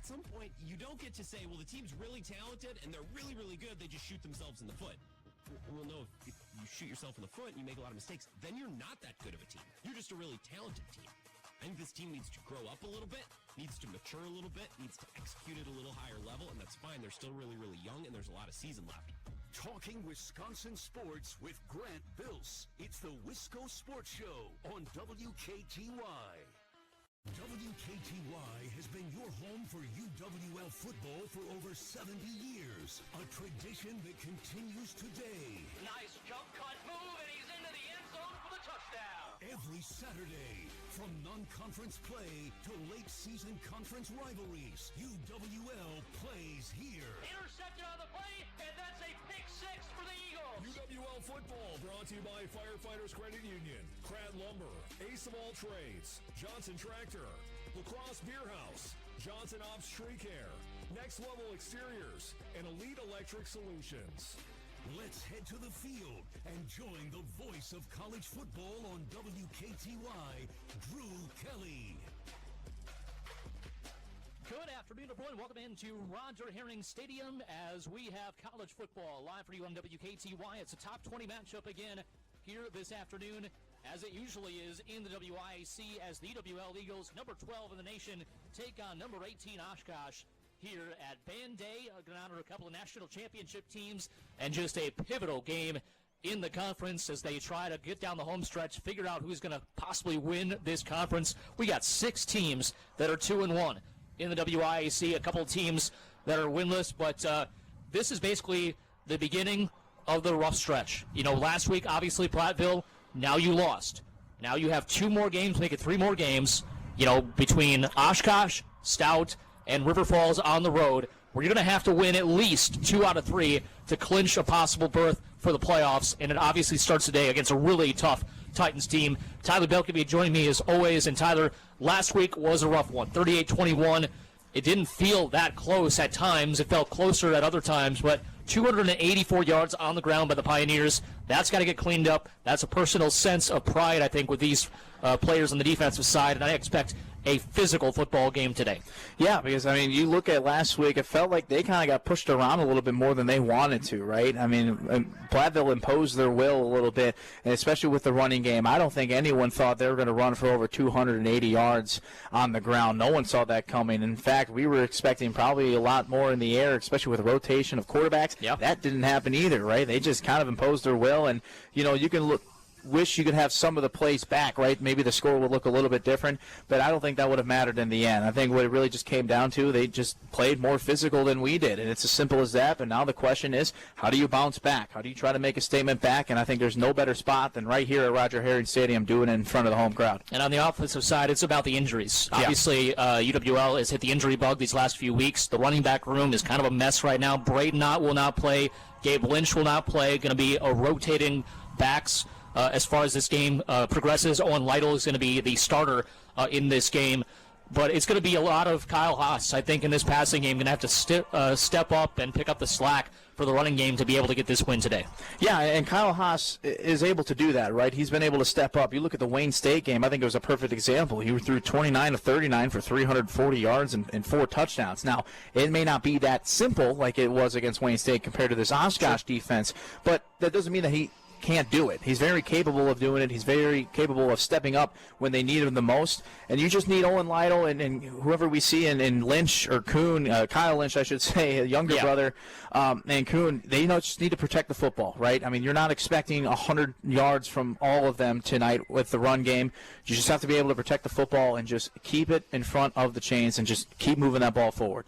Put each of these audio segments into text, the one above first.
some point, you don't get to say, well, the team's really talented and they're really, really good. They just shoot themselves in the foot. Well, no, if you shoot yourself in the foot and you make a lot of mistakes, then you're not that good of a team. You're just a really talented team. I think this team needs to grow up a little bit, needs to mature a little bit, needs to execute at a little higher level, and that's fine. They're still really, really young, and there's a lot of season left. Talking Wisconsin sports with Grant Bilse. It's the Wisco Sports Show on WKTY. WKTY has been your home for UWL football for over 70 years. A tradition that continues today. Nice jump cut move, and he's into the end zone for the touchdown. Every Saturday, from non-conference play to late-season conference rivalries, UWL plays here. Intercepted on the play, and that's a pick six for the Eagles. UWL football brought to you by Firefighters Credit Union, Pratt Lumber, Ace of All Trades, Johnson Tractor, La Crosse Beer House, Johnson Ops Tree Care, Next Level Exteriors, and Elite Electric Solutions. Let's head to the field and join the voice of college football on WKTY, Drew Kelly. Good afternoon, everyone. Welcome into Roger Herring Stadium as we have college football live for you on WKTY. It's a top 20 matchup again here this afternoon, as it usually is in the WIAC, as the UWL Eagles, number 12 in the nation, take on number 18 Oshkosh here at Band Day. Going to honor a couple of national championship teams and just a pivotal game in the conference as they try to get down the home stretch, figure out who's going to possibly win this conference. We got 6 teams that are 2-1 in the WIAC, a couple of teams that are winless, but this is basically the beginning of the rough stretch. You know, last week, obviously, Platteville, now you lost. Now you have 2 more games, make it 3 more games, you know, between Oshkosh, Stout, and River Falls on the road, where you're going to have to win at least 2 out of 3 to clinch a possible berth for the playoffs, and it obviously starts today against a really tough Titans team. Tyler Belkeby joining me as always, and Tyler, last week was a rough one, 38-21. It didn't feel that close at times. It felt closer at other times, but 284 yards on the ground by the Pioneers. That's got to get cleaned up. That's a personal sense of pride, I think, with these players on the defensive side, and I expect a physical football game today. Yeah, because, I mean, you look at last week, it felt like they kind of got pushed around a little bit more than they wanted to, right? I mean, Platteville imposed their will a little bit, and especially with the running game. I don't think anyone thought they were going to run for over 280 yards on the ground. No one saw that coming. In fact, we were expecting probably a lot more in the air, especially with the rotation of quarterbacks. Yep. That didn't happen either, right? They just kind of imposed their will, and, you know, you can wish you could have some of the plays back, right? Maybe the score would look a little bit different, but I don't think that would have mattered in the end. I think what it really just came down to, they just played more physical than we did, and it's as simple as that. And now the question is, how do you bounce back? How do you try to make a statement back? And I think there's no better spot than right here at Roger Herring Stadium doing it in front of the home crowd. And on the offensive side, it's about the injuries. Yeah. Obviously, UWL has hit the injury bug these last few weeks. The running back room is kind of a mess right now. Braden Ott will not play. Gabe Lynch will not play. Going to be a rotating backs as far as this game progresses. Owen Lytle is going to be the starter in this game. But it's going to be a lot of Kyle Haas, I think, in this passing game. Going to have to step up and pick up the slack for the running game to be able to get this win today. Yeah, and Kyle Haas is able to do that, right? He's been able to step up. You look at the Wayne State game, I think it was a perfect example. He threw 29 of 39 for 340 yards and 4 touchdowns. Now, it may not be that simple like it was against Wayne State compared to this Oshkosh defense, but that doesn't mean that he can't do it. He's very capable of doing it. He's very capable of stepping up when they need him the most. And you just need Owen Lytle and whoever we see in Lynch or Kuhn, Kyle Lynch, I should say, a younger brother, and Kuhn, they just need to protect the football, right? I mean, you're not expecting 100 yards from all of them tonight with the run game. You just have to be able to protect the football and just keep it in front of the chains and just keep moving that ball forward.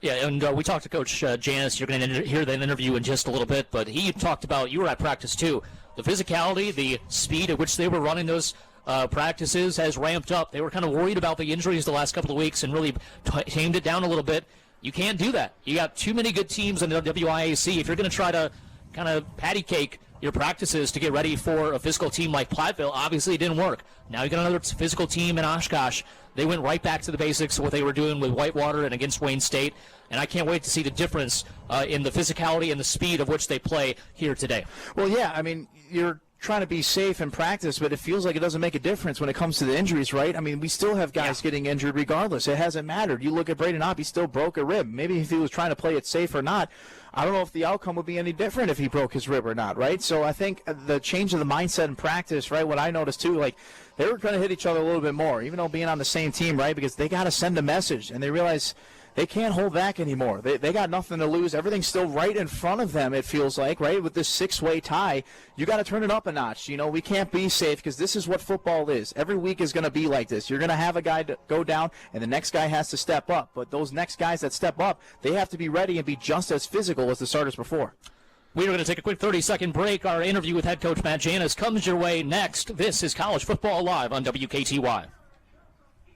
Yeah, and we talked to Coach Janis. You're going to hear that interview in just a little bit, but he talked about, you were at practice too, the physicality, the speed at which they were running those practices has ramped up. They were kind of worried about the injuries the last couple of weeks and really tamed it down a little bit. You can't do that. You got too many good teams in the WIAC. If you're going to try to kind of patty cake your practices to get ready for a physical team like Platteville, obviously it didn't work. Now you got another physical team in Oshkosh. They went right back to the basics of what they were doing with Whitewater and against Wayne State, and I can't wait to see the difference in the physicality and the speed of which they play here today. Well, yeah, I mean, you're trying to be safe in practice, but it feels like it doesn't make a difference when it comes to the injuries, right? I mean, we still have guys getting injured regardless. It hasn't mattered. You look at Braden Opp, he still broke a rib. Maybe if he was trying to play it safe or not, I don't know if the outcome would be any different if he broke his rib or not, right? So I think the change of the mindset in practice, right, what I noticed too, like they were going to hit each other a little bit more, even though being on the same team, right, because they got to send a message, and they realize they can't hold back anymore. They got nothing to lose. Everything's still right in front of them, it feels like, right? With this 6-way tie, you got to turn it up a notch. You know, we can't be safe because this is what football is. Every week is going to be like this. You're going to have a guy to go down, and the next guy has to step up. But those next guys that step up, they have to be ready and be just as physical as the starters before. We are going to take a quick 30-second break. Our interview with head coach Matt Janis comes your way next. This is College Football Live on WKTY.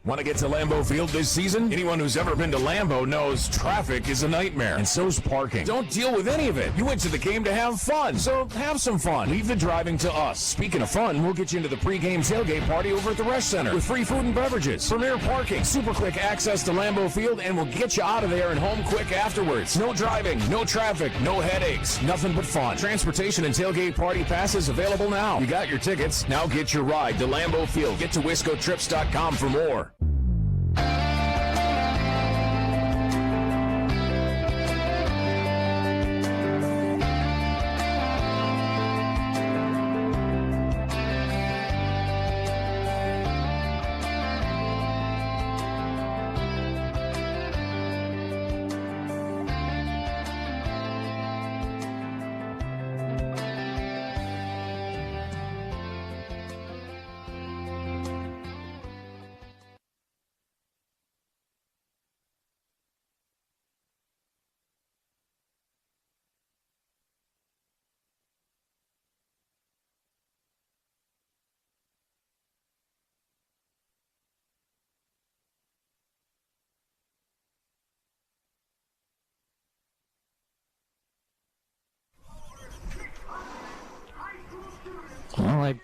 Want to get to Lambeau Field this season? Anyone who's ever been to Lambeau knows traffic is a nightmare, and so's parking. Don't deal with any of it. You went to the game to have fun, so have some fun. Leave the driving to us. Speaking of fun, we'll get you into the pregame tailgate party over at the Rest Center with free food and beverages, premier parking, super quick access to Lambeau Field, and we'll get you out of there and home quick afterwards. No driving, no traffic, no headaches, nothing but fun. Transportation and tailgate party passes available now. You got your tickets. Now get your ride to Lambeau Field. Get to wiscotrips.com for more. Well, I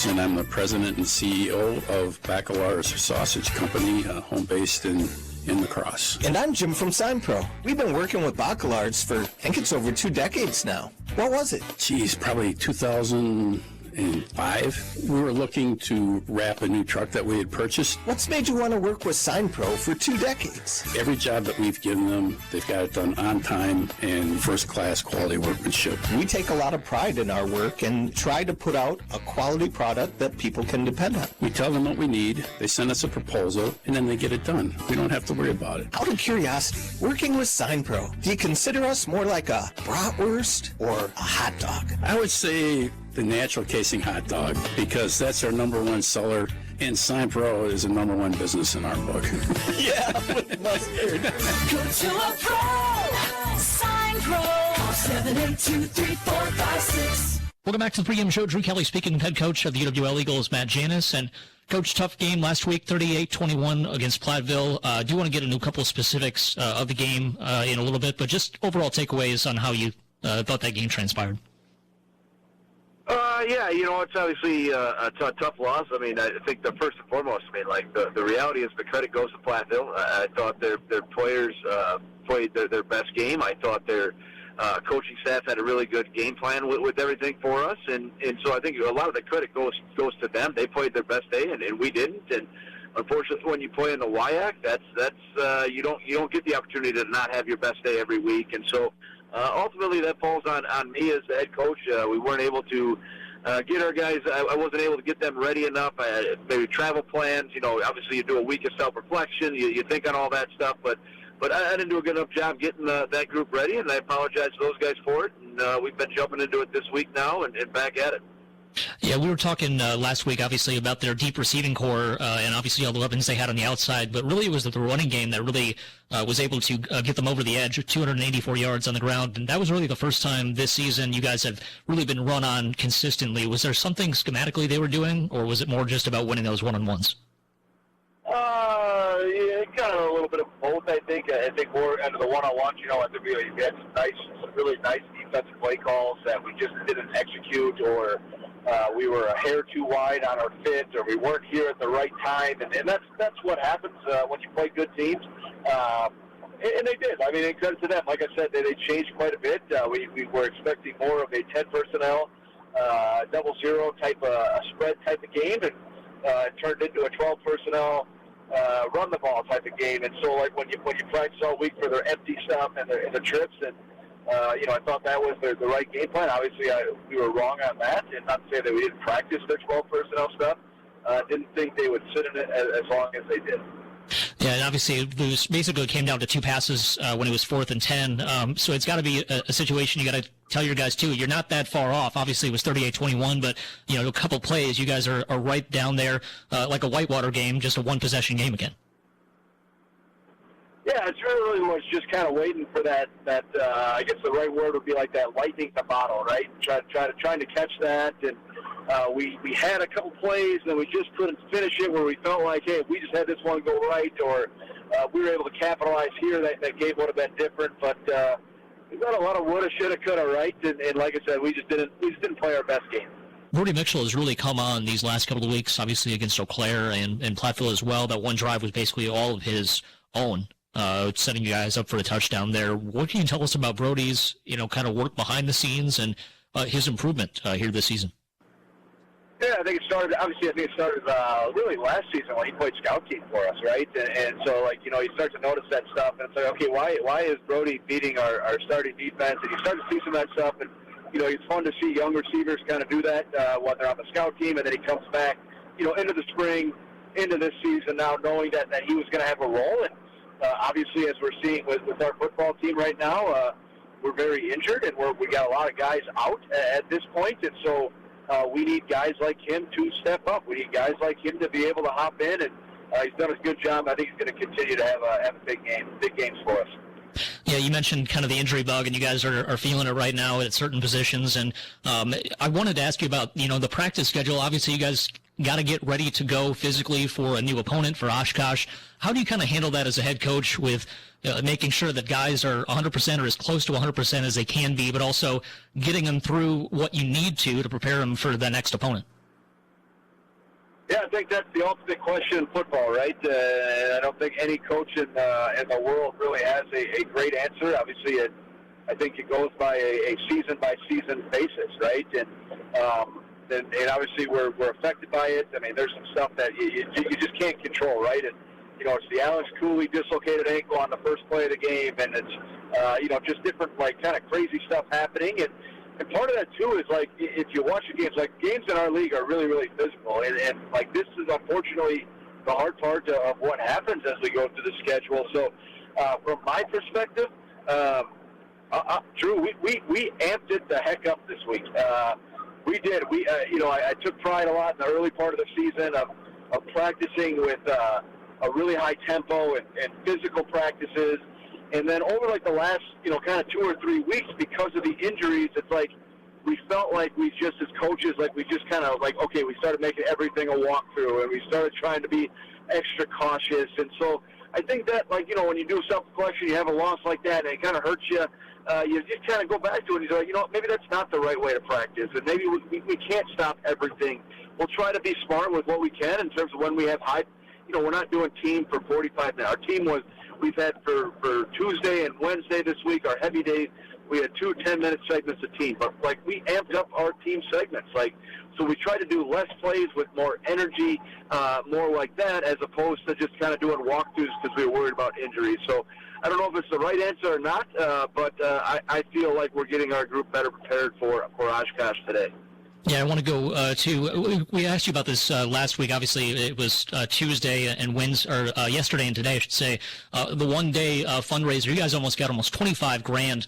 And I'm the president and CEO of Bacalaur's Sausage Company, home based in the Crosse. And I'm Jim from SignPro. We've been working with Bacalards for, I think it's over 2 decades now. What was it? Geez, probably 2005. We were looking to wrap a new truck that we had purchased. What's made you want to work with SignPro for 2 decades? Every job that we've given them, they've got it done on time and first-class quality workmanship. We take a lot of pride in our work and try to put out a quality product that people can depend on. We tell them what we need, they send us a proposal, and then they get it done. We don't have to worry about it. Out of curiosity, working with SignPro, do you consider us more like a bratwurst or a hot dog? I would say the natural casing hot dog, because that's our number one seller, and SignPro is a number one business in our book. Yeah, with mustard. Go to a pro. SignPro. 7823456. Welcome back to the pregame show. Drew Kelly speaking, head coach of the UWL Eagles, Matt Janis. And, Coach, tough game last week, 38-21 against Platteville. I do want to get into a couple of specifics of the game in a little bit, but just overall takeaways on how you thought that game transpired. Yeah, it's obviously a tough loss. I mean, I think the first and foremost, the reality is the credit goes to Platteville. I thought their players played their best game. I thought their coaching staff had a really good game plan with everything for us, and so I think a lot of the credit goes to them. They played their best day, and we didn't. And unfortunately, when you play in the WIAC, that's you don't get the opportunity to not have your best day every week, and so. Ultimately, that falls on me as the head coach. We weren't able to get our guys. I wasn't able to get them ready enough. Maybe travel plans. Obviously you do a week of self-reflection. You think on all that stuff, but I didn't do a good enough job getting that group ready, and I apologize to those guys for it. And we've been jumping into it this week now and back at it. Yeah, we were talking last week, obviously, about their deep receiving core and obviously all the weapons they had on the outside, but really it was the running game that really was able to get them over the edge, 284 yards on the ground, and that was really the first time this season you guys have really been run on consistently. Was there something schematically they were doing, or was it more just about winning those one-on-ones? Yeah, kind of a little bit of both, I think. I think more into the one-on-ones. I think we had some really nice defensive play calls that we just didn't execute, or we were a hair too wide on our fit, or we weren't here at the right time, and that's what happens when you play good teams. And they did. I mean, it comes to them. Like I said, they changed quite a bit. We were expecting more of a 10 personnel, double zero type of spread type of game, and it turned into a 12 personnel run the ball type of game. And so, like when you practice all week for their empty stuff and the trips, and I thought that was the right game plan. Obviously, we were wrong on that, and not to say that we didn't practice their 12 personnel stuff. Didn't think they would sit in it as long as they did. Yeah, and obviously it was basically came down to 2 passes when it was 4th and 10. So it's got to be a situation you got to tell your guys too. You're not that far off. Obviously it was 38-21, but a couple plays, you guys are right down there, like a whitewater game, just a 1-possession game again. Yeah, it's really was just kind of waiting for that. I guess the right word would be like that lightning in the bottle, right? Trying to catch that, and we had a couple plays, and we just couldn't finish it. Where we felt like, hey, if we just had this one go right, or we were able to capitalize here, that game would have been different. But we got a lot of woulda, shoulda, coulda, right? And like I said, we just didn't play our best game. Brody Mitchell has really come on these last couple of weeks, obviously against Eau Claire and Platteville as well. That one drive was basically all of his own. Setting you guys up for a touchdown there. What can you tell us about Brody's, kind of work behind the scenes and his improvement here this season? Yeah, I think it started really last season when he played scout team for us, right? And so, you start to notice that stuff, and it's like, okay, why is Brody beating our starting defense? And you start to see some of that stuff, and, it's fun to see young receivers kind of do that when they're on the scout team, and then he comes back, into the spring, into this season now, knowing that he was going to have a role. And obviously, as we're seeing with our football team right now, we're very injured, and we got a lot of guys out at this point, and so we need guys like him to step up. We need guys like him to be able to hop in, and he's done a good job. I think he's going to continue to have big games for us. Yeah, you mentioned kind of the injury bug, and you guys are feeling it right now at certain positions. And I wanted to ask you about, the practice schedule. Obviously, you guys got to get ready to go physically for a new opponent, for Oshkosh. How do you kind of handle that as a head coach with making sure that guys are 100% or as close to 100% as they can be, but also getting them through what you need to prepare them for the next opponent? Yeah, I think that's the ultimate question in football, right? And I don't think any coach in the world really has a great answer. Obviously, I think it goes by a season-by-season basis, right? And obviously we're affected by it. I mean, there's some stuff that you just can't control, right? And it's the Alex Cooley dislocated ankle on the first play of the game, and it's just different kind of crazy stuff happening. And part of that too is if you watch the games, games in our league are really, really physical, and this is unfortunately the hard part of what happens as we go through the schedule. So from my perspective, Drew, we amped it the heck up this week. We did. I took pride a lot in the early part of the season of practicing with a really high tempo and physical practices. And then over the last, kind of 2 or 3 weeks, because of the injuries, it's we felt like we just, as coaches, we just kind of okay, we started making everything a walkthrough, and we started trying to be extra cautious. And so I think that, when you do self-reflection, you have a loss like that, and it kind of hurts you. You just kind of go back to it, and you're like, maybe that's not the right way to practice, and maybe we can't stop everything. We'll try to be smart with what we can in terms of when we have high, we're not doing team for 45 minutes. Our team we've had for Tuesday and Wednesday this week, our heavy days, we had 2 10-minute segments a team, but we amped up our team segments, so we try to do less plays with more energy, more like that, as opposed to just kind of doing walkthroughs because we were worried about injuries. So I don't know if it's the right answer or not, but I feel like we're getting our group better prepared for Oshkosh today. Yeah, I want to go to. We asked you about this last week. Obviously, it was Tuesday and Wednesday, or yesterday and today, I should say. The one-day fundraiser. You guys almost got $25,000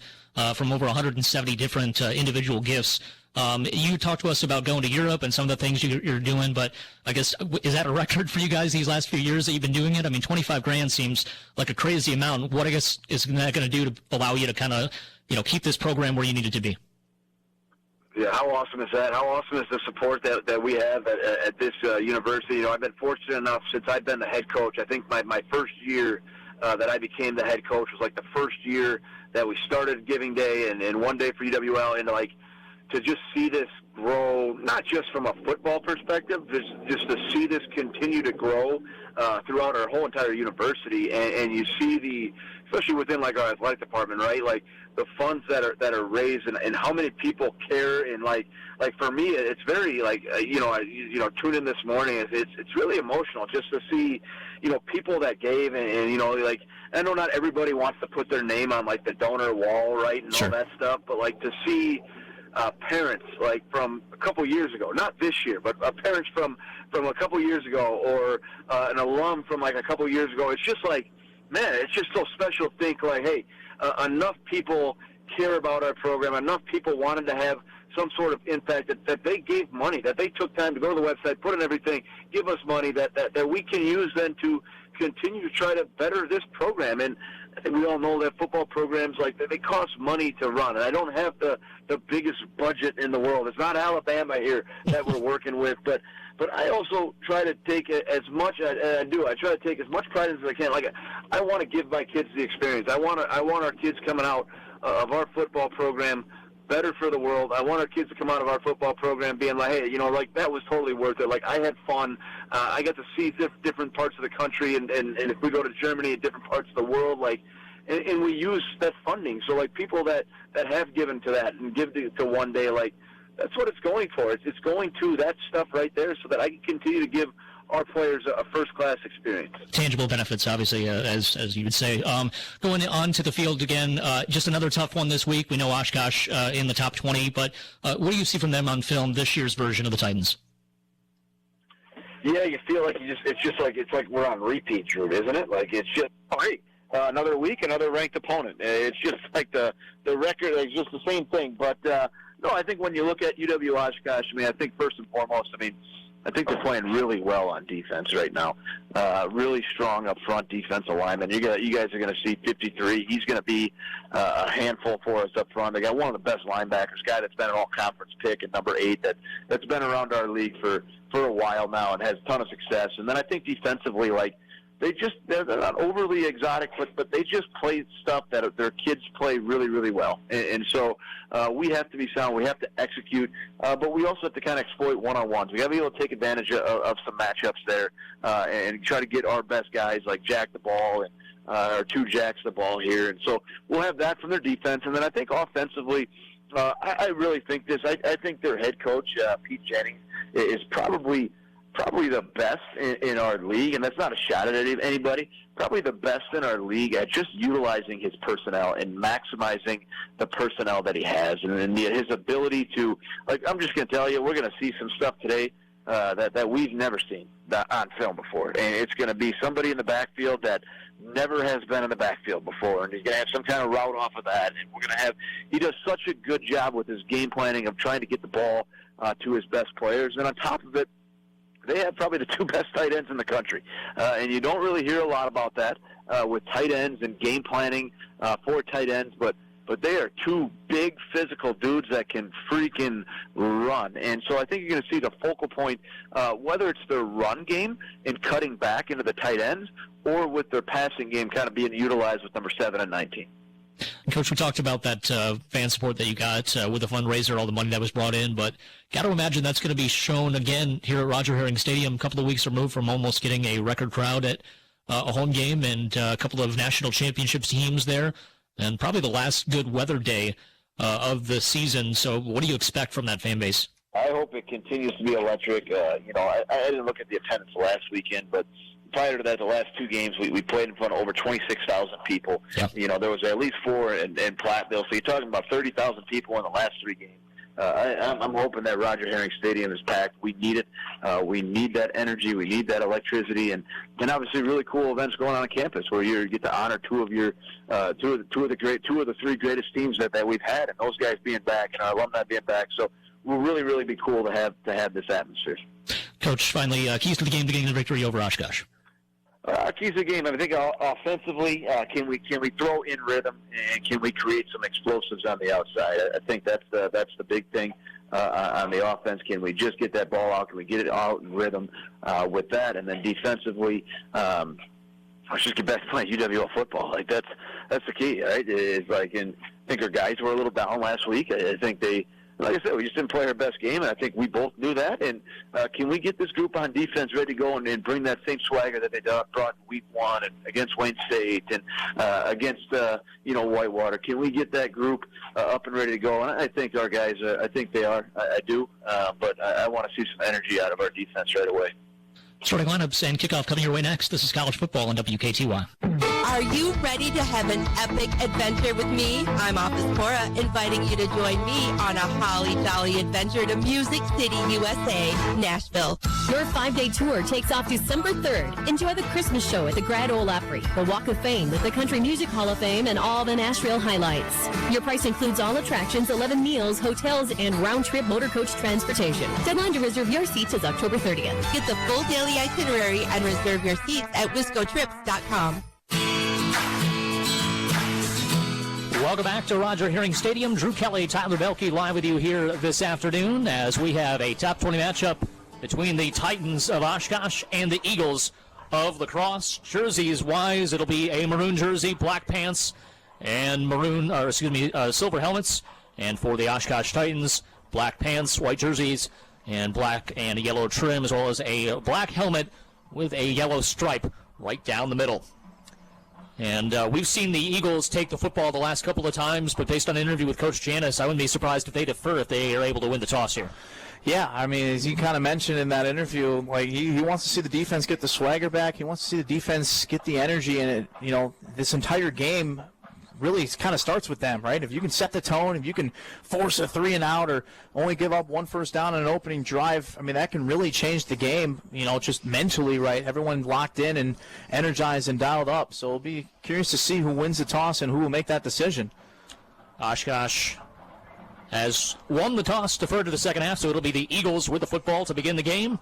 from over 170 different individual gifts. You talked to us about going to Europe and some of the things you're doing, but I guess, is that a record for you guys these last few years that you've been doing it? I mean, $25,000 seems like a crazy amount. What, I guess, is that going to do to allow you to kind of, keep this program where you need it to be? Yeah, how awesome is that? How awesome is the support that we have at this university? I've been fortunate enough since I've been the head coach. I think my first year that I became the head coach was the first year that we started Giving Day and One Day for UWL, and to just see this grow, not just from a football perspective, just to see this continue to grow throughout our whole entire university, and you see especially within like our athletic department, right? Like the funds that are raised and how many people care, and like for me, it's very like tune in this morning. It's really emotional just to see people that gave and like I know not everybody wants to put their name on like the donor wall, right, and all that stuff, but like to see parents like from a couple years ago, not this year, but parents from a couple years ago, or an alum from like a couple years ago. It's just like, man, it's just so special to think like, hey, enough people care about our program, enough people wanted to have some sort of impact that they gave money, that they took time to go to the website, put in everything, give us money that we can use then to continue to try to better this program. And I think we all know that football programs, like, they cost money to run, and I don't have the biggest budget in the world. It's not Alabama here that we're working with, but I also try to take as much I do. I try to take as much pride as I can. Like, I want to give my kids the experience. I want our kids coming out of our football program better for the world. I want our kids to come out of our football program being like, hey, like, that was totally worth it. Like, I had fun. I got to see different parts of the country, and if we go to Germany and different parts of the world, like, and we use that funding. So, like, people that have given to that and give to one day, like, that's what it's going for. It's going to that stuff right there so that I can continue to give our players a first-class experience. Tangible benefits, obviously, as you would say. Going on to the field again, just another tough one this week. We know Oshkosh in the top 20, but what do you see from them on film this year's version of the Titans? Yeah, you feel like it's like we're on repeat, Drew, isn't it? Like, it's just, all right, another week, another ranked opponent. It's just like the record, it's just the same thing. But, no, I think when you look at UW-Oshkosh, I mean, I think first and foremost, I think they're playing really well on defense right now. Really strong up front defensive lineman. You guys are going to see 53. He's going to be a handful for us up front. They got one of the best linebackers, guy that's been an all-conference pick at number 8 that's been around our league for a while now and has a ton of success. And then I think defensively, like, they're not overly exotic, but they just play stuff that their kids play really, really well. And so we have to be sound. We have to execute. But we also have to kind of exploit one-on-ones. We got to be able to take advantage of some matchups there and try to get our best guys, like, jack the ball and or two jacks the ball here. And so we'll have that from their defense. And then I think offensively, I really think this. I think their head coach, Pete Jennings, is probably the best in our league, and that's not a shot at anybody, probably the best in our league at just utilizing his personnel and maximizing the personnel that he has, and his ability to, like, I'm just going to tell you, we're going to see some stuff today that we've never seen on film before, and it's going to be somebody in the backfield that never has been in the backfield before, and he's going to have some kind of route off of that, and we're going to have, he does such a good job with his game planning of trying to get the ball to his best players, and on top of it, they have probably the two best tight ends in the country. And you don't really hear a lot about that with tight ends and game planning for tight ends, but they are two big physical dudes that can freaking run. And so I think you're going to see the focal point, whether it's their run game and cutting back into the tight ends, or with their passing game kind of being utilized with number 7 and 19. Coach, we talked about that fan support that you got with the fundraiser, all the money that was brought in, but got to imagine that's going to be shown again here at Roger Herring Stadium, a couple of weeks removed from almost getting a record crowd at a home game and a couple of national championship teams there, and probably the last good weather day of the season. So what do you expect from that fan base? I hope it continues to be electric. I didn't look at the attendance last weekend, but prior to that, the last two games, we played in front of over 26,000 people. Yep. There was at least 4 in Platteville, so you're talking about 30,000 people in the last 3 games. I'm hoping that Roger Herring Stadium is packed. We need it. We need that energy. We need that electricity, and obviously really cool events going on campus where you get to honor two of the 3 greatest teams that we've had, and those guys being back and our alumni being back. So it will really, really be cool to have this atmosphere. Coach, finally, keys to the game to getting the victory over Oshkosh. Keys to the game. I think offensively, can we throw in rhythm, and can we create some explosives on the outside? I think that's the big thing on the offense. Can we just get that ball out? Can we get it out in rhythm with that? And then defensively, let's just get back to playing UWL football. Like that's the key, right? It's like, and I think our guys were a little down last week. I think they like I said, we just didn't play our best game, and I think we both knew that. And can we get this group on defense ready to go and bring that same swagger that they brought in week 1 and against Wayne State and against Whitewater? Can we get that group up and ready to go? And I think our guys, I think they are. I do, but I want to see some energy out of our defense right away. Starting lineups and kickoff coming your way next. This is college football on WKTY. Are you ready to have an epic adventure with me? I'm Office Cora, inviting you to join me on a holly jolly adventure to Music City, USA, Nashville. Your 5-day tour takes off December 3rd. Enjoy the Christmas show at the Grand Ole Opry, the Walk of Fame with the Country Music Hall of Fame, and all the Nashville highlights. Your price includes all attractions, 11 meals, hotels, and round-trip motor coach transportation. Deadline to reserve your seats is October 30th. Get the full daily itinerary and reserve your seats at wiscotrips.com. Welcome back to Roger Herring Stadium. Drew Kelly, Tyler Belke live with you here this afternoon as we have a top 20 matchup between the Titans of Oshkosh and the Eagles of La Crosse. Jerseys-wise, it'll be a maroon jersey, black pants, and silver helmets. And for the Oshkosh Titans, black pants, white jerseys, and black and yellow trim, as well as a black helmet with a yellow stripe right down the middle. And we've seen the Eagles take the football the last couple of times, but based on an interview with Coach Janis, I wouldn't be surprised if they defer if they are able to win the toss here. Yeah, I mean, as you kind of mentioned in that interview, like he wants to see the defense get the swagger back. He wants to see the defense get the energy in it. This entire game really kind of starts with them, right? If you can set the tone, if you can force a 3-and-out or only give up 1 first down on an opening drive, I mean, that can really change the game, just mentally, right? Everyone locked in and energized and dialed up. So we'll be curious to see who wins the toss and who will make that decision. Oshkosh has won the toss, deferred to the second half, so it'll be the Eagles with the football to begin the game.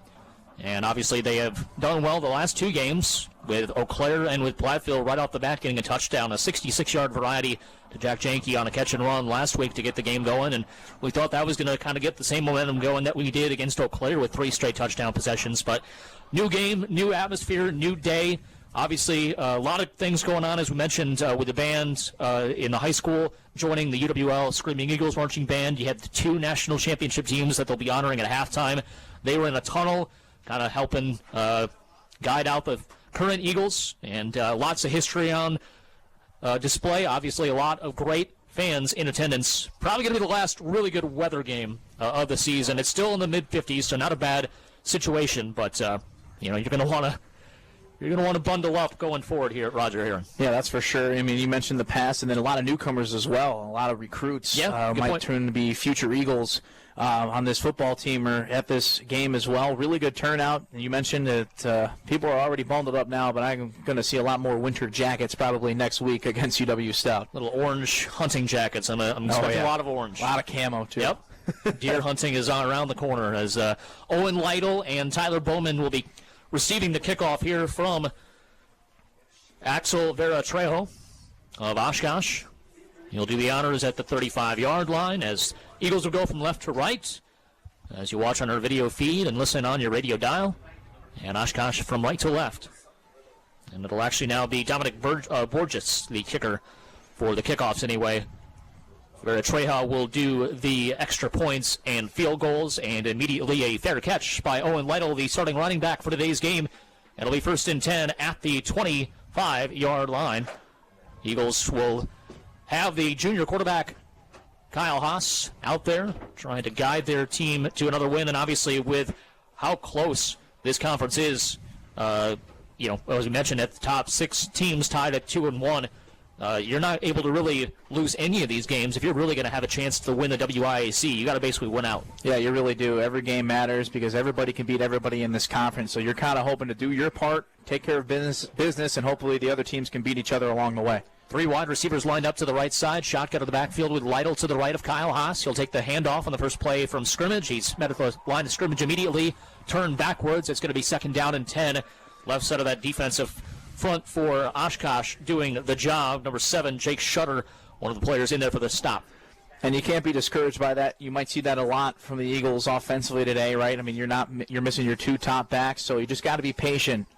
And obviously they have done well the last 2 games with Eau Claire and with Platteville right off the bat getting a touchdown, a 66-yard variety to Jack Janke on a catch and run last week to get the game going. And we thought that was going to kind of get the same momentum going that we did against Eau Claire with 3 straight touchdown possessions. But new game, new atmosphere, new day. Obviously, a lot of things going on, as we mentioned, with the band in the high school joining the UWL Screaming Eagles marching band. You had the 2 national championship teams that they'll be honoring at halftime. They were in a tunnel, kind of helping guide out the current Eagles, and lots of history on display. Obviously, a lot of great fans in attendance. Probably going to be the last really good weather game of the season. It's still in the mid-50s, so not a bad situation, but you're going to want to. You're going to want to bundle up going forward here at Roger Herring. Yeah, that's for sure. I mean, you mentioned the past, and then a lot of newcomers as well. A lot of recruits might turn to be future Eagles on this football team or at this game as well. Really good turnout. And you mentioned that people are already bundled up now, but I'm going to see a lot more winter jackets probably next week against UW Stout. Little orange hunting jackets. I'm expecting a lot of orange. A lot of camo, too. Yep. Deer hunting is around the corner as Owen Lytle and Tyler Bowman will be receiving the kickoff here from Axel Vera Trejo of Oshkosh. He'll do the honors at the 35-yard line as Eagles will go from left to right as you watch on our video feed and listen on your radio dial. And Oshkosh from right to left. And it'll actually now be Dominic Borges, the kicker for the kickoffs anyway. Vera Trejo will do the extra points and field goals, and immediately a fair catch by Owen Lytle, the starting running back for today's game. It'll be 1st and 10 at the 25-yard line. Eagles will have the junior quarterback Kyle Haas out there trying to guide their team to another win, and obviously with how close this conference is, as we mentioned, at the top 6 teams tied at 2-1. You're not able to really lose any of these games if you're really going to have a chance to win the WIAC. You got to basically win out. Yeah, you really do. Every game matters because everybody can beat everybody in this conference. So you're kind of hoping to do your part, take care of business, and hopefully the other teams can beat each other along the way. 3 wide receivers lined up to the right side. Shotgun to the backfield with Lytle to the right of Kyle Haas. He'll take the handoff on the first play from scrimmage. He's met at the line of scrimmage immediately. Turn backwards. It's going to be 2nd down and 10. Left side of that defensive front for Oshkosh doing the job. Number 7, Jake Shutter, one of the players in there for the stop. And you can't be discouraged by that. You might see that a lot from the Eagles offensively today, right? I mean, you're missing your 2 top backs, so you just got to be patient.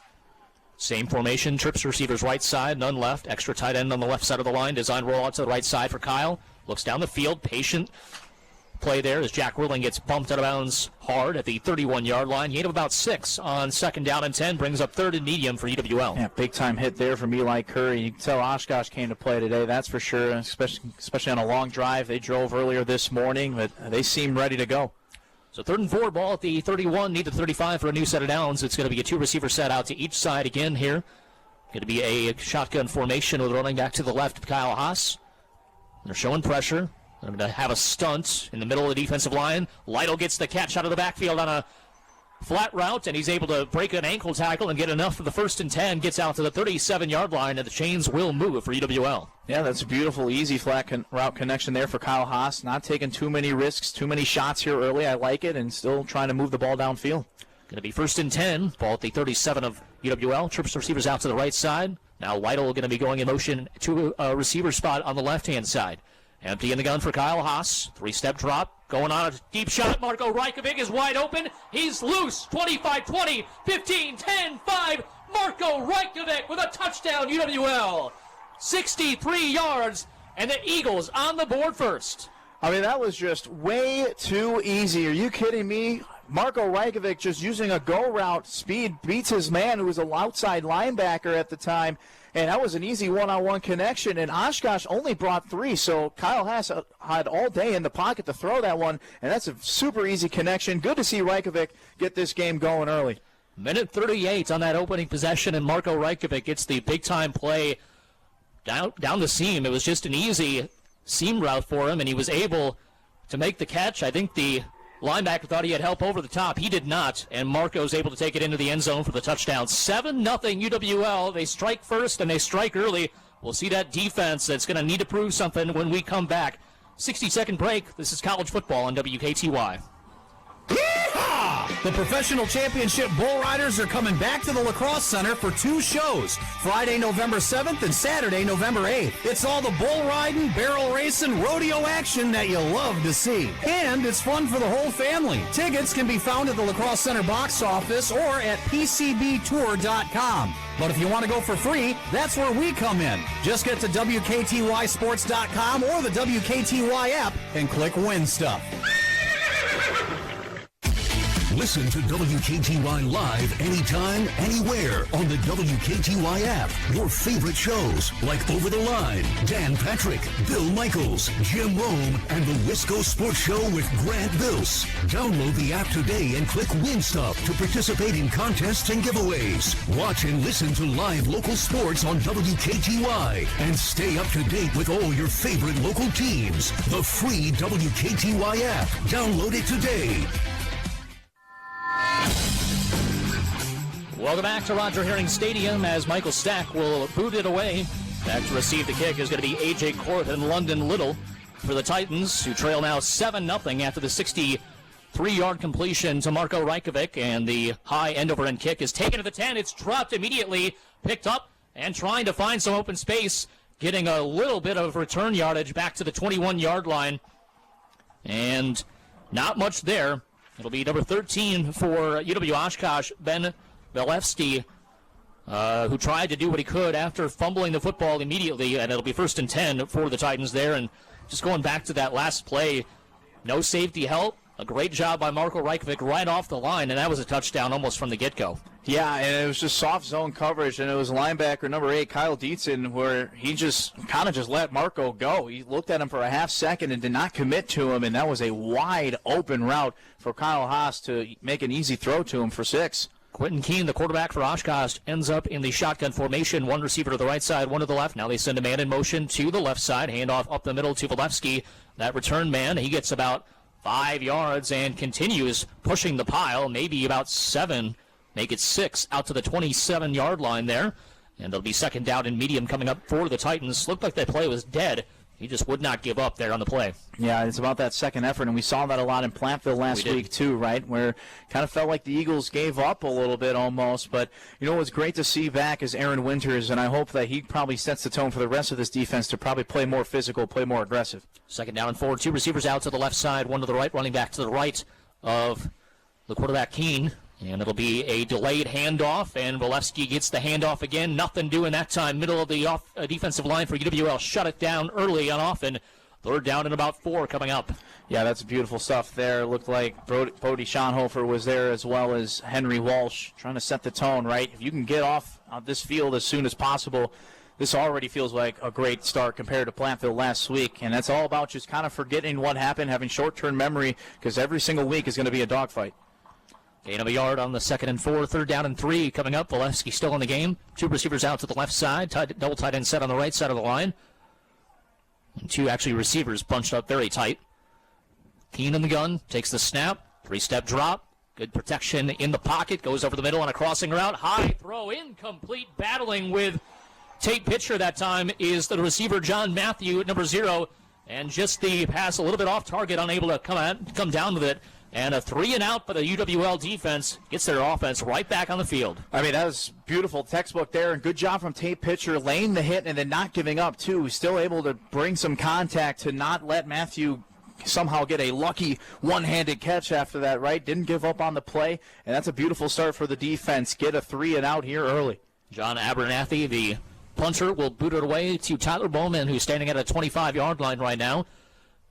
Same formation, trips receivers right side, none left. Extra tight end on the left side of the line. Design rollout to the right side for Kyle. Looks down the field, patient. play there as Jack Willing gets bumped out of bounds hard at the 31-yard line. Gain of about 6 on 2nd down and 10, brings up 3rd and medium for UWL. Yeah, big-time hit there from Eli Curry. You can tell Oshkosh came to play today, that's for sure, especially on a long drive they drove earlier this morning, but they seem ready to go. So 3rd and 4, ball at the 31, need the 35 for a new set of downs. It's going to be a 2-receiver set out to each side again here. Going to be a shotgun formation with running back to the left, Kyle Haas. They're showing pressure. They're going to have a stunt in the middle of the defensive line. Lytle gets the catch out of the backfield on a flat route, and he's able to break an ankle tackle and get enough for the 1st and 10. Gets out to the 37-yard line, and the chains will move for UWL. Yeah, that's a beautiful, easy flat route connection there for Kyle Haas. Not taking too many risks, too many shots here early. I like it, and still trying to move the ball downfield. Going to be 1st and 10. Ball at the 37 of UWL. Trips receivers out to the right side. Now Lytle going to be going in motion to a receiver spot on the left-hand side. Empty in the gun for Kyle Haas. 3-step drop. Going on a deep shot. Marco Rajkovic is wide open. He's loose. 25-20, 15, 10, 5. Marco Rajkovic with a touchdown, UWL. 63 yards, and the Eagles on the board first. I mean, that was just way too easy. Are you kidding me? Marco Rajkovic just using a go route. Speed beats his man, who was an outside linebacker at the time. And that was an easy one-on-one connection, and Oshkosh only brought 3, so Kyle Haas had all day in the pocket to throw that one, and that's a super easy connection. Good to see Rajkovic get this game going early. Minute 38 on that opening possession, and Marco Rajkovic gets the big-time play down the seam. It was just an easy seam route for him, and he was able to make the catch. I think the linebacker thought he had help over the top. He did not, and Marco's able to take it into the end zone for the touchdown. 7-0 UWL. They strike first, and they strike early. We'll see that defense that's going to need to prove something when we come back. 60-second break. This is college football on WKTY. Yeehaw! The Professional Championship Bull Riders are coming back to the Lacrosse Center for 2 shows, Friday, November 7th and Saturday, November 8th. It's all the bull riding, barrel racing, rodeo action that you love to see. And it's fun for the whole family. Tickets can be found at the Lacrosse Center box office or at pcbtour.com. But if you want to go for free, that's where we come in. Just get to WKTYsports.com or the WKTY app and click Win Stuff. Listen to WKTY live anytime, anywhere on the WKTY app. Your favorite shows like Over the Line, Dan Patrick, Bill Michaels, Jim Rome, and the Wisco Sports Show with Grant Bills. Download the app today and click Win Stuff to participate in contests and giveaways. Watch and listen to live local sports on WKTY and stay up to date with all your favorite local teams. The free WKTY app. Download it today. Welcome back to Roger Herring Stadium as Michael Stack will boot it away. Back to receive the kick is going to be A.J. Korth and London Little for the Titans, who trail now 7-0 after the 63-yard completion to Marco Rajkovic, and the high end-over-end kick is taken to the 10. It's dropped immediately, picked up, and trying to find some open space, getting a little bit of return yardage back to the 21-yard line, and not much there. It'll be number 13 for UW-Oshkosh, Ben Belewski, who tried to do what he could after fumbling the football immediately, and it'll be 1st and 10 for the Titans there. And just going back to that last play, no safety help, a great job by Marco Rajkovic right off the line, and that was a touchdown almost from the get-go. Yeah, and it was just soft zone coverage, and it was linebacker number 8, Kyle Dietzen, where he just kind of just let Marco go. He looked at him for a half second and did not commit to him, and that was a wide open route for Kyle Haas to make an easy throw to him for 6. Quentin Keene, the quarterback for Oshkosh, ends up in the shotgun formation. One receiver to the right side, one to the left. Now they send a man in motion to the left side. Handoff up the middle to Valevsky. That return man, he gets about 5 yards and continues pushing the pile, maybe about 7, make it 6, out to the 27-yard line there. And it'll be 2nd down and medium coming up for the Titans. Looked like that play was dead. He just would not give up there on the play. Yeah, it's about that second effort, and we saw that a lot in Platteville last week too, right, where kind of felt like the Eagles gave up a little bit almost. But, you know, what's great to see back is Aaron Winters, and I hope that he probably sets the tone for the rest of this defense to probably play more physical, play more aggressive. 2nd down and 4, 2 receivers out to the left side, one to the right, running back to the right of the quarterback Keene. And it'll be a delayed handoff, and Valevsky gets the handoff again. Nothing doing that time. Middle of the defensive line for UWL. Shut it down early and often Third down and about 4 coming up. Yeah, that's beautiful stuff there. It looked like Bodie Schonhofer was there as well as Henry Walsh trying to set the tone, right? If you can get off this field as soon as possible, this already feels like a great start compared to Platteville last week. And that's all about just kind of forgetting what happened, having short-term memory, because every single week is going to be a dogfight. Gain of a yard on the 2nd and 4. Third down and 3 coming up. Valesky still in the game. 2 receivers out to the left side. Double tight end set on the right side of the line. And 2 actually receivers bunched up very tight. Keene in the gun. Takes the snap. 3-step drop. Good protection in the pocket. Goes over the middle on a crossing route. High throw. Incomplete. Battling with Tate Pitcher that time is the receiver John Matthew at number 0. And just the pass a little bit off target. Unable to come down with it. And a 3-and-out for the UWL defense gets their offense right back on the field. I mean, that was beautiful textbook there, and good job from Tate Pitcher laying the hit and then not giving up, too. He's still able to bring some contact to not let Matthew somehow get a lucky one-handed catch after that, right? Didn't give up on the play, and that's a beautiful start for the defense. Get a 3-and-out here early. John Abernathy, the punter, will boot it away to Tyler Bowman, who's standing at a 25-yard line right now.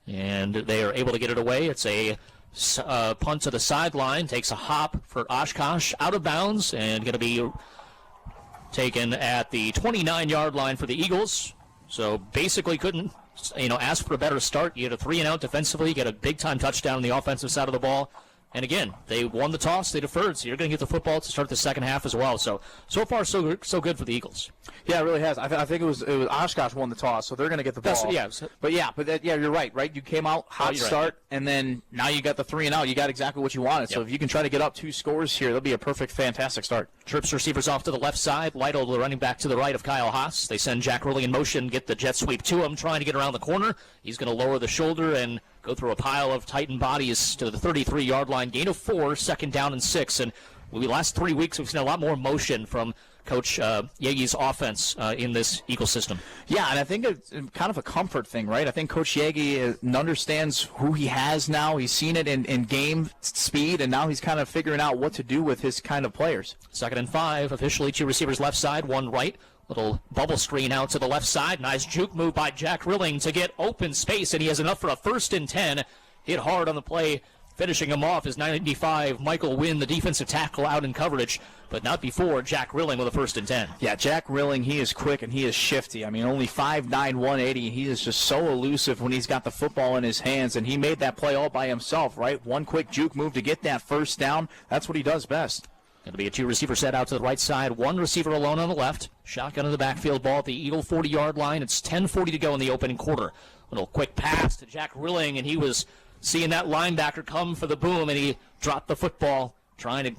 And they are able to get it away. It's a punt to the sideline, takes a hop for Oshkosh, out of bounds, and going to be taken at the 29-yard line for the Eagles. So basically couldn't, ask for a better start. You get a 3-and-out defensively, get a big-time touchdown on the offensive side of the ball. And again, they won the toss, they deferred, so you're going to get the football to start the second half as well. So far, so good for the Eagles. Yeah, it really has. I think it was Oshkosh won the toss, so they're going to get the ball. You're right? You came out, hot start, and then now you got the 3-and-out. You got exactly what you wanted. Yep. So if you can try to get up 2 scores here, that'll be a perfect, fantastic start. Trips receivers off to the left side. Lytle, the running back to the right of Kyle Haas. They send Jack Riley in motion, get the jet sweep to him, trying to get around the corner. He's going to lower the shoulder and go through a pile of Titan bodies to the 33-yard line. Gain of 4, 2nd down and 6. And the last 3 weeks, we've seen a lot more motion from Coach Yeage's offense in this Eagle system. Yeah, and I think it's kind of a comfort thing, right? I think Coach Yeage understands who he has now. He's seen it in game speed, and now he's kind of figuring out what to do with his kind of players. 2nd and 5, officially 2 receivers left side, 1 right. Little bubble screen out to the left side. Nice juke move by Jack Rilling to get open space, and he has enough for a 1st and 10. Hit hard on the play. Finishing him off is 95 Michael Wynn, the defensive tackle, out in coverage, but not before Jack Rilling with a 1st and 10. Yeah, Jack Rilling, he is quick and he is shifty. I mean, only 5'9", 180. He is just so elusive when he's got the football in his hands, and he made that play all by himself, right? One quick juke move to get that 1st down. That's what he does best. Going to be a 2-receiver set out to the right side. 1 receiver alone on the left. Shotgun in the backfield, ball at the Eagle 40-yard line. It's 10:40 to go in the opening quarter. Little quick pass to Jack Rilling, and he was seeing that linebacker come for the boom, and he dropped the football, trying to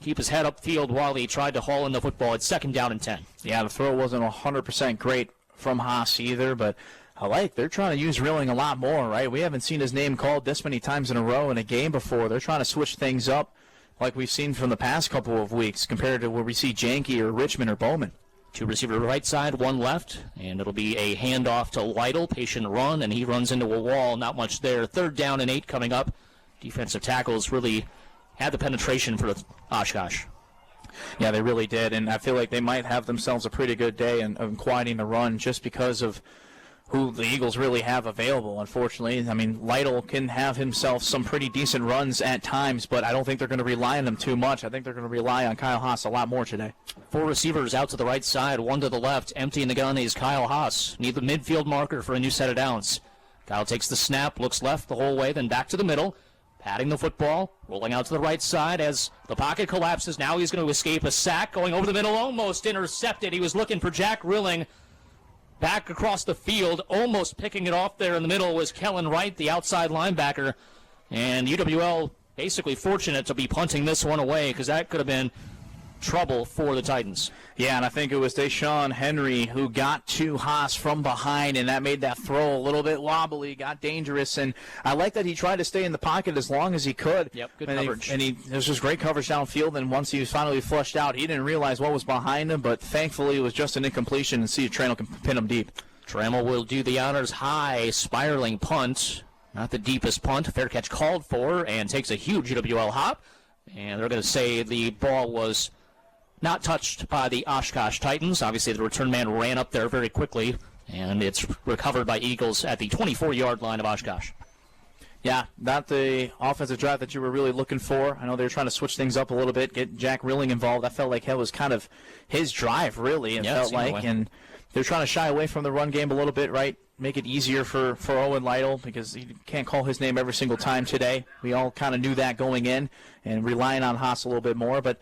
keep his head upfield while he tried to haul in the football. It's 2nd down and 10. Yeah, the throw wasn't 100% great from Haas either, but they're trying to use Rilling a lot more, right? We haven't seen his name called this many times in a row in a game before. They're trying to switch things up like we've seen from the past couple of weeks compared to where we see Janke or Richmond or Bowman. 2 receiver right side, 1 left, and it'll be a handoff to Lytle, patient run, and he runs into a wall. Not much there. 3rd down and 8 coming up. Defensive tackles really had the penetration for Oshkosh. Yeah, they really did, and I feel like they might have themselves a pretty good day in quieting the run just because of who the Eagles really have available, unfortunately. I mean, Lytle can have himself some pretty decent runs at times, but I don't think they're going to rely on them too much. I think they're going to rely on Kyle Haas a lot more today. 4 receivers out to the right side, 1 to the left. Empty in the gun is Kyle Haas. Need the midfield marker for a new set of downs. Kyle takes the snap, looks left the whole way, then back to the middle. Patting the football, rolling out to the right side as the pocket collapses. Now he's going to escape a sack, going over the middle, almost intercepted. He was looking for Jack Rilling. Back across the field, almost picking it off there in the middle was Kellen Wright, the outside linebacker. And UWL basically fortunate to be punting this one away because that could have been trouble for the Titans. Yeah, and I think it was Deshaun Henry who got to Haas from behind, and that made that throw a little bit wobbly, got dangerous. And I like that he tried to stay in the pocket as long as he could. Yep, good coverage. It was just great coverage downfield, and once he was finally flushed out, he didn't realize what was behind him, but thankfully it was just an incompletion, and see Trammell can pin him deep. Trammell will do the honors. High, spiraling punt. Not the deepest punt. Fair catch called for, and takes a huge UWL hop. And they're going to say the ball was not touched by the Oshkosh Titans. Obviously, the return man ran up there very quickly. And it's recovered by Eagles at the 24-yard line of Oshkosh. Yeah, not the offensive drive that you were really looking for. I know they were trying to switch things up a little bit, get Jack Rilling involved. I felt like that was kind of his drive, really, it felt like. And they're trying to shy away from the run game a little bit, right? Make it easier for Owen Lytle because you can't call his name every single time today. We all kind of knew that going in and relying on Haas a little bit more. But,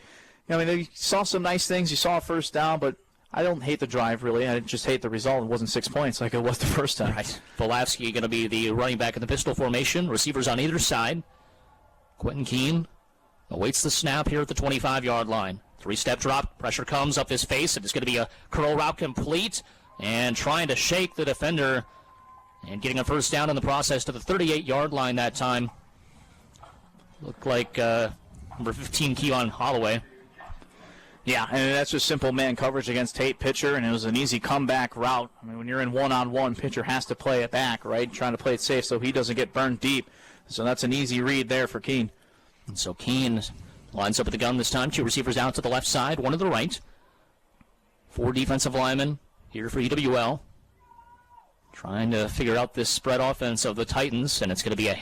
I mean, you saw some nice things. You saw a first down, but I don't hate the drive, really. I just hate the result. It wasn't 6 points like it was the first time. Right. Volavsky going to be the running back in the pistol formation. Receivers on either side. Quentin Keene awaits the snap here at the 25-yard line. 3-step drop. Pressure comes up his face. It's going to be a curl route complete. And trying to shake the defender. And getting a first down in the process to the 38-yard line that time. Looked like number 15, Keon Holloway. Yeah, and that's just simple man coverage against Tate pitcher, and it was an easy comeback route. I mean, when you're in one-on-one, pitcher has to play it back, right? Trying to play it safe so he doesn't get burned deep. So that's an easy read there for Keene. And so Keene lines up at the gun this time. 2 receivers out to the left side, 1 to the right. 4 defensive linemen here for EWL. Trying to figure out this spread offense of the Titans, and it's going to be a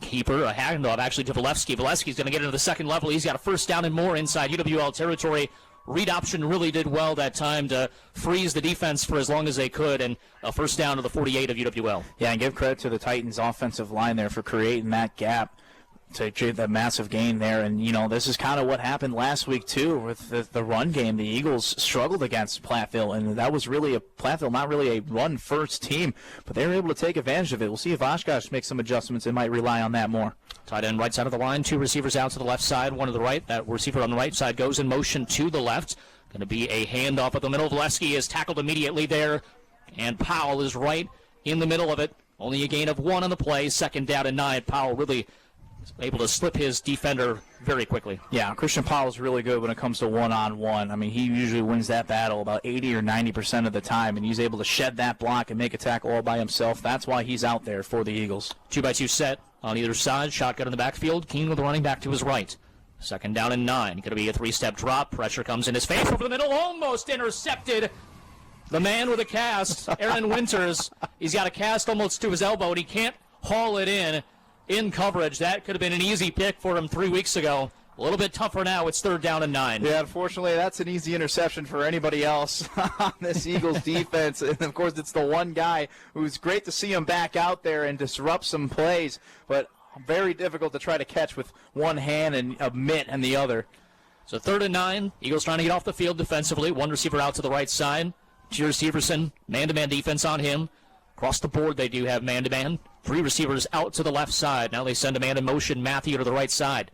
keeper, a handoff actually to Volevsky. Volevsky's going to get into the second level. He's got a first down and more inside UWL territory. Read option really did well that time to freeze the defense for as long as they could, and a first down to the 48 of UWL. Yeah, and give credit to the Titans' offensive line there for creating that gap to create that massive gain there. And, you know, this is kind of what happened last week, too, with the run game. The Eagles struggled against Platteville, and that was really Platteville, not really a run-first team, but they were able to take advantage of it. We'll see if Oshkosh makes some adjustments and might rely on that more. Tight end right side of the line, 2 receivers out to the left side, 1 to the right. That receiver on the right side goes in motion to the left. Going to be a handoff at the middle. Volevsky is tackled immediately there, and Powell is right in the middle of it. Only a gain of 1 on the play, 2nd down and 9. Powell really able to slip his defender very quickly. Yeah, Christian Powell's really good when it comes to one-on-one. I mean, he usually wins that battle about 80 or 90% of the time, and he's able to shed that block and make a tackle all by himself. That's why he's out there for the Eagles. 2-by-2 set on either side. Shotgun in the backfield. Keene with the running back to his right. 2nd down and 9. Going to be a 3-step drop. Pressure comes in his face over the middle. Almost intercepted. The man with a cast, Aaron Winters. He's got a cast almost to his elbow, and he can't haul it in coverage. That could have been an easy pick for him 3 weeks ago. A little bit tougher now. It's 3rd down and 9. Yeah, unfortunately, that's an easy interception for anybody else on this Eagles defense. And, of course, it's the one guy who's great to see him back out there and disrupt some plays, but very difficult to try to catch with one hand and a mitt in the other. So 3rd and 9. Eagles trying to get off the field defensively. 1 receiver out to the right side. Jair Severson, man-to-man defense on him. Across the board, they do have man-to-man. 3 receivers out to the left side. Now they send a man in motion, Matthew, to the right side.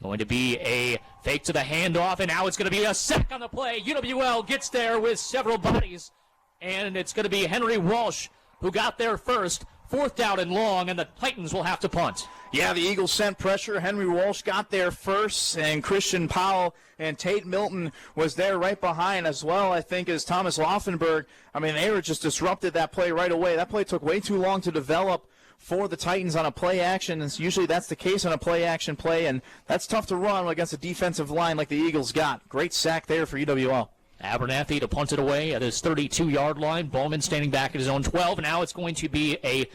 Going to be a fake to the handoff, and now it's going to be a sack on the play. UWL gets there with several bodies, and it's going to be Henry Walsh who got there first. 4th down and long, and the Titans will have to punt. Yeah, the Eagles sent pressure. Henry Walsh got there first, and Christian Powell and Tate Milton was there right behind as well, I think, as Thomas Laufenberg. I mean, they were just disrupted that play right away. That play took way too long to develop for the Titans on a play action, and usually that's the case on a play action play, and that's tough to run against a defensive line like the Eagles got. Great sack there for UWL. Abernathy to punt it away at his 32-yard line. Bowman standing back at his own 12. Now it's going to be a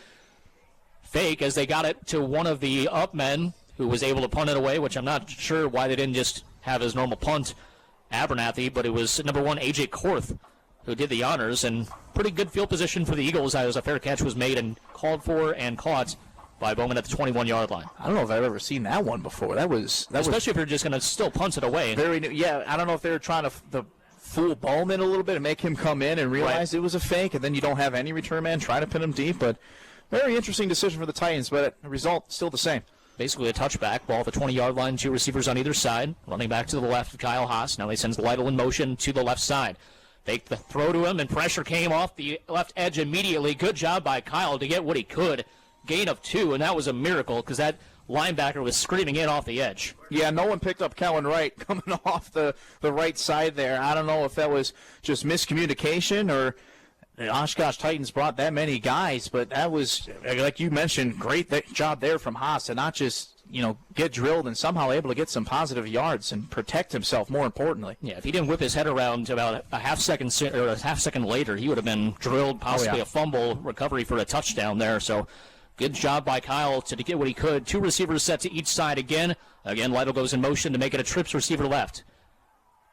fake as they got it to one of the up men who was able to punt it away, which I'm not sure why they didn't just have his normal punt, Abernathy, but it was number 1, A.J. Korth, who did the honors, and pretty good field position for the Eagles as a fair catch was made and called for and caught by Bowman at the 21-yard line. I don't know if I've ever seen that one before. That was especially if you're just going to still punt it away. Very new. Yeah, I don't know if they were trying to fool Bowman a little bit and make him come in and realize it was a fake, and then you don't have any return man trying to pin him deep. But very interesting decision for the Titans, but the result still the same. Basically a touchback, ball at the 20-yard line, 2 receivers on either side. Running back to the left, Kyle Haas. Now he sends Lytle in motion to the left side. Fake the throw to him, and pressure came off the left edge immediately. Good job by Kyle to get what he could. Gain of 2, and that was a miracle because that linebacker was screaming in off the edge. Yeah, no one picked up Kellen Wright coming off the right side there. I don't know if that was just miscommunication or The Oshkosh Titans brought that many guys, but that was, like you mentioned, great job there from Haas to not just, get drilled and somehow able to get some positive yards and protect himself, more importantly. Yeah, if he didn't whip his head around about a half second later, he would have been drilled, possibly a fumble, recovery for a touchdown there. So good job by Kyle to get what he could. 2 receivers set to each side again. Again, Lytle goes in motion to make it a trips receiver left.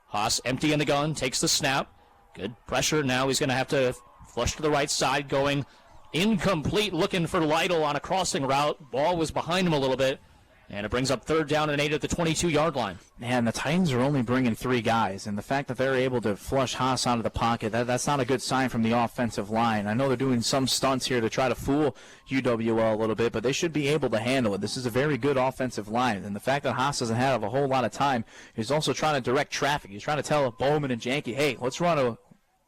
Haas empty in the gun, takes the snap. Good pressure. Now he's going to have to flush to the right side, going incomplete, looking for Lytle on a crossing route. Ball was behind him a little bit, and it brings up 3rd down and 8 at the 22-yard line. Man, the Titans are only bringing 3 guys, and the fact that they're able to flush Haas out of the pocket, that's not a good sign from the offensive line. I know they're doing some stunts here to try to fool UWL a little bit, but they should be able to handle it. This is a very good offensive line, and the fact that Haas doesn't have a whole lot of time, he's also trying to direct traffic. He's trying to tell Bowman and Janke, hey, let's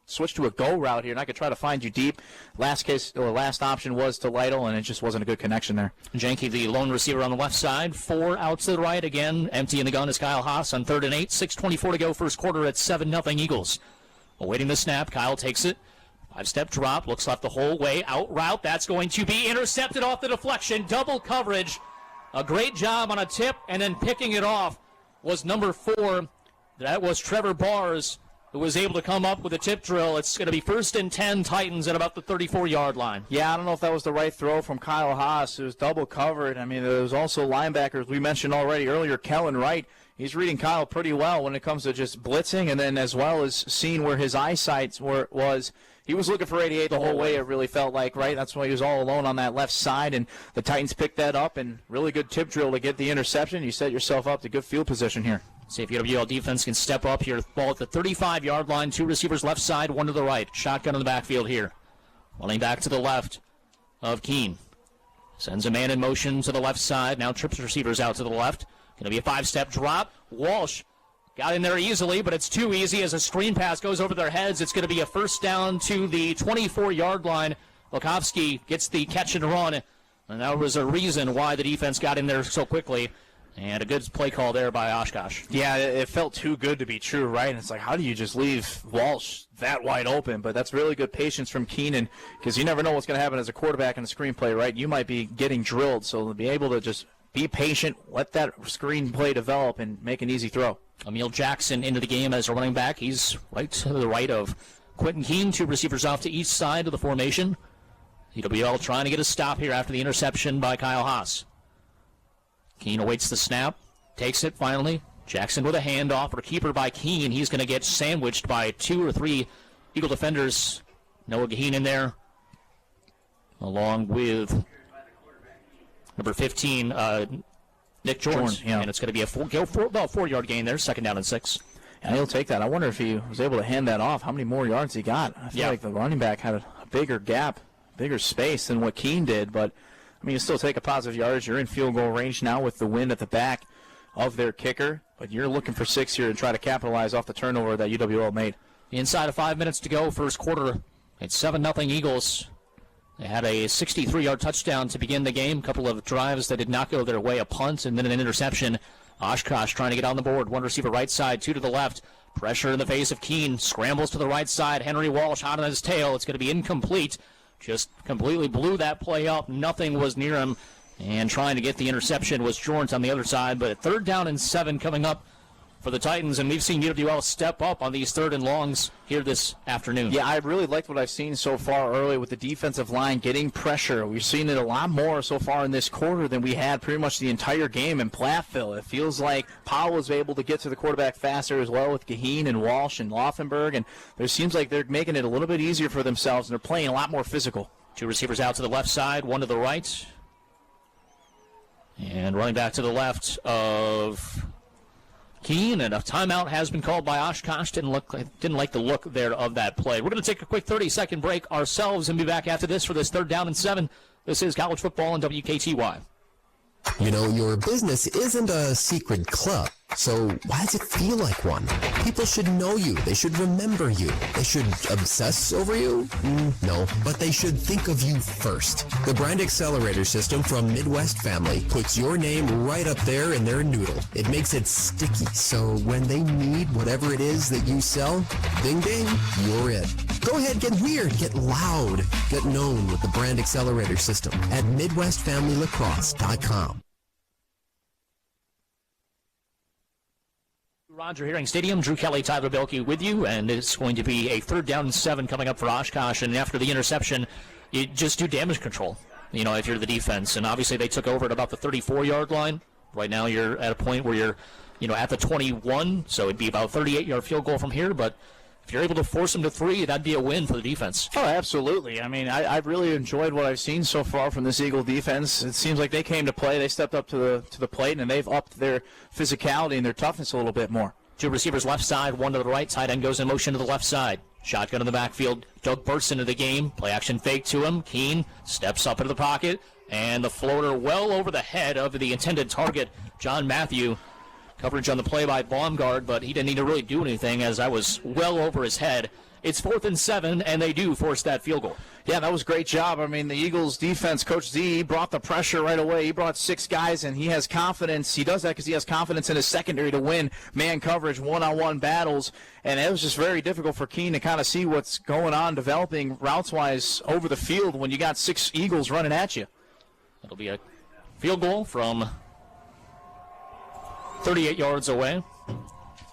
switch to a go route here, and I could try to find you deep. Last option was to Lytle, and it just wasn't a good connection there. Janke, the lone receiver on the left side, 4 out to the right. Again, empty in the gun is Kyle Haas on 3rd and 8. 6:24 to go, first quarter at 7-0 Eagles. Awaiting the snap, Kyle takes it. 5-step drop, looks left the whole way. Out route, that's going to be intercepted off the deflection. Double coverage. A great job on a tip, and then picking it off was number 4. That was Trevor Bars, who was able to come up with a tip drill. It's going to be 1st and 10 Titans at about the 34-yard line. Yeah, I don't know if that was the right throw from Kyle Haas. It was double covered. I mean, there was also linebackers we mentioned already earlier. Kellen Wright, he's reading Kyle pretty well when it comes to just blitzing, and then as well as seeing where his eyesight was. He was looking for 88 the whole way, it really felt like, right? That's why he was all alone on that left side, and the Titans picked that up, and really good tip drill to get the interception. You set yourself up to good field position here. See if UWL defense can step up here. Ball at the 35-yard line. 2 receivers left side, 1 to the right. Shotgun in the backfield here. Running back to the left of Keene. Sends a man in motion to the left side. Now trips receivers out to the left. Going to be a 5-step drop. Walsh got in there easily, but it's too easy as a screen pass goes over their heads. It's going to be a 1st down to the 24-yard line. Lukovsky gets the catch and run, and that was a reason why the defense got in there so quickly. And a good play call there by Oshkosh. Yeah, it felt too good to be true, right? And it's like, how do you just leave Walsh that wide open? But that's really good patience from Keenan, because you never know what's going to happen as a quarterback in a screenplay, right? You might be getting drilled, so to be able to just be patient, let that screenplay develop, and make an easy throw. Emil Jackson into the game as a running back. He's right to the right of Quentin Keene. 2 receivers off to each side of the formation. UWL trying to get a stop here after the interception by Kyle Haas. Keene awaits the snap, takes it finally. Jackson with a handoff, or keeper by Keene. He's going to get sandwiched by 2 or 3 Eagle defenders. Noah Gaheen in there, along with number 15, Nick Jordan. Yeah. And it's going to be a 4-yard gain there, 2nd down and 6. And he'll take that. I wonder if he was able to hand that off, how many more yards he got. I feel like the running back had a bigger gap, bigger space than what Keene did, but I mean, you still take a positive yardage. You're in field goal range now with the wind at the back of their kicker, but you're looking for 6 here and try to capitalize off the turnover that UWL made. Inside of 5 minutes to go, first quarter. It's 7-0 Eagles. They had a 63-yard touchdown to begin the game. A couple of drives that did not go their way, a punt and then an interception. Oshkosh trying to get on the board. 1 receiver right side, 2 to the left. Pressure in the face of Keene. Scrambles to the right side. Henry Walsh hot on his tail. It's going to be incomplete. Just completely blew that play up. Nothing was near him. And trying to get the interception was Jordan on the other side. But 3rd down and 7 coming up for the Titans. And we've seen UWL step up on these 3rd and longs here this afternoon. Yeah, I really liked what I've seen so far early with the defensive line getting pressure. We've seen it a lot more so far in this quarter than we had pretty much the entire game in Platteville. It feels like Powell was able to get to the quarterback faster as well with Gaheen and Walsh and Laufenberg. And it seems like they're making it a little bit easier for themselves, and they're playing a lot more physical. 2 receivers out to the left side, 1 to the right. And running back to the left of Keene, and a timeout has been called by Oshkosh. Didn't like the look there of that play. We're going to take a quick 30-second break ourselves and be back after this for this 3rd down and 7. This is College Football on WKTY. You know, your business isn't a secret club. So why does it feel like one? People should know you. They should remember you. They should obsess over you? No, but they should think of you first. The Brand Accelerator System from Midwest Family puts your name right up there in their noodle. It makes it sticky, so when they need whatever it is that you sell, ding ding, you're it. Go ahead, get weird, get loud, get known with the Brand Accelerator System at MidwestFamilyLacrosse.com. Roger Herring Stadium, Drew Kelly, Tyler Belke with you, and it's going to be a 3rd down and 7 coming up for Oshkosh, and after the interception, you just do damage control, if you're the defense, and obviously they took over at about the 34-yard line. Right now you're at a point where you're, at the 21, so it'd be about a 38-yard field goal from here, but if you're able to force them to 3, that'd be a win for the defense. Oh, absolutely. I mean, I've really enjoyed what I've seen so far from this Eagle defense. It seems like they came to play. They stepped up to the plate, and they've upped their physicality and their toughness a little bit more. 2 receivers left side, 1 to the right. Tight end goes in motion to the left side. Shotgun in the backfield. Doug bursts into the game. Play action fake to him. Keene steps up into the pocket, and the floater well over the head of the intended target, John Matthew. Coverage on the play by Baumgart, but he didn't need to really do anything as I was well over his head. It's 4th and 7, and they do force that field goal. Yeah, that was a great job. I mean, the Eagles defense, Coach Z, he brought the pressure right away. He brought 6 guys, and he has confidence. He does that because he has confidence in his secondary to win man coverage, one-on-one battles. And it was just very difficult for Keene to kind of see what's going on, developing routes-wise over the field when you got 6 Eagles running at you. It'll be a field goal from 38 yards away.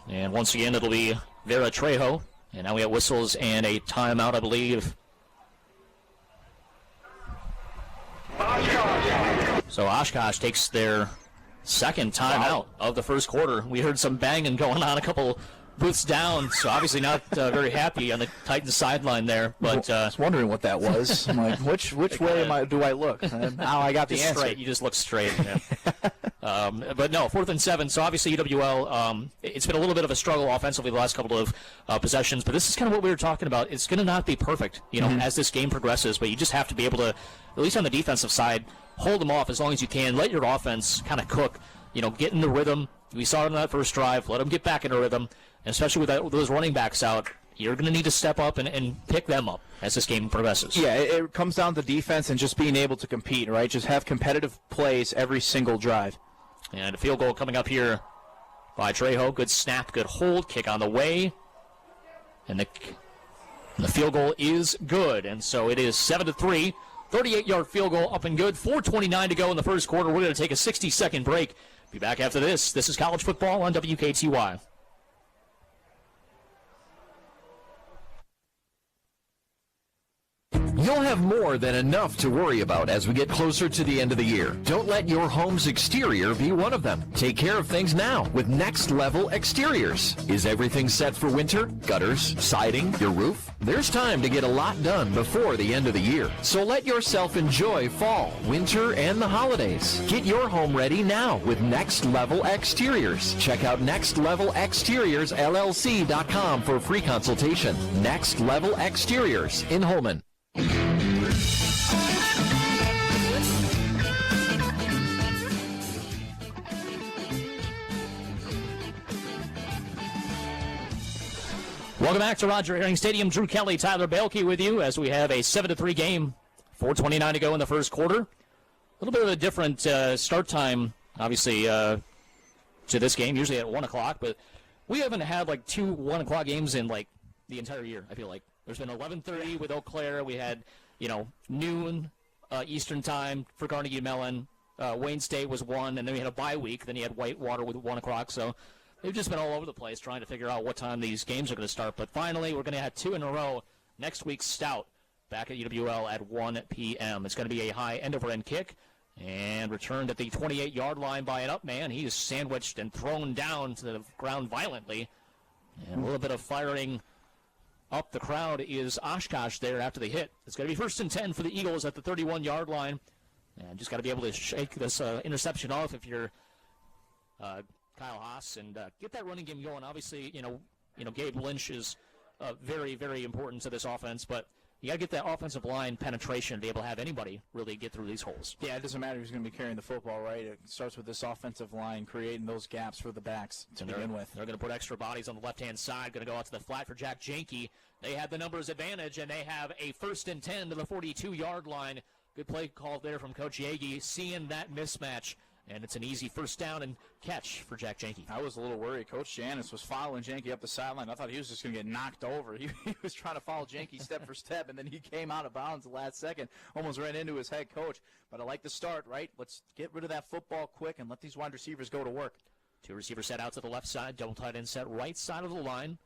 And once again, it'll be Vera Trejo. And now we have whistles and a timeout, I believe. So Oshkosh takes their second timeout of the first quarter. We heard some banging going on a couple booths down, so obviously not very happy on the Titans sideline there. But I was wondering what that was. I'm like, which way do I look? And now I got the answer. Straight. You just look straight. Yeah. But no, 4th and 7. So obviously UWL, it's been a little bit of a struggle offensively the last couple of possessions. But this is kind of what we were talking about. It's going to not be perfect, as this game progresses. But you just have to be able to, at least on the defensive side, hold them off as long as you can. Let your offense kind of cook. Get in the rhythm. We saw it in that first drive. Let them get back in the rhythm. And especially with those running backs out, you're going to need to step up and pick them up as this game progresses. Yeah, it comes down to defense and just being able to compete, right? Just have competitive plays every single drive. And a field goal coming up here by Trejo. Good snap, good hold, kick on the way. And the field goal is good. And so it is 7-3. 38-yard field goal up and good. 4:29 to go in the first quarter. We're going to take a 60-second break. Be back after this. This is college football on WKTY. You'll have more than enough to worry about as we get closer to the end of the year. Don't let your home's exterior be one of them. Take care of things now with Next Level Exteriors. Is everything set for winter? Gutters, siding, your roof? There's time to get a lot done before the end of the year. So let yourself enjoy fall, winter, and the holidays. Get your home ready now with Next Level Exteriors. Check out nextlevelexteriorsllc.com for a free consultation. Next Level Exteriors in Holman. Welcome back to Roger Herring Stadium. Drew Kelly, Tyler Belke with you as we have a 7-3 game. 4:29 to go in the first quarter. A little bit of a different start time, obviously, to this game, usually at 1 o'clock, but we haven't had like 2 1 o'clock games in like the entire year, I feel like. There's been 11:30 with Eau Claire. We had, noon Eastern time for Carnegie Mellon. Wayne State was 1, and then we had a bye week. Then you had Whitewater with 1 o'clock. So they've just been all over the place trying to figure out what time these games are going to start. But finally, we're going to have 2 in a row. Next week's Stout back at UWL at 1 p.m. It's going to be a high end-over-end kick and returned at the 28-yard line by an up man. He is sandwiched and thrown down to the ground violently. And a little bit of firing up the crowd is Oshkosh there after the hit. It's going to be 1st and 10 for the Eagles at the 31-yard line. And just got to be able to shake this interception off if you're Kyle Haas and get that running game going. Obviously, Gabe Lynch is very, very important to this offense, but you got to get that offensive line penetration to be able to have anybody really get through these holes. Yeah, it doesn't matter who's going to be carrying the football, right? It starts with this offensive line creating those gaps for the backs to begin with. They're going to put extra bodies on the left-hand side, going to go out to the flat for Jack Janke. They have the numbers advantage, and they have a 1st and 10 to the 42-yard line. Good play call there from Coach Yagi, seeing that mismatch. And it's an easy first down and catch for Jack Janke. I was a little worried. Coach Janis was following Janke up the sideline. I thought he was just going to get knocked over. He was trying to follow Janke step for step, and then he came out of bounds the last second, almost ran into his head coach. But I like the start, right? Let's get rid of that football quick and let these wide receivers go to work. 2 receivers set out to the left side. Double tight end set right side of the line.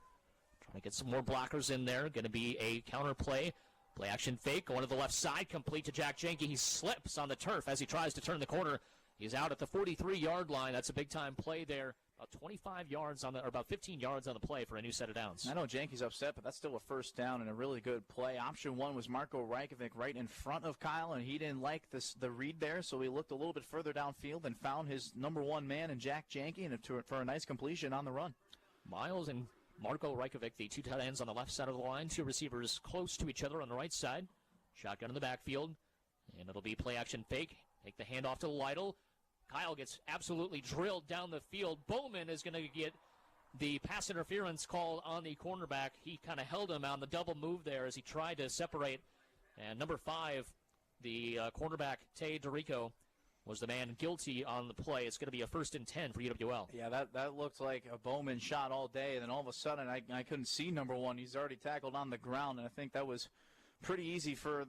Trying to get some more blockers in there. Going to be a counter play. Play action fake. Going to the left side. Complete to Jack Janke. He slips on the turf as he tries to turn the corner. He's out at the 43-yard line. That's a big-time play there. About 25 yards on the, or about 15 yards on the play for a new set of downs. I know Janke's upset, but that's still a first down and a really good play. Option 1 was Marco Rajkovic right in front of Kyle, and he didn't like the read there, so he looked a little bit further downfield and found his number 1 man in Jack Janke and for a nice completion on the run. Miles and Marco Rajkovic, the 2 tight ends on the left side of the line. 2 receivers close to each other on the right side. Shotgun in the backfield, and it'll be play action fake. Take the handoff to Lytle. Kyle gets absolutely drilled down the field. Bowman is going to get the pass interference called on the cornerback. He kind of held him on the double move there as he tried to separate. And number 5, the cornerback, Tay Dorico, was the man guilty on the play. It's going to be a 1st and 10 for UWL. Yeah, that looked like a Bowman shot all day, and then all of a sudden I couldn't see number 1. He's already tackled on the ground, and I think that was pretty easy for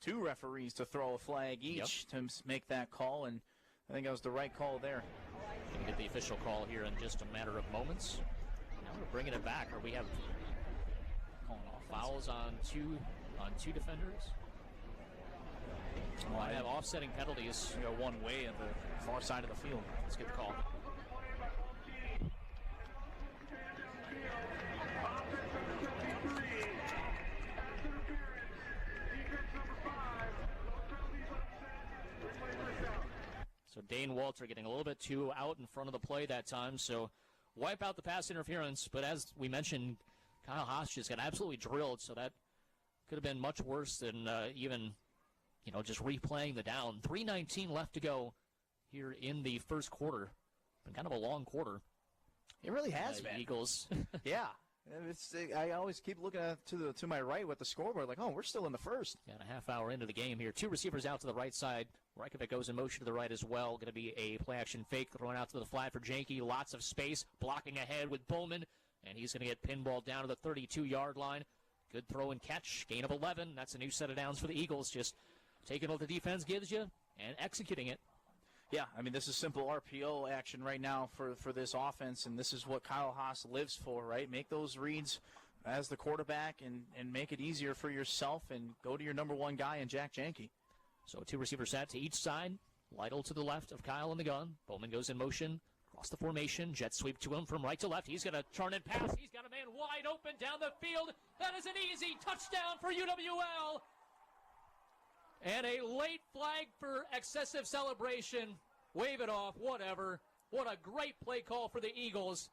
2 referees to throw a flag each to make that call, and I think that was the right call there. Going to get the official call here in just a matter of moments. Now we're bringing it back, or we have fouls on two defenders. Well, I have offsetting penalties. We got one way at the far side of the field. Let's get the call. So Dane Walter getting a little bit too out in front of the play that time, so wipe out the pass interference. But as we mentioned, Kyle Haas just got absolutely drilled, so that could have been much worse than even, just replaying the down. 3:19 left to go here in the first quarter. Been kind of a long quarter. It really has been. Eagles. Yeah. I always keep looking to my right with the scoreboard, like, we're still in the first. Got a half hour into the game here. 2 receivers out to the right side. Rajkovic goes in motion to the right as well. Going to be a play-action fake thrown out to the flat for Janke. Lots of space, blocking ahead with Bowman, and he's going to get pinballed down to the 32-yard line. Good throw and catch. Gain of 11. That's a new set of downs for the Eagles. Just taking what the defense gives you and executing it. Yeah, this is simple RPO action right now for this offense, and this is what Kyle Haas lives for, right? Make those reads as the quarterback and make it easier for yourself and go to your number 1 guy in Jack Janke. So 2 receivers set to each side. Lytle to the left of Kyle in the gun. Bowman goes in motion. Across the formation. Jet sweep to him from right to left. He's going to turn and pass. He's got a man wide open down the field. That is an easy touchdown for UWL. And a late flag for excessive celebration. Wave it off, whatever. What a great play call for the Eagles.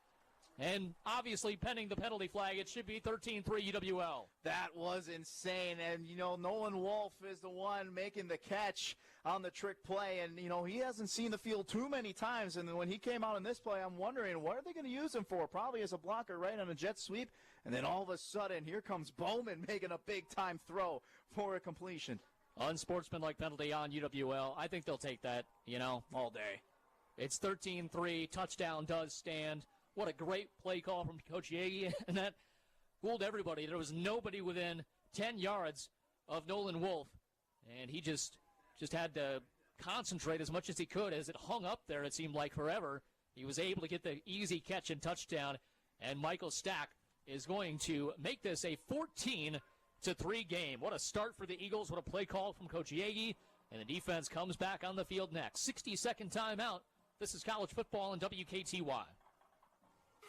And obviously, pending the penalty flag, it should be 13-3 UWL. That was insane. And, Nolan Wolf is the one making the catch on the trick play. And, he hasn't seen the field too many times. And when he came out in this play, I'm wondering, what are they going to use him for? Probably as a blocker, right, on a jet sweep. And then all of a sudden, here comes Bowman making a big-time throw for a completion. Unsportsmanlike penalty on UWL. I think they'll take that, all day. It's 13-3. Touchdown does stand. What a great play call from Coach Yagi. And that fooled everybody. There was nobody within 10 yards of Nolan Wolf. And he just had to concentrate as much as he could. As it hung up there, it seemed like forever. He was able to get the easy catch and touchdown. And Michael Stack is going to make this a 14-3 game. What a start for the Eagles. What a play call from Coach Yagi. And the defense comes back on the field next. 60-second timeout. This is college football on WKTY.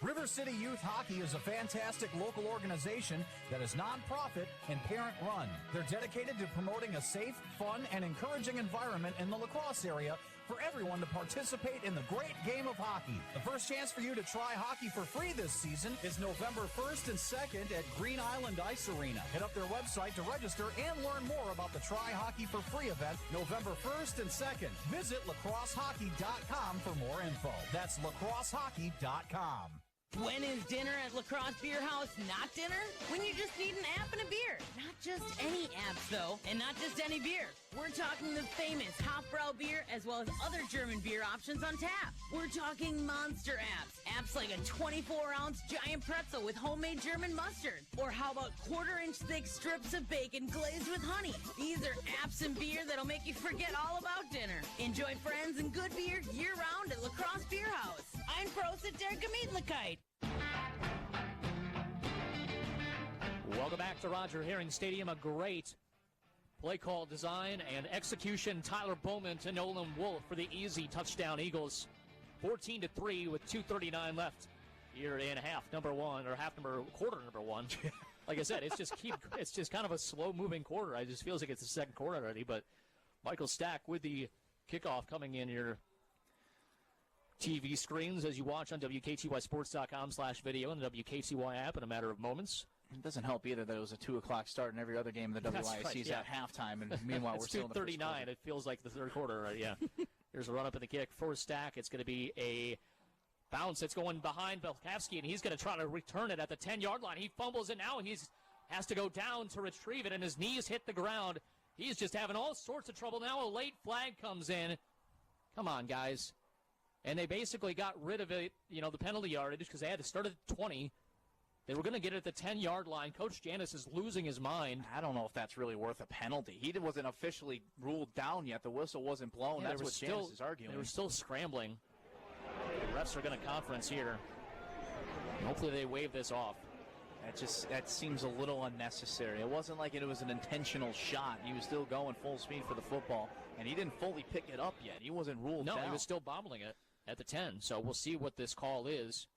River City Youth Hockey is a fantastic local organization that is nonprofit and parent-run. They're dedicated to promoting a safe, fun, and encouraging environment in the La Crosse area for everyone to participate in the great game of hockey. The first chance for you to try hockey for free this season is November 1st and 2nd at Green Island Ice Arena. Hit up their website to register and learn more about the Try Hockey for Free event November 1st and 2nd. Visit lacrossehockey.com for more info. That's lacrossehockey.com. When is dinner at La Crosse Beer House not dinner? When you just need an app and a beer. Not just any apps, though, and not just any beer. We're talking the famous Hofbrau beer as well as other German beer options on tap. We're talking monster apps. Apps like a 24-ounce giant pretzel with homemade German mustard. Or how about quarter-inch thick strips of bacon glazed with honey? These are apps and beer that'll make you forget all about dinner. Enjoy friends and good beer year-round at La Crosse Beer House. Ein Prost der Gemütlichkeit. Welcome back to Roger Herring Stadium. A great play call design and execution. Tyler Bowman to Nolan Wolf for the easy touchdown Eagles. 14-3 with 2:39 left here in quarter number one. Like I said, it's just kind of a slow moving quarter. It just feels like it's the second quarter already. But Michael Stack with the kickoff coming in your TV screens as you watch on WKTYSports.com/video and the WKTY app in a matter of moments. It doesn't help either that it was a 2 o'clock start in every other game in the WIC's at halftime, and meanwhile we're still in the first quarter. 2:39. It feels like the third quarter, right? Yeah. Here's a run up in the kick for Stack. It's going to be a bounce. It's going behind Belkowski, and he's going to try to return it at the 10-yard line. He fumbles it now, and he has to go down to retrieve it, and his knees hit the ground. He's just having all sorts of trouble now. A late flag comes in. Come on, guys. And they basically got rid of it, the penalty yardage, because they had to start at 20. They were going to get it at the 10-yard line. Coach Janis is losing his mind. I don't know if that's really worth a penalty. He wasn't officially ruled down yet. The whistle wasn't blown. Yeah, that's what Janis is arguing. They were still scrambling. The refs are going to conference here. Hopefully they waive this off. That seems a little unnecessary. It wasn't like it was an intentional shot. He was still going full speed for the football, and he didn't fully pick it up yet. He wasn't ruled down. No, he was still bobbling it at the 10. So we'll see what this call is.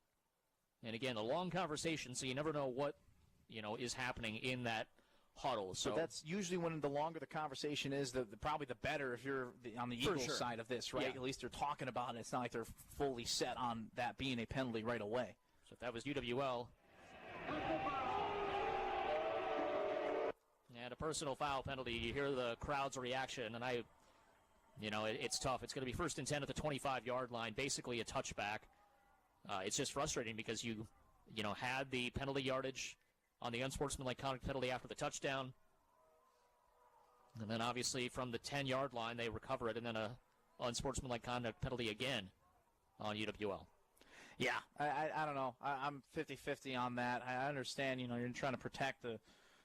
And again, a long conversation, so you never know what, is happening in that huddle. So that's usually when the longer the conversation is, probably the better if you're on the Eagles side of this, right? Yeah. At least they're talking about it. It's not like they're fully set on that being a penalty right away. So if that was UWL. And a personal foul penalty. You hear the crowd's reaction, and it's tough. It's going to be 1st and 10 at the 25-yard line, basically a touchback. It's just frustrating because you had the penalty yardage on the unsportsmanlike conduct penalty after the touchdown. And then obviously from the 10-yard line, they recover it, and then a unsportsmanlike conduct penalty again on UWL. Yeah, I don't know. I'm 50-50 on that. I understand, you're trying to protect the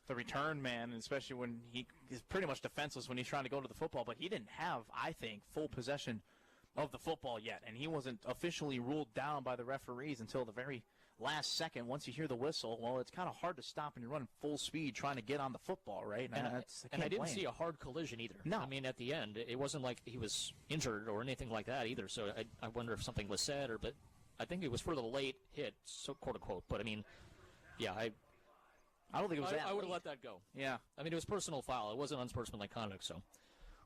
return man, especially when he is pretty much defenseless when he's trying to go to the football. But he didn't have, I think, full possession of the football yet, and he wasn't officially ruled down by the referees until the very last second. Once you hear the whistle, well, it's kind of hard to stop when you're running full speed trying to get on the football, right? And I didn't see a hard collision either. No. I mean, at the end, it wasn't like he was injured or anything like that either, so I wonder if something was said, but I think it was for the late hit, so quote-unquote. But, I mean, yeah, I don't think it was that I would have let that go. Yeah. I mean, it was personal foul. It wasn't unsportsmanlike conduct, so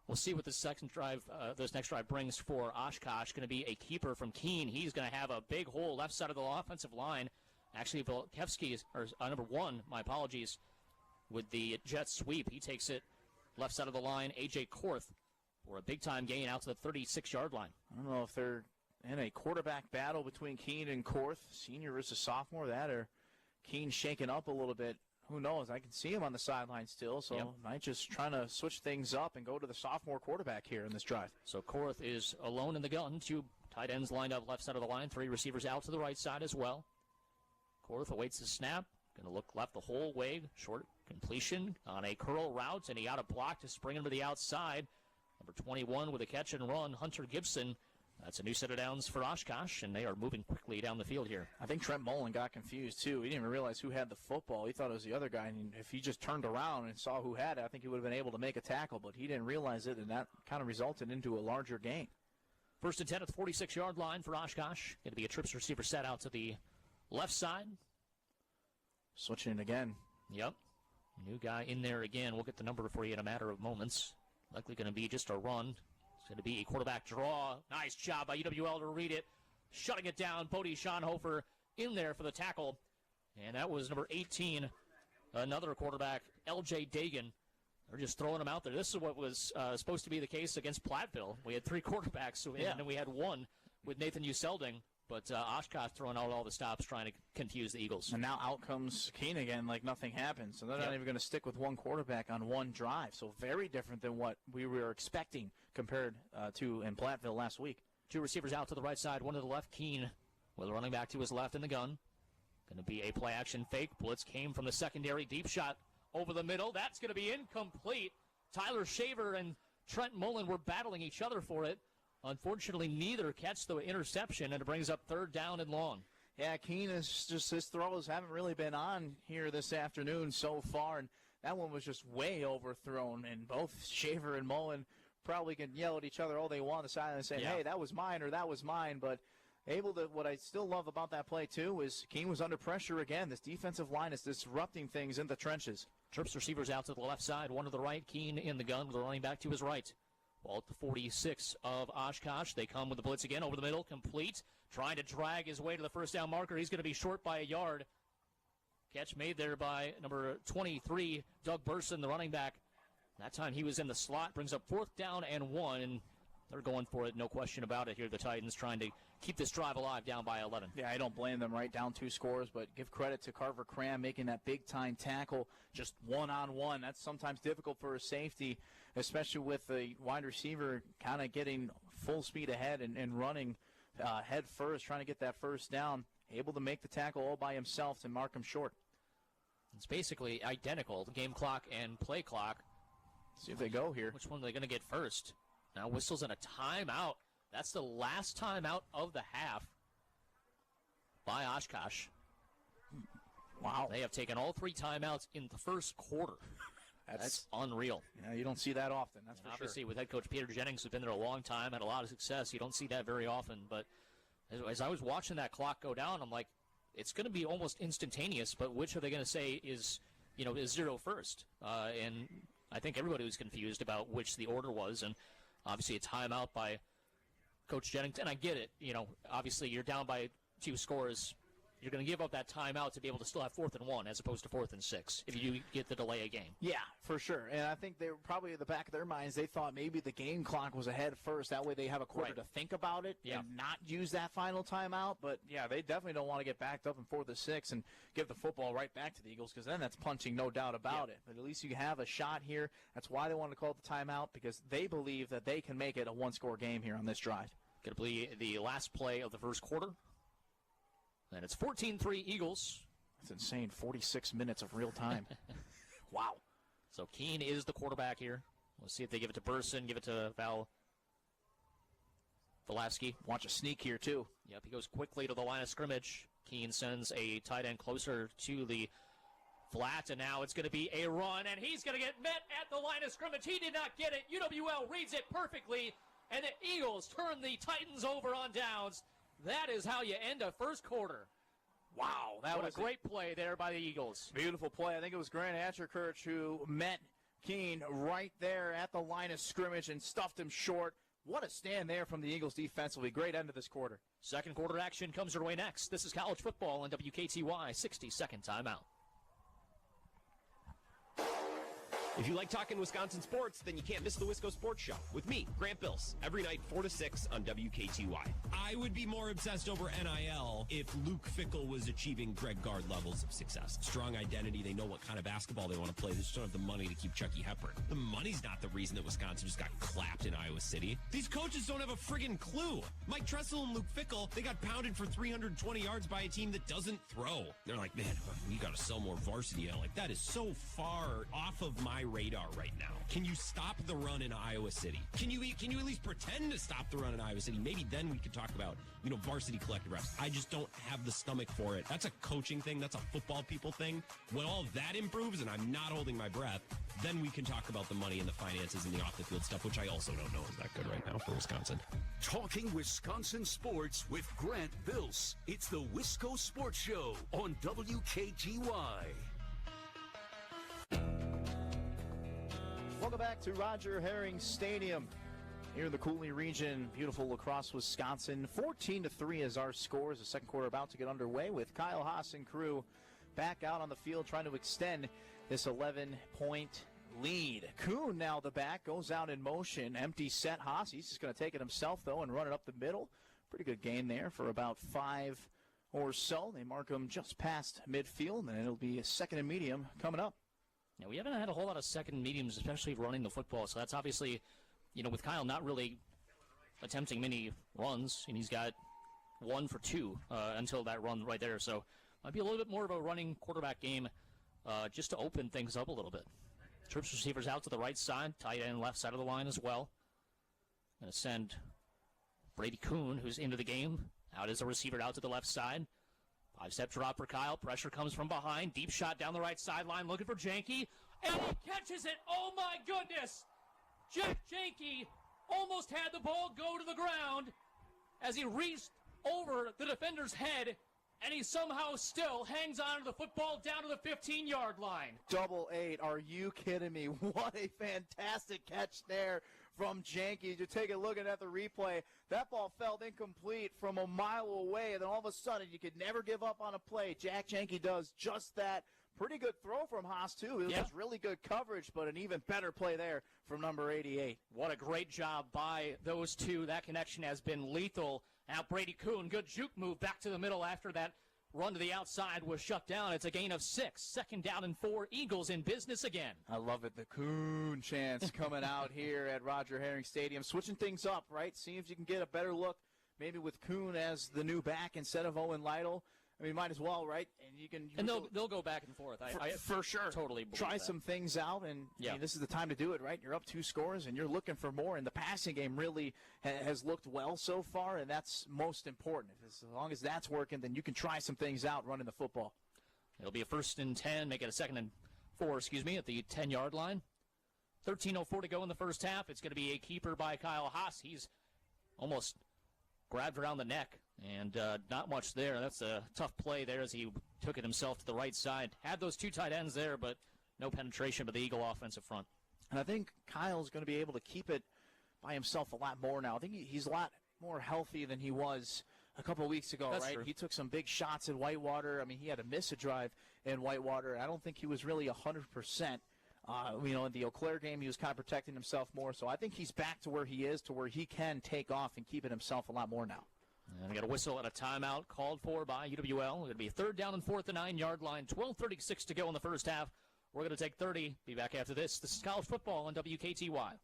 we'll see what this next drive brings for Oshkosh. Going to be a keeper from Keene. He's going to have a big hole left side of the offensive line. Actually, Volkevsky is number 1. My apologies. With the jet sweep, he takes it left side of the line. A.J. Korth for a big-time gain out to the 36-yard line. I don't know if they're in a quarterback battle between Keene and Korth, senior versus sophomore, or Keene shaking up a little bit. Who knows? I can see him on the sideline still, so might just trying to switch things up and go to the sophomore quarterback here in this drive. So Korth is alone in the gun. 2 tight ends lined up left side of the line. 3 receivers out to the right side as well. Korth awaits the snap. Going to look left the whole way. Short completion on a curl route, and he got a block to spring him to the outside. Number 21 with a catch and run, Hunter Gibson. That's a new set of downs for Oshkosh, and they are moving quickly down the field here. I think Trent Mullen got confused, too. He didn't even realize who had the football. He thought it was the other guy, and if he just turned around and saw who had it, I think he would have been able to make a tackle, but he didn't realize it, and that kind of resulted into a larger gain. 1st and 10 at the 46-yard line for Oshkosh. Going to be a trips receiver set out to the left side. Switching it again. Yep. New guy in there again. We'll get the number for you in a matter of moments. Likely going to be just a run. It's going to be a quarterback draw. Nice job by UWL to read it. Shutting it down. Bodie Schonhofer in there for the tackle. And that was number 18, another quarterback, L.J. Dagan. They're just throwing him out there. This is what was supposed to be the case against Platteville. We had 3 quarterbacks, and then we had 1 with Nathan Uselding. But Oshkosh throwing out all the stops, trying to confuse the Eagles. And now out comes Keene again like nothing happened. So they're not even going to stick with 1 quarterback on 1 drive. So very different than what we were expecting compared to in Platteville last week. 2 receivers out to the right side, 1 to the left. Keene with a running back to his left in the gun. Going to be a play-action fake. Blitz came from the secondary. Deep shot over the middle. That's going to be incomplete. Tyler Shaver and Trent Mullen were battling each other for it. Unfortunately, neither catch the interception, and it brings up 3rd down and long. Yeah, Keene is just, his throws haven't really been on here this afternoon so far, and that one was just way overthrown, and both Shaver and Mullen probably can yell at each other all they want on the sideline and say, hey, that was mine or that was mine, but able to, what I still love about that play, too, is Keene was under pressure again. This defensive line is disrupting things in the trenches. Trips receivers out to the left side, 1 to the right. Keene in the gun with the running back to his right. Ball at the 46 of Oshkosh. They come with the blitz again over the middle, complete. Trying to drag his way to the first down marker. He's going to be short by a yard. Catch made there by number 23, Doug Burson, the running back. That time he was in the slot. Brings up 4th down and 1, and they're going for it, no question about it here. The Titans trying to keep this drive alive, down by 11. Yeah, I don't blame them, right? Down 2 scores, but give credit to Carver Cram making that big-time tackle just one-on-one. That's sometimes difficult for a safety, especially with the wide receiver kind of getting full speed ahead and running head first, trying to get that first down. Able to make the tackle all by himself to mark him short. It's basically identical, the game clock and play clock. See if they go here. Which one are they going to get first? Now whistles and a timeout. That's the last timeout of the half by Oshkosh. Wow. They have taken all 3 timeouts in the first quarter. That's unreal. Yeah, you don't see that often, that's and for obviously, sure. with head coach Peter Jennings, who's been there a long time, had a lot of success, you don't see that very often. But as I was watching that clock go down, I'm like, it's going to be almost instantaneous, but which are they going to say is 0 first? And I think everybody was confused about which the order was, and obviously a timeout by Coach Jennings, and I get it. Obviously you're down by 2 scores. You're going to give up that timeout to be able to still have 4th and 1 as opposed to 4th and 6 if you do get the delay a game. Yeah, for sure. And I think they were probably at the back of their minds, they thought maybe the game clock was ahead first. That way they have a quarter to think about it and not use that final timeout. But, yeah, they definitely don't want to get backed up in 4th and 6 and give the football right back to the Eagles, because then that's punching, no doubt about it. But at least you have a shot here. That's why they wanted to call it the timeout, because they believe that they can make it a 1-score game here on this drive. Going to be the last play of the first quarter. And it's 14-3 Eagles. That's insane. 46 minutes of real time. Wow. So Keene is the quarterback here. We'll see if they give it to Burson, give it to Valafsky. Watch a sneak here, too. Yep, he goes quickly to the line of scrimmage. Keene sends a tight end closer to the flat, and now it's going to be a run, and he's going to get met at the line of scrimmage. He did not get it. UWL reads it perfectly, and the Eagles turn the Titans over on downs. That is how you end a first quarter. Wow, that was a great play there by the Eagles. Beautiful play. I think it was Grant Hatcherkirch who met Keene right there at the line of scrimmage and stuffed him short. What a stand there from the Eagles defensively. Great end of this quarter. Second quarter action comes your way next. This is college football on WKTY. 60-second timeout. If you like talking Wisconsin sports, then you can't miss the Wisco Sports Show with me, Grant Bills, every night 4 to 6 on WKTY. I would be more obsessed over NIL if Luke Fickell was achieving Greg Gard levels of success. Strong identity, they know what kind of basketball they want to play. They just don't have the money to keep Chucky Hepburn. The money's not the reason that Wisconsin just got clapped in Iowa City. These coaches don't have a friggin' clue. Mike Tressel and Luke Fickell, they got pounded for 320 yards by a team that doesn't throw. They're like, man, we got to sell more varsity. And I'm like, that is so far off of my radar right now. Can you stop the run in Iowa City? Can you at least pretend to stop the run in Iowa City? Maybe then we could talk about, varsity collective reps. I just don't have the stomach for it. That's a coaching thing. That's a football people thing. When all that improves, and I'm not holding my breath, then we can talk about the money and the finances and the off-the-field stuff, which I also don't know is that good right now for Wisconsin. Talking Wisconsin sports with Grant Bills. It's the Wisco Sports Show on WKTY. Welcome back to Roger Herring Stadium. here in the Cooley region. Beautiful La Crosse, Wisconsin. 14-3 is our scores. The second quarter about to get underway with Kyle Haas and crew back out on the field trying to extend this 11-point lead. Kuhn now the back, goes out in motion. Empty set. Haas, he's just going to take it himself, though, and run it up the middle. Pretty good gain there for about 5 or so. They mark him just past midfield, and it'll be a second and medium coming up. Yeah, we haven't had a whole lot of second and mediums, especially running the football, so that's obviously, with Kyle not really attempting many runs, and he's got 1 for 2 until that run right there, so might be a little bit more of a running quarterback game just to open things up a little bit. Trips receivers out to the right side, tight end left side of the line as well. Going to send Brady Kuhn, who's into the game, out as a receiver out to the left side. 5-step drop for Kyle. Pressure comes from behind. Deep shot down the right sideline, looking for Janke. And he catches it. Oh, my goodness. Jack Janke almost had the ball go to the ground as he reached over the defender's head, and he somehow still hangs on to the football down to the 15-yard line. 888. Are you kidding me? What a fantastic catch there from Janke. You're taking a look at the replay. That ball felt incomplete from a mile away, and then all of a sudden you could never give up on a play. Jack Janke does just that. Pretty good throw from Haas, too. It was really good coverage, but an even better play there from number 88. What a great job by those two. That connection has been lethal. Now Brady Kuhn, good juke move back to the middle after that run to the outside was shut down. It's a gain of 6. Second down and 4. Eagles in business again. I love it. The Kuhn chance coming out here at Roger Herring Stadium. Switching things up, right? See if you can get a better look maybe with Kuhn as the new back instead of Owen Lytle. I mean, might as well, right? And you can. And they'll go back and forth. I for sure. Totally believe try that. Some things out, and I mean, this is the time to do it, right? You're up 2 scores, and you're looking for more. And the passing game really has looked well so far, and that's most important. As long as that's working, then you can try some things out running the football. It'll be a 1st and 10, make it a 2nd and 4, at the 10-yard line. 13:04 to go in the first half. It's going to be a keeper by Kyle Haas. He's almost grabbed around the neck, and not much there. That's a tough play there as he took it himself to the right side. Had those 2 tight ends there, but no penetration by the Eagle offensive front. And I think Kyle's going to be able to keep it by himself a lot more now. I think he's a lot more healthy than he was a couple of weeks ago, That's right? True. He took some big shots in Whitewater. I mean, he had to miss a drive in Whitewater. I don't think he was really 100%. In the Eau Claire game, he was kind of protecting himself more. So I think he's back to where he is, to where he can take off and keep it himself a lot more now. And we got a whistle and a timeout called for by UWL. It's going to be a 3rd down and 4 at the 9-yard line. 12:36 to go in the first half. We're going to take 30. Be back after this. This is college football on WKTY.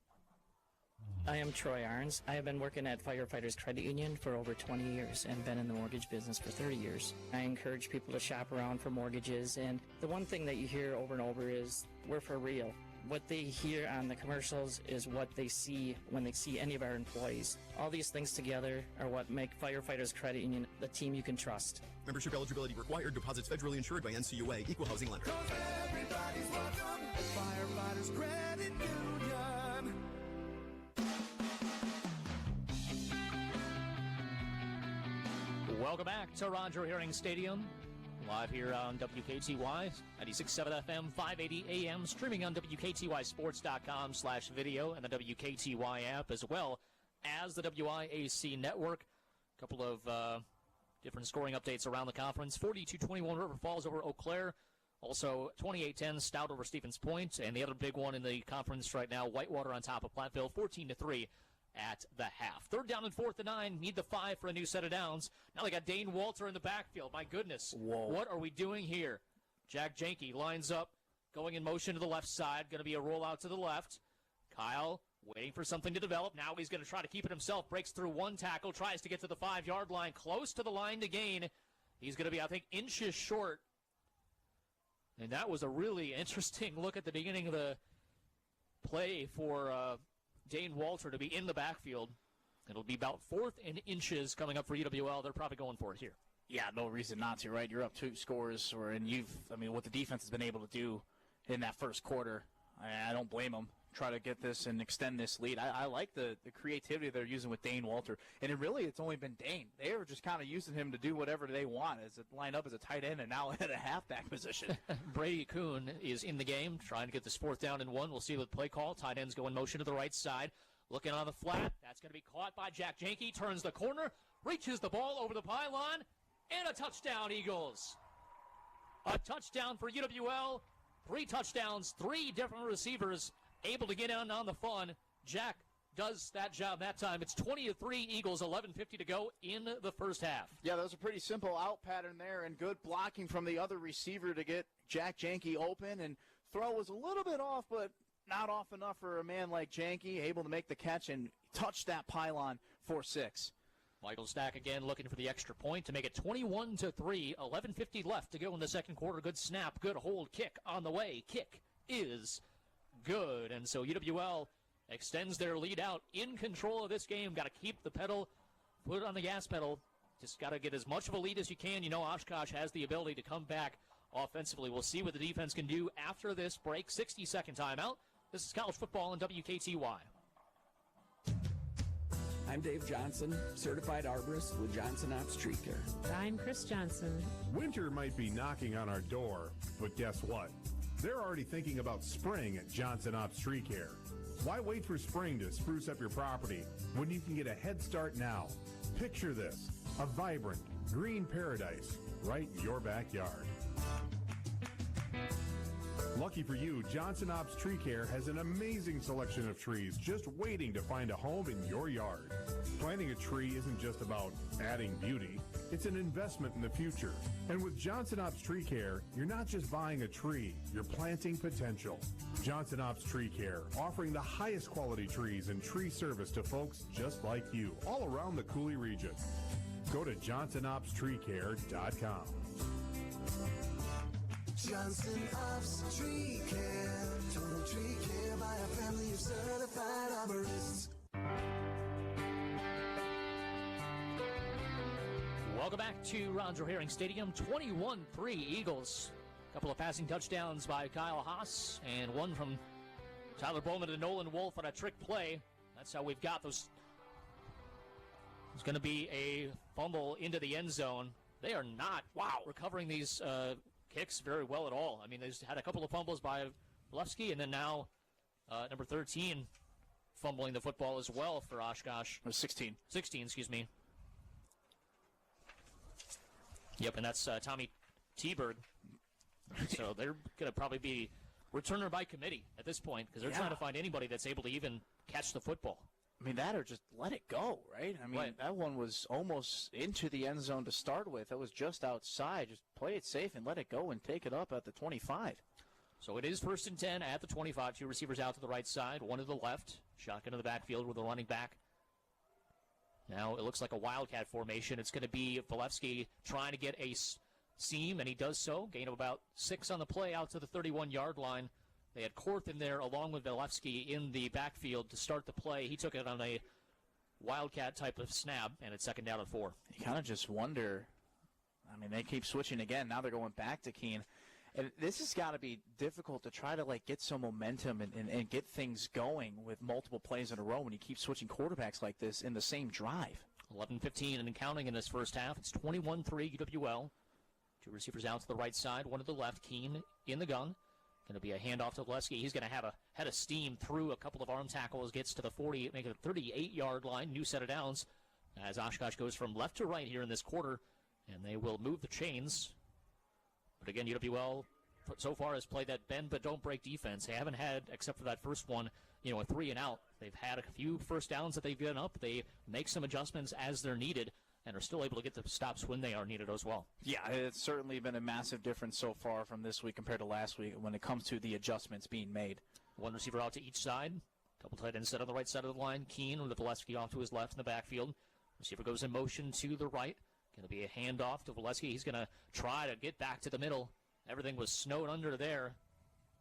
I am Troy Arns. I have been working at Firefighters Credit Union for over 20 years and been in the mortgage business for 30 years. I encourage people to shop around for mortgages, and the one thing that you hear over and over is, we're for real. What they hear on the commercials is what they see when they see any of our employees. All these things together are what make Firefighters Credit Union the team you can trust. Membership eligibility required. Deposits federally insured by NCAA. Equal housing lender. Everybody's welcome at Firefighters Credit Union. Welcome back to Roger Herring Stadium. Live here on WKTY, 96.7 FM, 580 AM, streaming on WKTYSports.com/video and the WKTY app, as well as the WIAC network. A couple of different scoring updates around the conference. 42-21 River Falls over Eau Claire. Also 28-10 Stout over Stevens Point. And the other big one in the conference right now, Whitewater on top of Platteville, 14-3. At the half. 3rd down and 4th and 9. Need the 5 for a new set of downs. Now they got Dane Walter in the backfield. My goodness. Whoa. What are we doing here? Jack Janke lines up, going in motion to the left side. Going to be a rollout to the left. Kyle waiting for something to develop. Now he's going to try to keep it himself. Breaks through 1 tackle. Tries to get to the 5-yard line. Close to the line to gain. He's going to be, I think, inches short. And that was a really interesting look at the beginning of the play for Dane Walter to be in the backfield. It'll be about 4th and inches coming up for UWL. They're probably going for it here. Yeah, no reason not to, right? You're up 2 scores, what the defense has been able to do in that first quarter, I don't blame them. Try to get this and extend this lead. I like the creativity they're using with Dane Walter. And it's only been Dane. They were just kind of using him to do whatever they want, as it line up as a tight end and now at a halfback position. Brady Kuhn is in the game, trying to get this 4th down and 1. We'll see with play call. Tight ends go in motion to the right side. Looking on the flat. That's going to be caught by Jack Janke. Turns the corner. Reaches the ball over the pylon. And a touchdown, Eagles. A touchdown for UWL. 3 touchdowns, 3 different receivers able to get in on the fun. Jack does that job that time. It's 20-3 Eagles, 11:50 to go in the first half. Yeah, that was a pretty simple out pattern there, and good blocking from the other receiver to get Jack Janke open. And throw was a little bit off, but not off enough for a man like Janke, able to make the catch and touch that pylon for 6. Michael Stack again looking for the extra point to make it 21-3. 11:50 left to go in the second quarter. Good snap, good hold, kick on the way. Kick is good. And so UWL extends their lead out, in control of this game. Got to keep the foot on the gas pedal. Just got to get as much of a lead as you can. You know Oshkosh has the ability to come back offensively. We'll see what the defense can do after this break. 60-second timeout. This is college football on WKTY. I'm Dave Johnson, certified arborist with Johnson Ops Tree Care. I'm Chris Johnson. Winter might be knocking on our door, but guess what? They're already thinking about spring at Johnson Ops Tree Care. Why wait for spring to spruce up your property when you can get a head start now? Picture this, a vibrant, green paradise right in your backyard. Lucky for you, Johnson Ops Tree Care has an amazing selection of trees just waiting to find a home in your yard. Planting a tree isn't just about adding beauty, it's an investment in the future. And with Johnson Ops Tree Care, you're not just buying a tree, you're planting potential. Johnson Ops Tree Care, offering the highest quality trees and tree service to folks just like you, all around the Cooley region. Go to johnsonopstreecare.com. Johnson Ops Tree Care. Total tree care by a family of certified arborists. Welcome back to Roger Herring Stadium. 21-3 Eagles. A couple of passing touchdowns by Kyle Haas and one from Tyler Bowman to Nolan Wolf on a trick play. That's how we've got those. It's going to be a fumble into the end zone. They are not recovering these kicks very well at all. I mean, they've had a couple of fumbles by Lefsky, and then now number 13 fumbling the football as well for Oshkosh. 16, excuse me. Yep, and that's Tommy Teberg. So they're going to probably be returner by committee at this point because they're trying to find anybody that's able to even catch the football. I mean, that or just let it go, right? I mean, that one was almost into the end zone to start with. That was just outside. Just play it safe and let it go and take it up at the 25. So it is 1st and 10 at the 25. 2 receivers out to the right side, 1 to the left. Shotgun to the backfield with a running back. Now it looks like a wildcat formation. It's going to be Valevsky trying to get a seam, and he does so. Gain of about 6 on the play out to the 31-yard line. They had Korth in there along with Valevsky in the backfield to start the play. He took it on a wildcat type of snap, and it's 2nd down and 4. You kind of just wonder. I mean, they keep switching again. Now they're going back to Keene. And this has got to be difficult to try to, get some momentum and get things going with multiple plays in a row when you keep switching quarterbacks like this in the same drive. 11:15 and counting in this first half. It's 21-3 UWL. 2 receivers out to the right side, 1 to the left. Keene in the gun. Going to be a handoff to Valesky. He's going to have a head of steam through a couple of arm tackles, gets to the 40, making a 38-yard line, new set of downs, as Oshkosh goes from left to right here in this quarter, and they will move the chains. But again, UWL so far has played that bend but don't break defense. They haven't had, except for that first one, a 3 and out. They've had a few first downs that they've given up. They make some adjustments as they're needed, and are still able to get the stops when they are needed as well. Yeah, it's certainly been a massive difference so far from this week compared to last week when it comes to the adjustments being made. 1 receiver out to each side. Double tight end set on the right side of the line. Keene with Valesky off to his left in the backfield. Receiver goes in motion to the right. Going to be a handoff to Valesky. He's going to try to get back to the middle. Everything was snowed under there.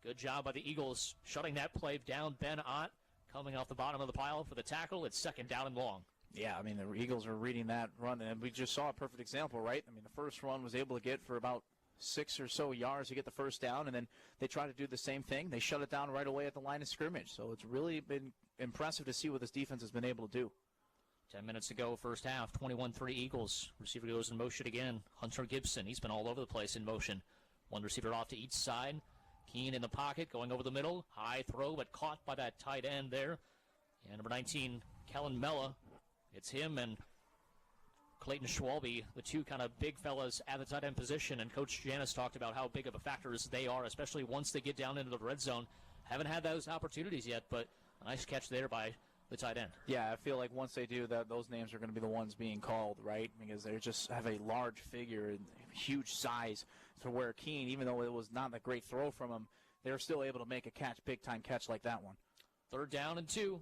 Good job by the Eagles shutting that play down. Ben Ott coming off the bottom of the pile for the tackle. It's 2nd down and long. Yeah, I mean, the Eagles are reading that run, and we just saw a perfect example, right? I mean, the first run was able to get for about 6 or so yards to get the first down, and then they try to do the same thing. They shut it down right away at the line of scrimmage. So it's really been impressive to see what this defense has been able to do. 10 minutes to go, first half, 21-3 Eagles. Receiver goes in motion again. Hunter Gibson, he's been all over the place in motion. 1 receiver off to each side. Keene in the pocket, going over the middle. High throw, but caught by that tight end there. And number 19, Kellen Mella. It's him and Clayton Schwalbe, the two kind of big fellas at the tight end position. And Coach Janis talked about how big of a factor they are, especially once they get down into the red zone. Haven't had those opportunities yet, but a nice catch there by the tight end. Yeah, I feel like once they do that, those names are going to be the ones being called, right? Because they just have a large figure and huge size to where Keene, even though it was not a great throw from him, they're still able to make a catch, big-time catch like that one. 3rd down and 2.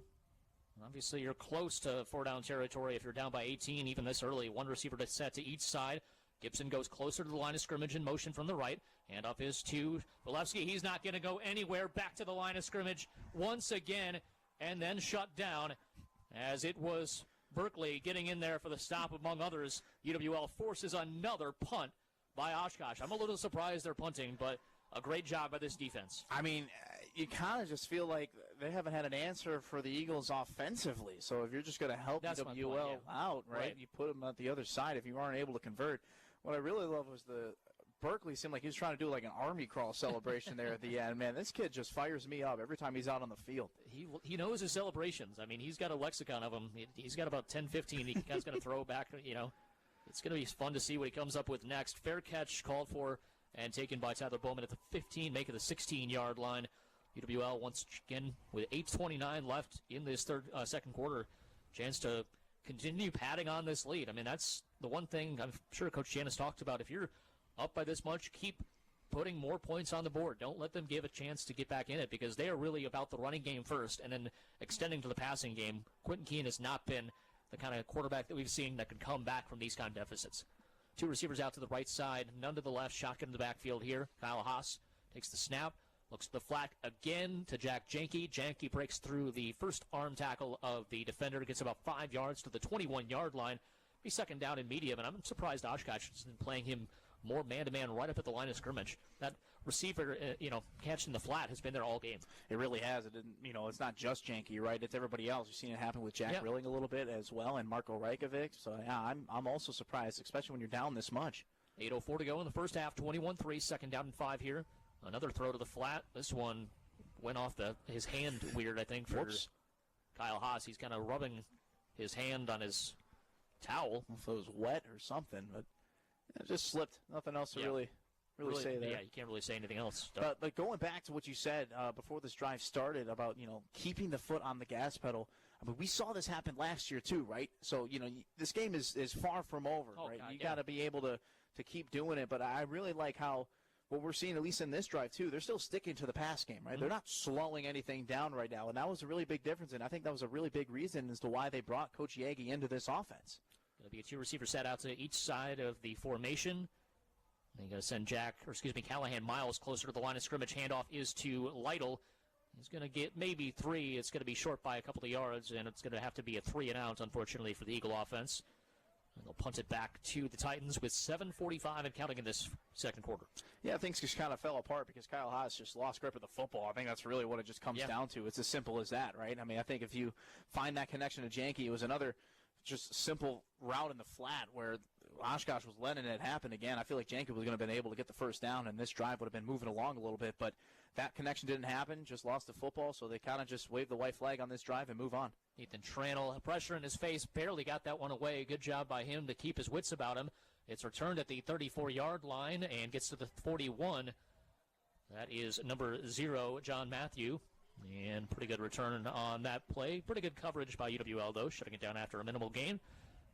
Obviously, you're close to 4-down territory if you're down by 18, even this early. One receiver to set to each side. Gibson goes closer to the line of scrimmage in motion from the right. Hand off is to Valevsky. He's not going to go anywhere. Back to the line of scrimmage once again, and then shut down as it was Berkeley getting in there for the stop among others. UWL forces another punt by Oshkosh. I'm a little surprised they're punting, but a great job by this defense. I mean, you kind of just feel like they haven't had an answer for the Eagles offensively. So if you're just going to help UWL out, right, you put them at the other side if you aren't able to convert. What I really love was Berkeley seemed like he was trying to do like an army crawl celebration there at the end. Man, this kid just fires me up every time he's out on the field. He knows his celebrations. I mean, he's got a lexicon of them. He's got about 10, 15 he's going to throw back, It's going to be fun to see what he comes up with next. Fair catch called for and taken by Tyler Bowman at the 15, making the 16-yard line. UWL once again with 8:29 left in this second quarter. Chance to continue padding on this lead. I mean, that's the one thing I'm sure Coach Janis talked about. If you're up by this much, keep putting more points on the board. Don't let them give a chance to get back in it because they are really about the running game first and then extending to the passing game. Quentin Keene has not been the kind of quarterback that we've seen that can come back from these kind of deficits. 2 receivers out to the right side, none to the left. Shotgun in the backfield here. Kyle Haas takes the snap, looks at the flat again to Jack Janke. Janke breaks through the first arm tackle of the defender, gets about 5 yards to the 21-yard line. Be second down and medium, and I'm surprised Oshkosh has been playing him more man-to-man right up at the line of scrimmage. That receiver, catching the flat has been there all game. It really has. It didn't, it's not just Janke, right? It's everybody else. You've seen it happen with Jack Rilling a little bit as well, and Marco Rajkovic. So, yeah, I'm also surprised, especially when you're down this much. 8:04 to go in the first half, 21-3, second down and 5 here. Another throw to the flat. This one went off his hand weird, I think, for Kyle Haas. He's kind of rubbing his hand on his towel. I don't know if it was wet or something, but it just slipped. Nothing else to really say there. Yeah, you can't really say anything else. But going back to what you said before this drive started about, keeping the foot on the gas pedal, I mean, we saw this happen last year too, right? So, this game is far from over, right? God, you got to be able to keep doing it. But I really like how what we're seeing, at least in this drive too, they're still sticking to the pass game, right? Mm-hmm. They're not slowing anything down right now, and that was a really big difference, and I think that was a really big reason as to why they brought Coach Yagi into this offense. Going to be a 2 receiver set out to each side of the formation. They're going to send Callahan Miles closer to the line of scrimmage. Handoff is to Lytle. He's going to get maybe 3. It's going to be short by a couple of yards, and it's going to have to be a 3 and out, unfortunately, for the Eagle offense. And they'll punt it back to the Titans with 7:45 and counting in this second quarter. Yeah, things just kind of fell apart because Kyle Haas just lost grip of the football. I think that's really what it just comes down to. It's as simple as that, right? I mean, I think if you find that connection to Janke, it was another just simple route in the flat where Oshkosh was letting it happen again. I feel like Janke was going to have been able to get the first down, and this drive would have been moving along a little bit. But that connection didn't happen, just lost the football, so they kind of just waved the white flag on this drive and move on. Ethan Tranel, pressure in his face, barely got that one away. Good job by him to keep his wits about him. It's returned at the 34-yard line and gets to the 41. That is number 0, John Matthew. And pretty good return on that play. Pretty good coverage by UWL, though, shutting it down after a minimal gain.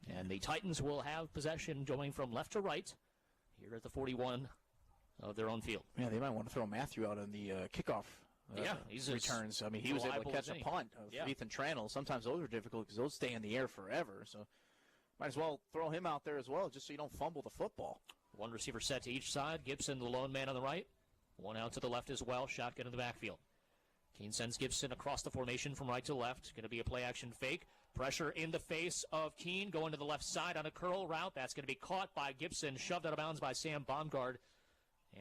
And the Titans will have possession going from left to right here at the 41 of their own field. Yeah, they might want to throw Matthew out on the kickoff returns. I mean, he was able to catch a punt of Ethan Tranel. Sometimes those are difficult because those stay in the air forever. So might as well throw him out there as well just so you don't fumble the football. 1 receiver set to each side. Gibson, the lone man on the right. 1 out to the left as well. Shotgun in the backfield. Keene sends Gibson across the formation from right to left. Going to be a play-action fake. Pressure in the face of Keene going to the left side on a curl route. That's going to be caught by Gibson, shoved out of bounds by Sam Baumgard.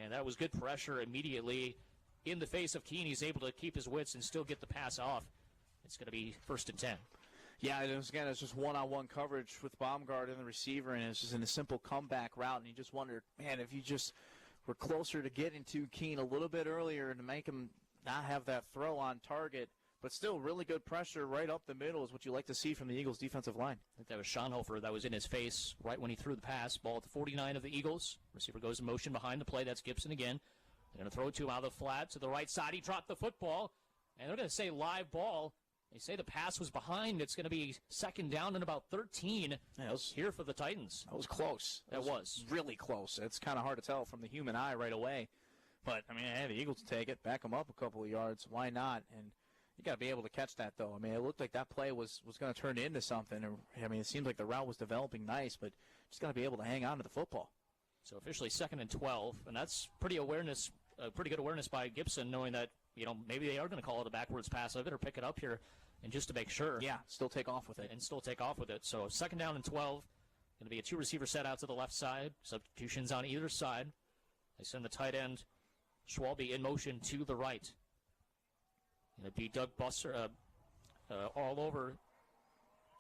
And that was good pressure immediately in the face of Keene. He's able to keep his wits and still get the pass off. It's going to be 1st and 10. Yeah, it's just one-on-one coverage with Baumgart and the receiver, and it's just in a simple comeback route. And you just wondered, man, if you just were closer to getting to Keene a little bit earlier to make him not have that throw on target, But still, really good pressure right up the middle is what you like to see from the Eagles' defensive line. I think that was Schonhofer that was in his face right when he threw the pass. Ball at the 49 of the Eagles. Receiver goes in motion behind the play. That's Gibson again. They're going to throw it to him out of the flat to the right side. He dropped the football, and they're going to say live ball. They say the pass was behind. It's going to be second down and about 13 here for the Titans. That was close. That was really close. It's kind of hard to tell from the human eye right away. But, I mean, hey, the Eagles take it, back them up a couple of yards. Why not? And you got to be able to catch that, though. I mean, it looked like that play was going to turn into something. I mean, it seems like the route was developing nice, but just got to be able to hang on to the football. So officially 2nd and 12, and that's pretty good awareness by Gibson, knowing that, maybe they are going to call it a backwards pass of it or pick it up here, and just to make sure. Yeah, still take off with it. So 2nd down and 12, going to be a two-receiver set out to the left side. Substitutions on either side. They send the tight end, Schwalbe, in motion to the right. Going to be Doug Busser all over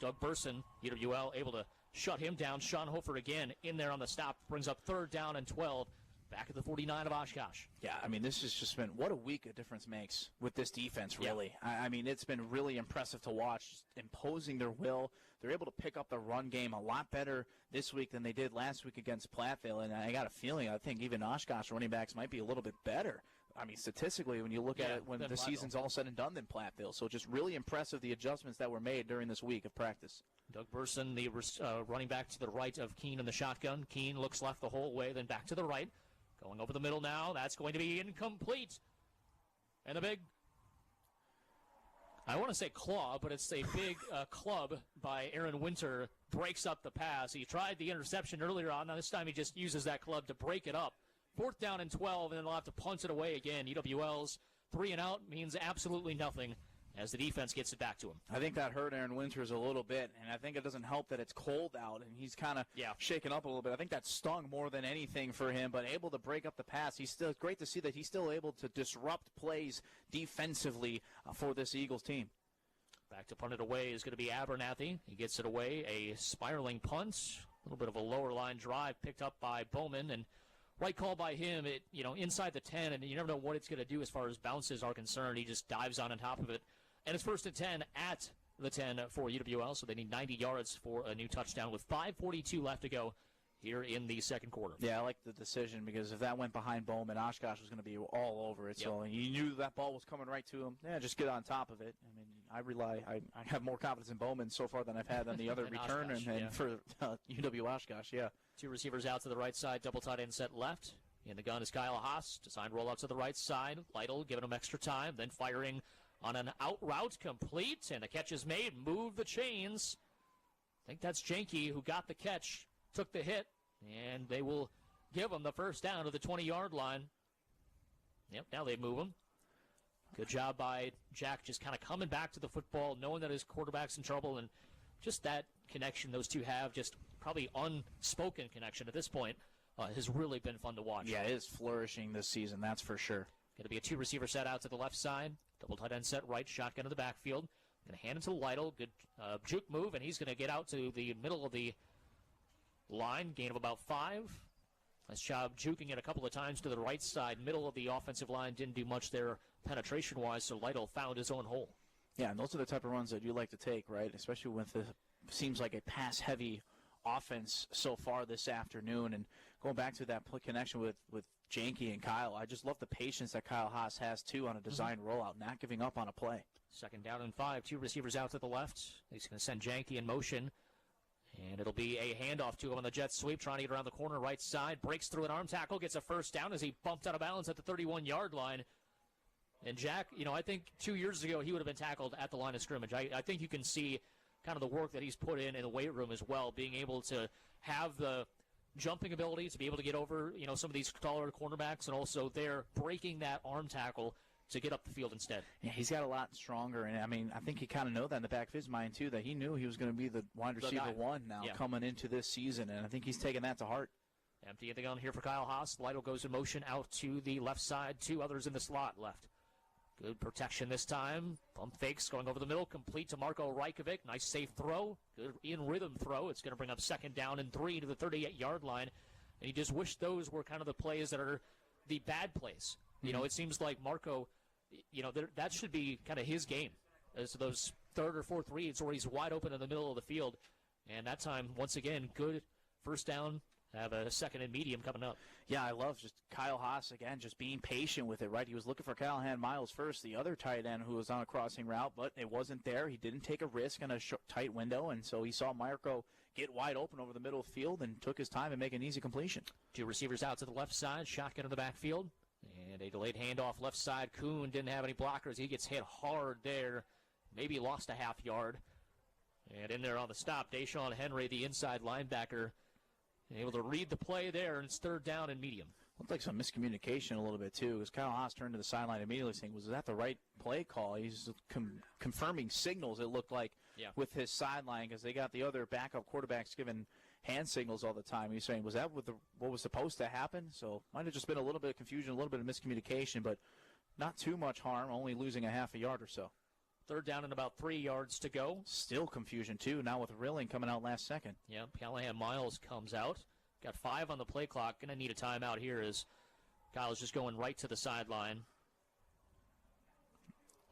Doug Burson, UWL, able to shut him down. Schonhofer again in there on the stop. Brings up 3rd down and 12. Back at the 49 of Oshkosh. Yeah, I mean, this has just been what a week a difference makes with this defense, really. Yeah. I mean, it's been really impressive to watch, just imposing their will. They're able to pick up the run game a lot better this week than they did last week against Platteville, and I got a feeling, I think even Oshkosh running backs might be a little bit better. I mean, statistically, when you look at it, when the season's all said and done, than Platteville. So just really impressive, the adjustments that were made during this week of practice. Doug Burson, the running back to the right of Keene in the shotgun. Keene looks left the whole way, then back to the right. Going over the middle now. That's going to be incomplete. And a big, I want to say claw, but it's a big club by Aaron Winter. Breaks up the pass. He tried the interception earlier on. Now this time he just uses that club to break it up. 4th down and 12, and then they'll have to punt it away again. UWL's 3 and out means absolutely nothing as the defense gets it back to him. I think that hurt Aaron Winters a little bit, and I think it doesn't help that it's cold out, and he's kind of shaken up a little bit. I think that stung more than anything for him, but able to break up the pass. It's great to see that he's still able to disrupt plays defensively for this Eagles team. Back to punt it away is going to be Abernathy. He gets it away, a spiraling punt, a little bit of a lower line drive picked up by Bowman, and right call by him, inside the 10, and you never know what it's going to do as far as bounces are concerned. He just dives on top of it. And it's 1st and 10 at the 10 for UWL, so they need 90 yards for a new touchdown with 5:42 left to go here in the second quarter. Yeah, I like the decision because if that went behind Bowman, Oshkosh was going to be all over it. Yep. So you knew that ball was coming right to him. Yeah, just get on top of it. I mean, I have more confidence in Bowman so far than I've had on the other return and for UW Oshkosh, yeah. Two receivers out to the right side, double tight end set left. In the gun is Kyle Haas. Designed rollout to the right side. Lytle giving him extra time, then firing on an out route, complete, and the catch is made. Move the chains. I think that's Janke who got the catch, took the hit, and they will give him the first down to the 20-yard line. Yep, now they move him. Good job by Jack just kind of coming back to the football, knowing that his quarterback's in trouble, and just that connection those two have, just probably unspoken connection at this point, has really been fun to watch. Yeah, it is flourishing this season, that's for sure. Going to be a two-receiver set out to the left side. Double tight end set right, shotgun to the backfield. Going to hand it to Lytle. Good juke move, and he's going to get out to the middle of the line. Gain of about 5. Nice job juking it a couple of times to the right side. Middle of the offensive line didn't do much there penetration-wise, so Lytle found his own hole. Yeah, and those are the type of runs that you like to take, right? Especially with the seems like a pass-heavy offense so far this afternoon. And going back to that connection with Janke and Kyle, I just love the patience that Kyle Haas has, too, on a design rollout, not giving up on a play. 2nd down and 5. Two receivers out to the left. He's going to send Janke in motion. And it'll be a handoff to him on the jet sweep, trying to get around the corner right side. Breaks through an arm tackle, gets a first down as he bumped out of bounds at the 31-yard line. And Jack, I think 2 years ago he would have been tackled at the line of scrimmage. I think you can see kind of the work that he's put in the weight room as well, being able to have the jumping ability to be able to get over, some of these taller cornerbacks, and also they're breaking that arm tackle to get up the field instead. Yeah, he's got a lot stronger, and I think he kind of know that in the back of his mind too, that he knew he was going to be the wide receiver one now coming into this season, and I think he's taking that to heart. Empty the gun here for Kyle Haas. Lytle goes in motion out to the left side. Two others in the slot left. Good protection this time. Pump fakes going over the middle, complete to Marko Rajkovic. Nice safe throw. Good in-rhythm throw. It's going to bring up 2nd down and 3 to the 38-yard line. And you just wish those were kind of the plays that are the bad plays. It seems like Marko, that should be kind of his game. as those third or fourth reads where he's wide open in the middle of the field. And that time, once again, good first down. Have a second and medium coming up. Yeah, I love just Kyle Haas, again, just being patient with it, right? He was looking for Callahan Miles first, the other tight end who was on a crossing route, but it wasn't there. He didn't take a risk in a tight window, and so he saw Marco get wide open over the middle of the field and took his time and make an easy completion. Two receivers out to the left side, shotgun in the backfield, and a delayed handoff left side. Kuhn didn't have any blockers. He gets hit hard there, maybe lost a half yard. And in there on the stop, Deshaun Henry, the inside linebacker, able to read the play there, and it's third down and medium. Looked like some miscommunication a little bit, too, because Kyle Haas turned to the sideline immediately saying, was that the right play call? He's confirming signals, it looked like, with his sideline, because they got the other backup quarterbacks giving hand signals all the time. He's saying, was that what was supposed to happen? So might have just been a little bit of confusion, a little bit of miscommunication, but not too much harm, only losing a half a yard or so. Third down and about 3 yards to go. Still confusion, too, now with Rilling coming out last second. Yeah, Callahan Miles comes out. Got 5 on the play clock. Going to need a timeout here as Kyle's just going right to the sideline.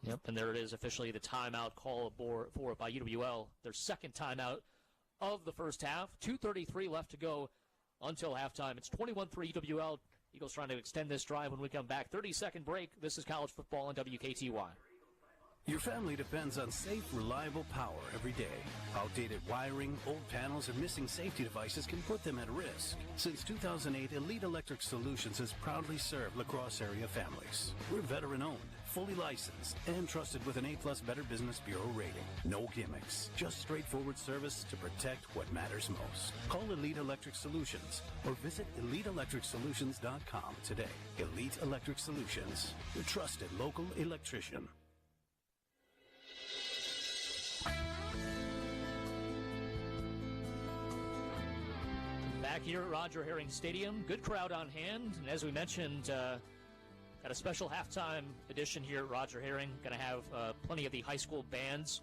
Yep, and there it is, officially the timeout call for by UWL. Their second timeout of the first half. 2:33 left to go until halftime. It's 21-3 UWL. Eagles trying to extend this drive when we come back. 30-second break. This is college football on WKTY. Your family depends on safe, reliable power every day. Outdated wiring, old panels, and missing safety devices can put them at risk. Since 2008, Elite Electric Solutions has proudly served La Crosse area families. We're veteran-owned, fully licensed, and trusted with an A+ Better Business Bureau rating. No gimmicks, just straightforward service to protect what matters most. Call Elite Electric Solutions or visit EliteElectricSolutions.com today. Elite Electric Solutions, your trusted local electrician. Back here at Roger Herring Stadium, good crowd on hand, and as we mentioned, got a special halftime edition here at Roger Herring. Going to have plenty of the high school bands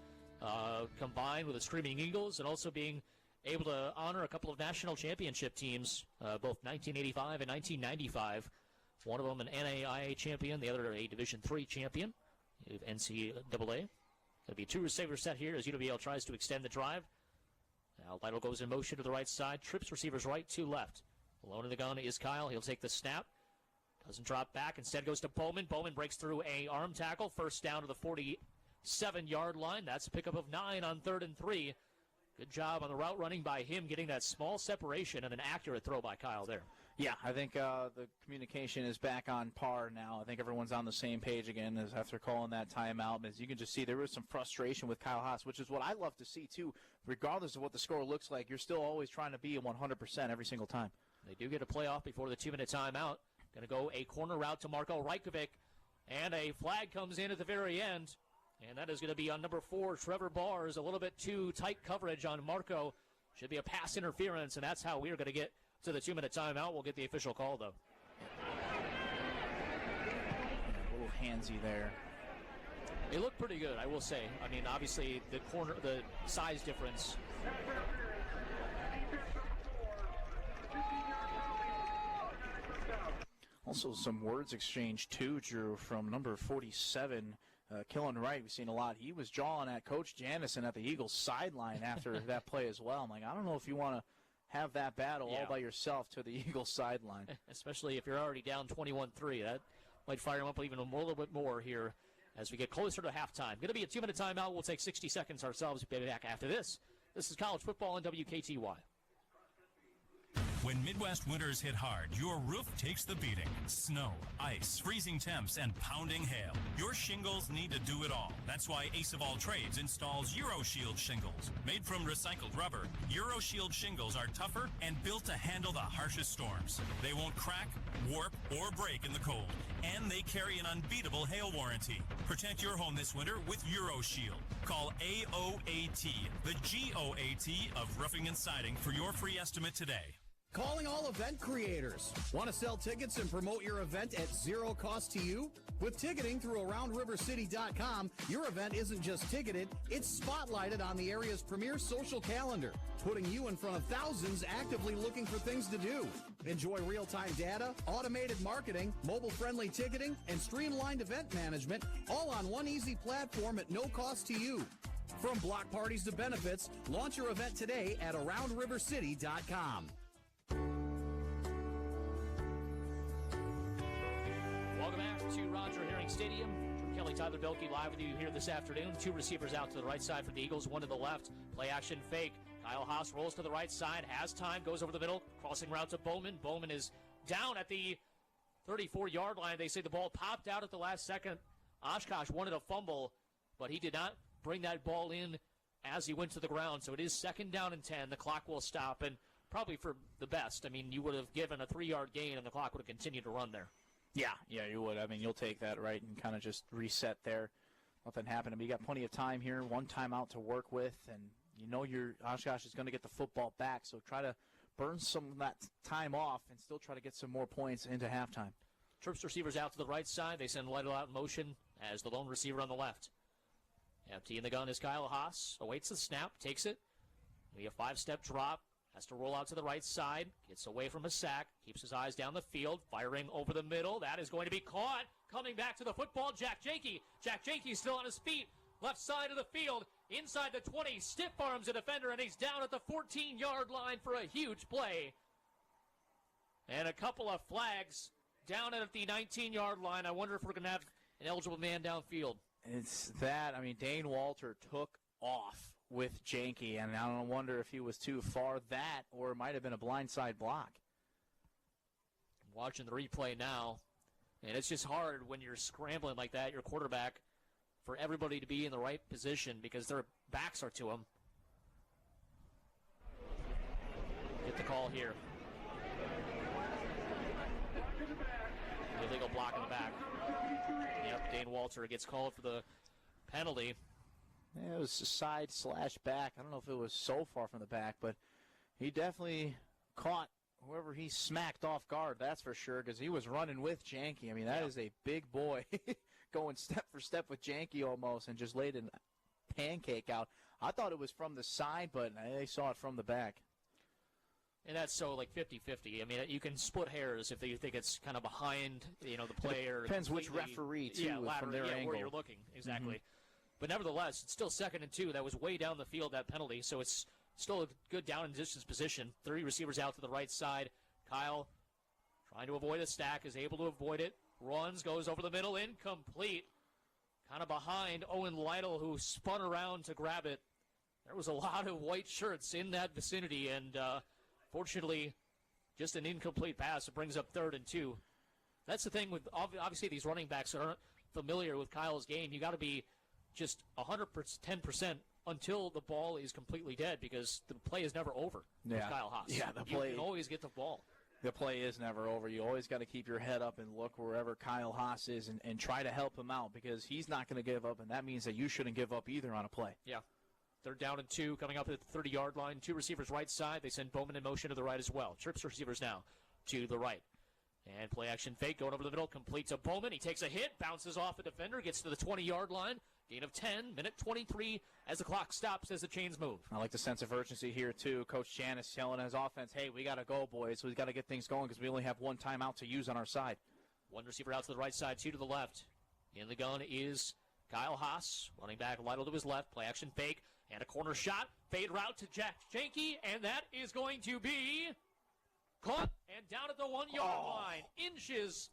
combined with the Screaming Eagles, and also being able to honor a couple of national championship teams, both 1985 and 1995. One of them an NAIA champion, the other a Division III champion of NCAA. There'll be a two-receiver set here as UWL tries to extend the drive. Now Lytle goes in motion to the right side, trips receivers right to left. Alone in the gun is Kyle. He'll take the snap. Doesn't drop back. Instead goes to Bowman. Bowman breaks through a arm tackle. First down to the 47-yard line. That's a pickup of 9 on 3rd and 3. Good job on the route running by him, getting that small separation and an accurate throw by Kyle there. Yeah, I think the communication is back on par now. I think everyone's on the same page again as after calling that timeout. As you can just see, there was some frustration with Kyle Haas, which is what I love to see, too. Regardless of what the score looks like, you're still always trying to be at 100% every single time. They do get a playoff before the 2-minute timeout. Going to go a corner route to Marko Rajkovic, and a flag comes in at the very end. And that is going to be on number 4, Trevor Bars. A little bit too tight coverage on Marko. Should be a pass interference, and that's how we are going to get to the 2-minute timeout. We'll get the official call, though. A little handsy there. They look pretty good, I will say. I mean, obviously, the size difference. Also, some words exchanged, too, Drew, from number 47, Killen Wright. We've seen a lot. He was jawing at Coach Janison at the Eagles sideline after that play as well. I'm like, I don't know if you want to have that battle all by yourself to the Eagles sideline. Especially if you're already down 21-3. That might fire him up even a little bit more here as we get closer to halftime. Going to be a 2-minute timeout. We'll take 60 seconds ourselves. We'll be back after this. This is college football on WKTY. When Midwest winters hit hard, your roof takes the beating. Snow, ice, freezing temps, and pounding hail. Your shingles need to do it all. That's why Ace of All Trades installs EuroShield shingles. Made from recycled rubber, EuroShield shingles are tougher and built to handle the harshest storms. They won't crack, warp, or break in the cold. And they carry an unbeatable hail warranty. Protect your home this winter with EuroShield. Call AOAT, the GOAT of Roofing and Siding, for your free estimate today. Calling all event creators. Want to sell tickets and promote your event at zero cost to you? With ticketing through AroundRiverCity.com, your event isn't just ticketed, it's spotlighted on the area's premier social calendar, putting you in front of thousands actively looking for things to do. Enjoy real-time data, automated marketing, mobile-friendly ticketing, and streamlined event management, all on one easy platform at no cost to you. From block parties to benefits, launch your event today at AroundRiverCity.com. Welcome back to Roger Herring Stadium. Drew Kelly, Tyler Bilkey live with you here this afternoon. Two receivers out to the right side for the Eagles, one to the left. Play action fake. Kyle Haas rolls to the right side, has time, goes over the middle, crossing route to Bowman. Bowman is down at the 34-yard line. They say the ball popped out at the last second. Oshkosh wanted a fumble, but he did not bring that ball in as he went to the ground. So it is 2nd down and 10. The clock will stop, and probably for the best. I mean, you would have given a 3-yard gain, and the clock would have continued to run there. Yeah, you would. I mean, you'll take that, right, and kind of just reset there. Nothing happened. I mean, you got plenty of time here, one timeout to work with, and you know your Oshkosh is going to get the football back, so try to burn some of that time off and still try to get some more points into halftime. Trips receivers out to the right side. They send Lytle out in motion as the lone receiver on the left. Empty in the gun is Kyle Haas. Awaits the snap, takes it. Maybe a 5-step drop. Has to roll out to the right side. Gets away from a sack. Keeps his eyes down the field. Firing over the middle. That is going to be caught. Coming back to the football, Jack Janke. Jack Janke still on his feet. Left side of the field. Inside the 20. Stiff arms a defender, and he's down at the 14-yard line for a huge play. And a couple of flags down at the 19-yard line. I wonder if we're going to have an eligible man downfield. It's that. I mean, Dane Walter took off with Janke, and I don't wonder if he was too far that, or it might have been a blindside block. Watching the replay now, and it's just hard when you're scrambling like that, your quarterback, for everybody to be in the right position because their backs are to him. Get the call here. Illegal block in the back. Yep, Dane Walter gets called for the penalty. Yeah, it was a side/back. I don't know if it was so far from the back, but he definitely caught whoever he smacked off guard, that's for sure, because he was running with Janke. I mean, that is a big boy going step for step with Janke almost and just laid a pancake out. I thought it was from the side, but they saw it from the back. And that's so like 50-50. I mean, you can split hairs if you think it's kind of behind, the player. It depends which referee, too, from their angle. Where you're looking, exactly. Mm-hmm. But nevertheless, it's still 2nd and 2. That was way down the field, that penalty. So it's still a good down and distance position. 3 receivers out to the right side. Kyle, trying to avoid a stack, is able to avoid it. Runs, goes over the middle, incomplete. Kind of behind Owen Lytle, who spun around to grab it. There was a lot of white shirts in that vicinity, and fortunately, just an incomplete pass. It brings up 3rd and 2. That's the thing with, obviously, these running backs that aren't familiar with Kyle's game. You got to be just 110% until the ball is completely dead, because the play is never over with Kyle Haas. Yeah, you can always get the ball. The play is never over. You always got to keep your head up and look wherever Kyle Haas is and try to help him out, because he's not going to give up, and that means that you shouldn't give up either on a play. Yeah. 3rd down and 2 coming up at the 30-yard line. 2 receivers right side. They send Bowman in motion to the right as well. Trips receivers now to the right. And play action fake going over the middle. Complete to Bowman. He takes a hit, bounces off a defender, gets to the 20-yard line. Gain of 10, minute 23 as the clock stops as the chains move. I like the sense of urgency here, too. Coach Janis telling his offense, hey, we got to go, boys. We got to get things going because we only have one timeout to use on our side. 1 receiver out to the right side, 2 to the left. In the gun is Kyle Haas. Running back Lytle to his left. Play action fake and a corner shot. Fade route to Jack Janke, and that is going to be caught and down at the 1-yard line. Inches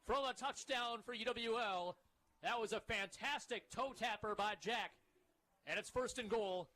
from a touchdown for UWL. That was a fantastic toe tapper by Jack. And it's 1st and goal.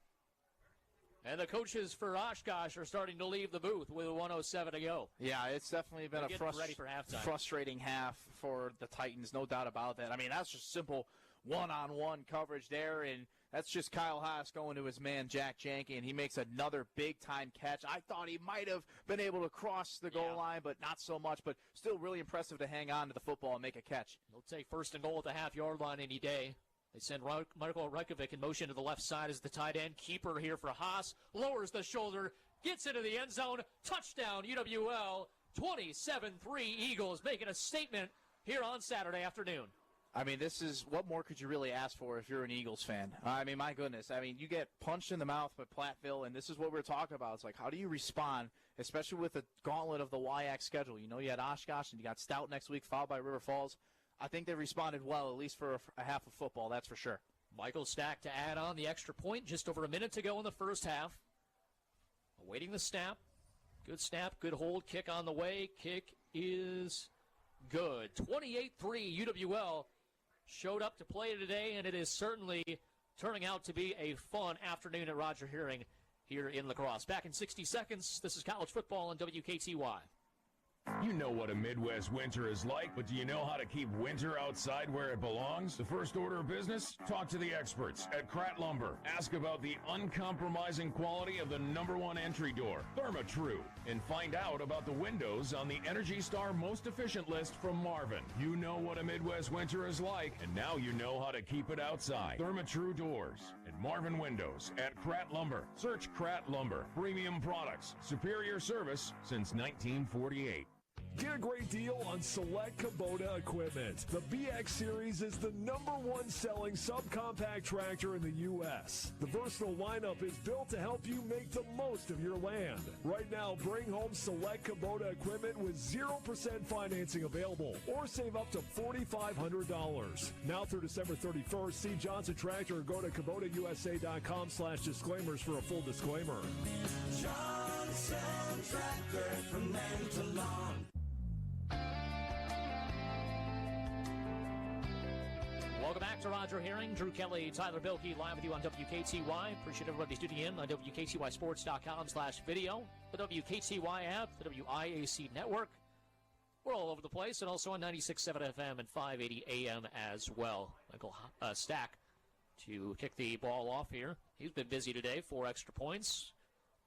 And the coaches for Oshkosh are starting to leave the booth with 1:07 to go. Yeah, it's definitely been ready for halftime. Frustrating half for the Titans, no doubt about that. I mean, that's just simple one-on-one coverage there, and that's just Kyle Haas going to his man, Jack Janke, and he makes another big-time catch. I thought he might have been able to cross the goal line, but not so much, but still really impressive to hang on to the football and make a catch. They'll take 1st and goal at the half-yard line any day. They send Marko Rajkovic in motion to the left side as the tight end. Keeper here for Haas. Lowers the shoulder. gets into the end zone. Touchdown, UWL. 27-3 Eagles making a statement here on Saturday afternoon. I mean, this is, what more could you really ask for if you're an Eagles fan? I mean, my goodness. I mean, you get punched in the mouth by Platteville, and this is what we're talking about. It's like, how do you respond, especially with the gauntlet of the WIAC schedule? You know, you had Oshkosh, and you got Stout next week, followed by River Falls. I think they responded well, at least for a half of football, that's for sure. Michael Stack to add on the extra point, just over a minute to go in the first half. Awaiting the snap. Good snap, good hold, kick on the way. Kick is good. 28-3 UWL showed up to play today, and it is certainly turning out to be a fun afternoon at Roger Hearing here in La Crosse. Back in 60 seconds, this is college football on WKTY. You know what a Midwest winter is like, but do you know how to keep winter outside where it belongs? The first order of business? Talk to the experts at Kratt Lumber. Ask about the uncompromising quality of the #1 entry door, Therma-Tru, and find out about the windows on the Energy Star most efficient list from Marvin. You know what a Midwest winter is like, and now you know how to keep it outside. Therma-Tru doors and Marvin windows at Kratt Lumber. Search Kratt Lumber. Premium products. Superior service since 1948. Get a great deal on select Kubota equipment. The BX Series is the #1 selling subcompact tractor in the U.S. The versatile lineup is built to help you make the most of your land. Right now, bring home select Kubota equipment with 0% financing available or save up to $4,500. Now through December 31st, see Johnson Tractor or go to KubotaUSA.com/disclaimers for a full disclaimer. Johnson Tractor from land to lawn. Welcome back to Roger Hearing. Drew Kelly, Tyler Bilkey, live with you on WKTY. Appreciate everybody tuning in on WKTYsports.com/video, the WKTY app, the WIAC network. We're all over the place, and also on 96.7 FM and 580 AM as well. Michael Stack to kick the ball off here. He's been busy today. 4 extra points,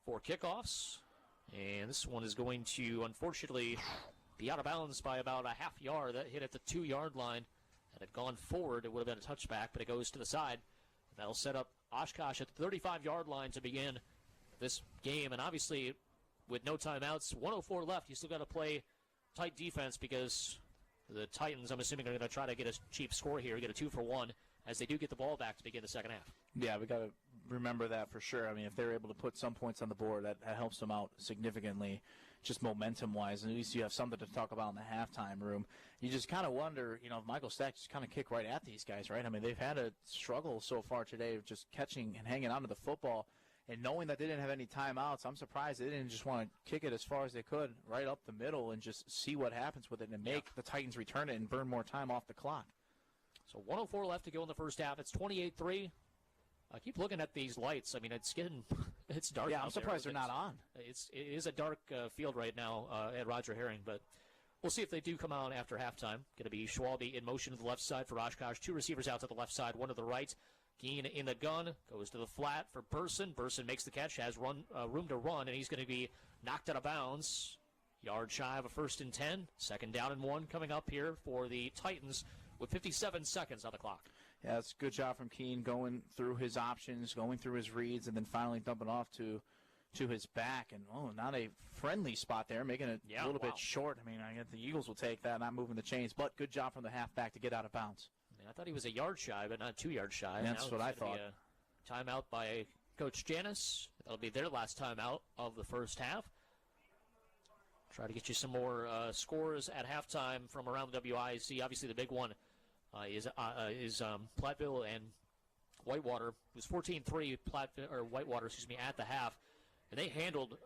4 kickoffs, and this one is going to, unfortunately, be out of bounds by about a half yard. That hit at the 2-yard line. Had it gone forward, it would have been a touchback, but it goes to the side. That'll set up Oshkosh at the 35-yard line to begin this game. And obviously, with no timeouts, 1:04 left, you still got to play tight defense because the Titans, I'm assuming, are going to try to get a cheap score here, get a 2-for-1, as they do get the ball back to begin the second half. Yeah, we got to remember that for sure. I mean, if they're able to put some points on the board, that helps them out significantly, just momentum-wise. And at least you have something to talk about in the halftime room. You just kind of wonder, you know, if Michael Stack just kind of kick right at these guys, right? I mean, they've had a struggle so far today of just catching and hanging on to the football. And knowing that they didn't have any timeouts, I'm surprised they didn't just want to kick it as far as they could right up the middle and just see what happens with it and make the Titans return it and burn more time off the clock. So 1:04 left to go in the first half. It's 28-3. I keep looking at these lights. I mean, it's dark. Yeah, I'm surprised they're not on. It is a dark field right now at Roger Herring, but we'll see if they do come out after halftime. Going to be Schwalbe in motion to the left side for Oshkosh. 2 receivers out to the left side, 1 to the right. Geen in the gun, goes to the flat for Burson. Burson makes the catch, has room to run, and he's going to be knocked out of bounds. Yard shy of a 1st and 10. 2nd down and 1 coming up here for the Titans with 57 seconds on the clock. Yeah, it's a good job from Keene going through his options, going through his reads, and then finally dumping off to his back. And, not a friendly spot there, making it a little bit short. I mean, I guess the Eagles will take that, not moving the chains. But good job from the halfback to get out of bounds. I thought he was a yard shy, but not 2 yards shy. That's what I thought. Timeout by Coach Janis. That'll be their last timeout of the first half. Try to get you some more scores at halftime from around the WIAC. Obviously, the big one is Platteville and Whitewater. It was 14-3 Whitewater, at the half, and they handled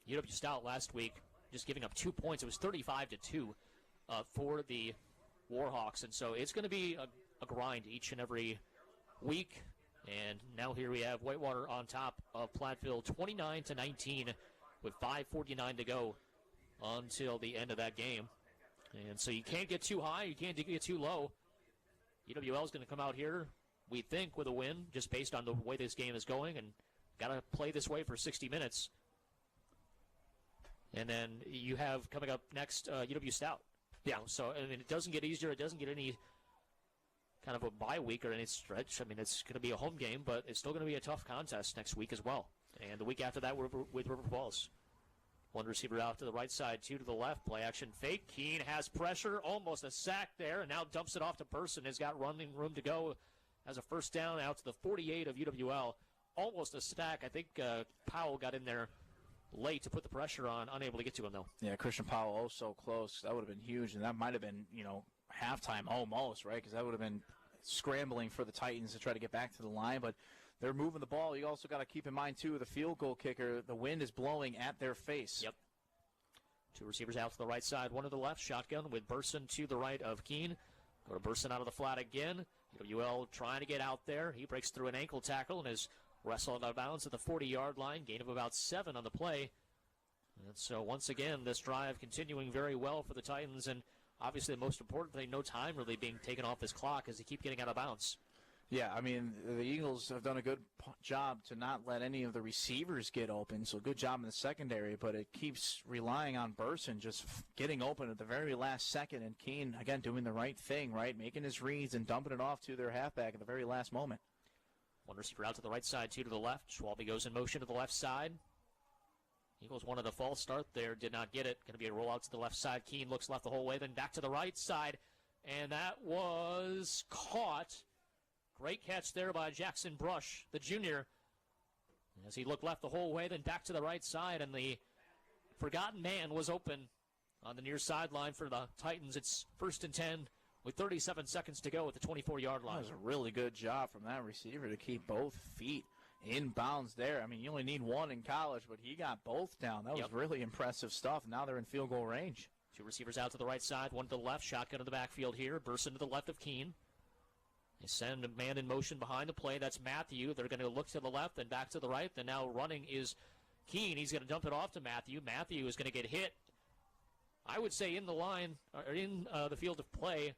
UW Stout last week, just giving up 2 points. It was 35-2 for the Warhawks, and so it's going to be a grind each and every week. And now here we have Whitewater on top of Platteville, 29-19, with 5:49 to go until the end of that game. And so you can't get too high, you can't get too low. UWL is going to come out here, we think, with a win, just based on the way this game is going, and got to play this way for 60 minutes. And then you have coming up next UW Stout. Yeah. So, I mean, it doesn't get easier. It doesn't get any kind of a bye week or any stretch. I mean, it's going to be a home game, but it's still going to be a tough contest next week as well. And the week after that, we're with River Falls. One receiver out to the right side, two to the left. Play action fake. Keene has pressure, almost a sack there, and now dumps it off to Burson. Has got running room to go. Has a first down out to the 48 of UWL. Almost a sack. I think Powell got in there late to put the pressure on. Unable to get to him, though. Yeah, Christian Powell, oh, so close. That would have been huge, and that might have been, halftime almost, right? Because that would have been scrambling for the Titans to try to get back to the line, but they're moving the ball. You also got to keep in mind, too, the field goal kicker, the wind is blowing at their face. Yep. Two receivers out to the right side, one to the left. Shotgun with Burson to the right of Keene. Go to Burson out of the flat again. UWL trying to get out there. He breaks through an ankle tackle and is wrestled out of bounds at the 40-yard line. Gain of about 7 on the play. And so, once again, this drive continuing very well for the Titans. And obviously, the most important thing, no time really being taken off this clock as they keep getting out of bounds. Yeah, I mean, the Eagles have done a good job to not let any of the receivers get open, so good job in the secondary, but it keeps relying on Burson just getting open at the very last second, and Keene, again, doing the right thing, right, making his reads and dumping it off to their halfback at the very last moment. One receiver out to the right side, two to the left. Schwalbe goes in motion to the left side. Eagles wanted a false start there, did not get it. Going to be a rollout to the left side. Keene looks left the whole way, then back to the right side, and that was caught. Great catch there by Jackson Brush, the junior, as he looked left the whole way, then back to the right side, and the forgotten man was open on the near sideline for the Titans. It's 1st and 10 with 37 seconds to go at the 24-yard line. That was a really good job from that receiver to keep both feet in bounds there. I mean, you only need one in college, but he got both down. That was really impressive stuff. Now they're in field goal range. Two receivers out to the right side, one to the left. Shotgun in the backfield here. Burson to the left of Keene. They send a man in motion behind the play. That's Matthew. They're going to look to the left and back to the right. Then now running is Keene. He's going to dump it off to Matthew. Matthew is going to get hit. I would say in the line, or in the field of play,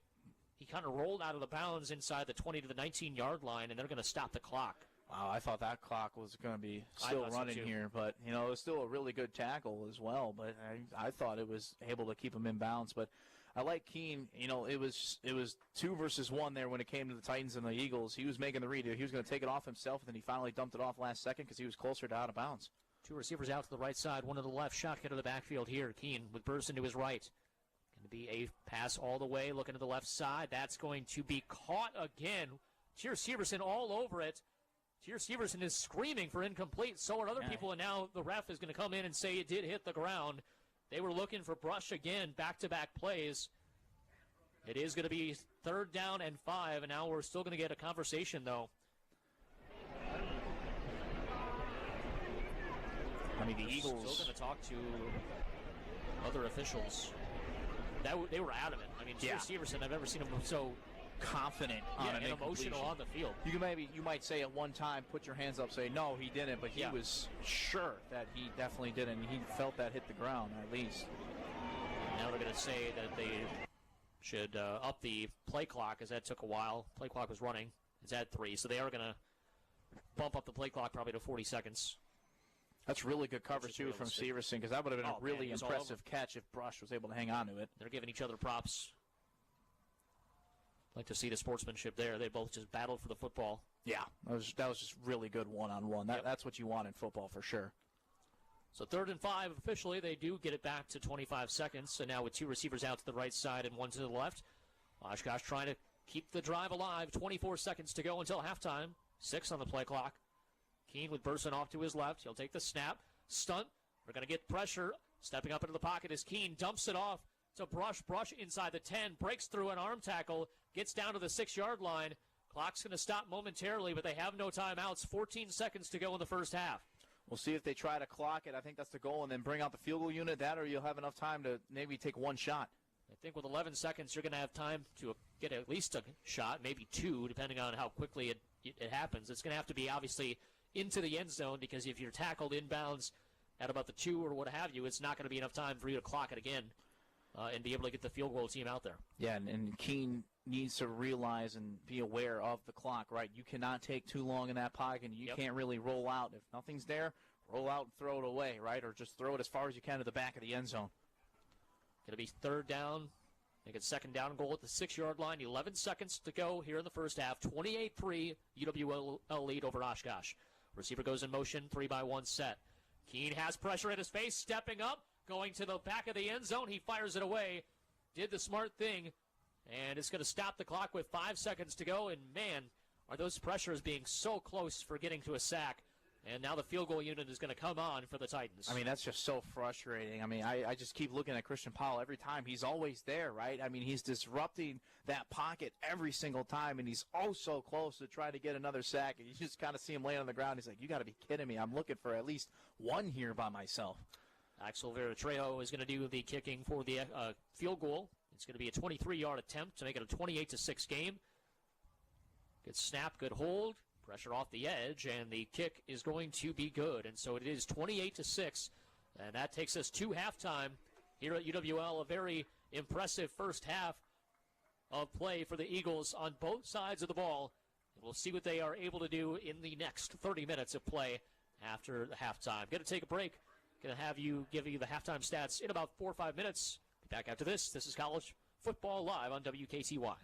he kind of rolled out of the bounds inside the 20 to the 19-yard line, and they're going to stop the clock. Wow, I thought that clock was going to be still running here, but it was still a really good tackle as well. But I thought it was able to keep him in bounds. But I like Keene. It was 2 versus 1 there when it came to the Titans and the Eagles. He was making the read. He was going to take it off himself, and then he finally dumped it off last second because he was closer to out of bounds. Two receivers out to the right side, one to the left. Shotgun to the backfield here. Keene with Burson to his right. Going to be a pass all the way, looking to the left side. That's going to be caught again. Tier Severson all over it. Tier Severson is screaming for incomplete. So are other people, and now the ref is going to come in and say it did hit the ground. They were looking for Brush again, back-to-back plays. It is going to be 3rd down and 5, and now we're still going to get a conversation, though. I mean, the Eagles still going to talk to other officials. They were adamant. I mean, Tier Severson, I've never seen him so confident on an and emotional on the field. You might say at one time, put your hands up, say no, he didn't, but he was sure that he definitely didn't. He felt that hit the ground at least. Now they're going to say that they should up the play clock, as that took a while. Play clock was running. It's at 3, so they are going to bump up the play clock probably to 40 seconds. That's really good coverage, too, from Severson, because that would have been a really impressive catch if Brush was able to hang on to it. They're giving each other props. Like to see the sportsmanship there. They both just battled for the football. Yeah, that was just really good one-on-one. That's what you want in football for sure. So 3rd and 5 officially. They do get it back to 25 seconds. So now with 2 receivers out to the right side and 1 to the left. Oshkosh trying to keep the drive alive. 24 seconds to go until halftime. 6 on the play clock. Keene with Burson off to his left. He'll take the snap. Stunt. We're going to get pressure. Stepping up into the pocket is Keene. Dumps it off to Brush. Brush inside the 10. Breaks through an arm tackle. Gets down to the 6-yard line. Clock's going to stop momentarily, but they have no timeouts. 14 seconds to go in the first half. We'll see if they try to clock it. I think that's the goal, and then bring out the field goal unit. That, or you'll have enough time to maybe take 1 shot. I think with 11 seconds, you're going to have time to get at least a shot, maybe 2, depending on how quickly it happens. It's going to have to be, obviously, into the end zone, because if you're tackled inbounds at about the 2 or what have you, it's not going to be enough time for you to clock it again and be able to get the field goal team out there. Yeah, and Keene needs to realize and be aware of the clock, right? You cannot take too long in that pocket, and you can't really roll out. If nothing's there, roll out and throw it away, right? Or just throw it as far as you can to the back of the end zone. Going to be 3rd down. Make it 2nd down goal at the 6-yard line. 11 seconds to go here in the first half. 28-3, UWL lead over Oshkosh. Receiver goes in motion, 3-by-1 set. Keene has pressure at his face, stepping up, going to the back of the end zone. He fires it away, did the smart thing, and it's going to stop the clock with 5 seconds to go. And, man, are those pressures being so close for getting to a sack. And now the field goal unit is going to come on for the Titans. I mean, that's just so frustrating. I mean, I just keep looking at Christian Powell every time. He's always there, right? I mean, he's disrupting that pocket every single time, and he's oh so close to try to get another sack. And you just kind of see him laying on the ground. He's like, you got to be kidding me. I'm looking for at least one here by myself. Axel Vera-Trejo is going to do the kicking for the field goal. It's going to be a 23-yard attempt to make it a 28-6 game. Good snap, good hold. Pressure off the edge, and the kick is going to be good. And so it is 28-6, and that takes us to halftime here at UWL. A very impressive first half of play for the Eagles on both sides of the ball. And we'll see what they are able to do in the next 30 minutes of play after the halftime. Going to take a break. Going to have you give you the halftime stats in about 4 or 5 minutes. Be back after this. This is College Football Live on WKTY.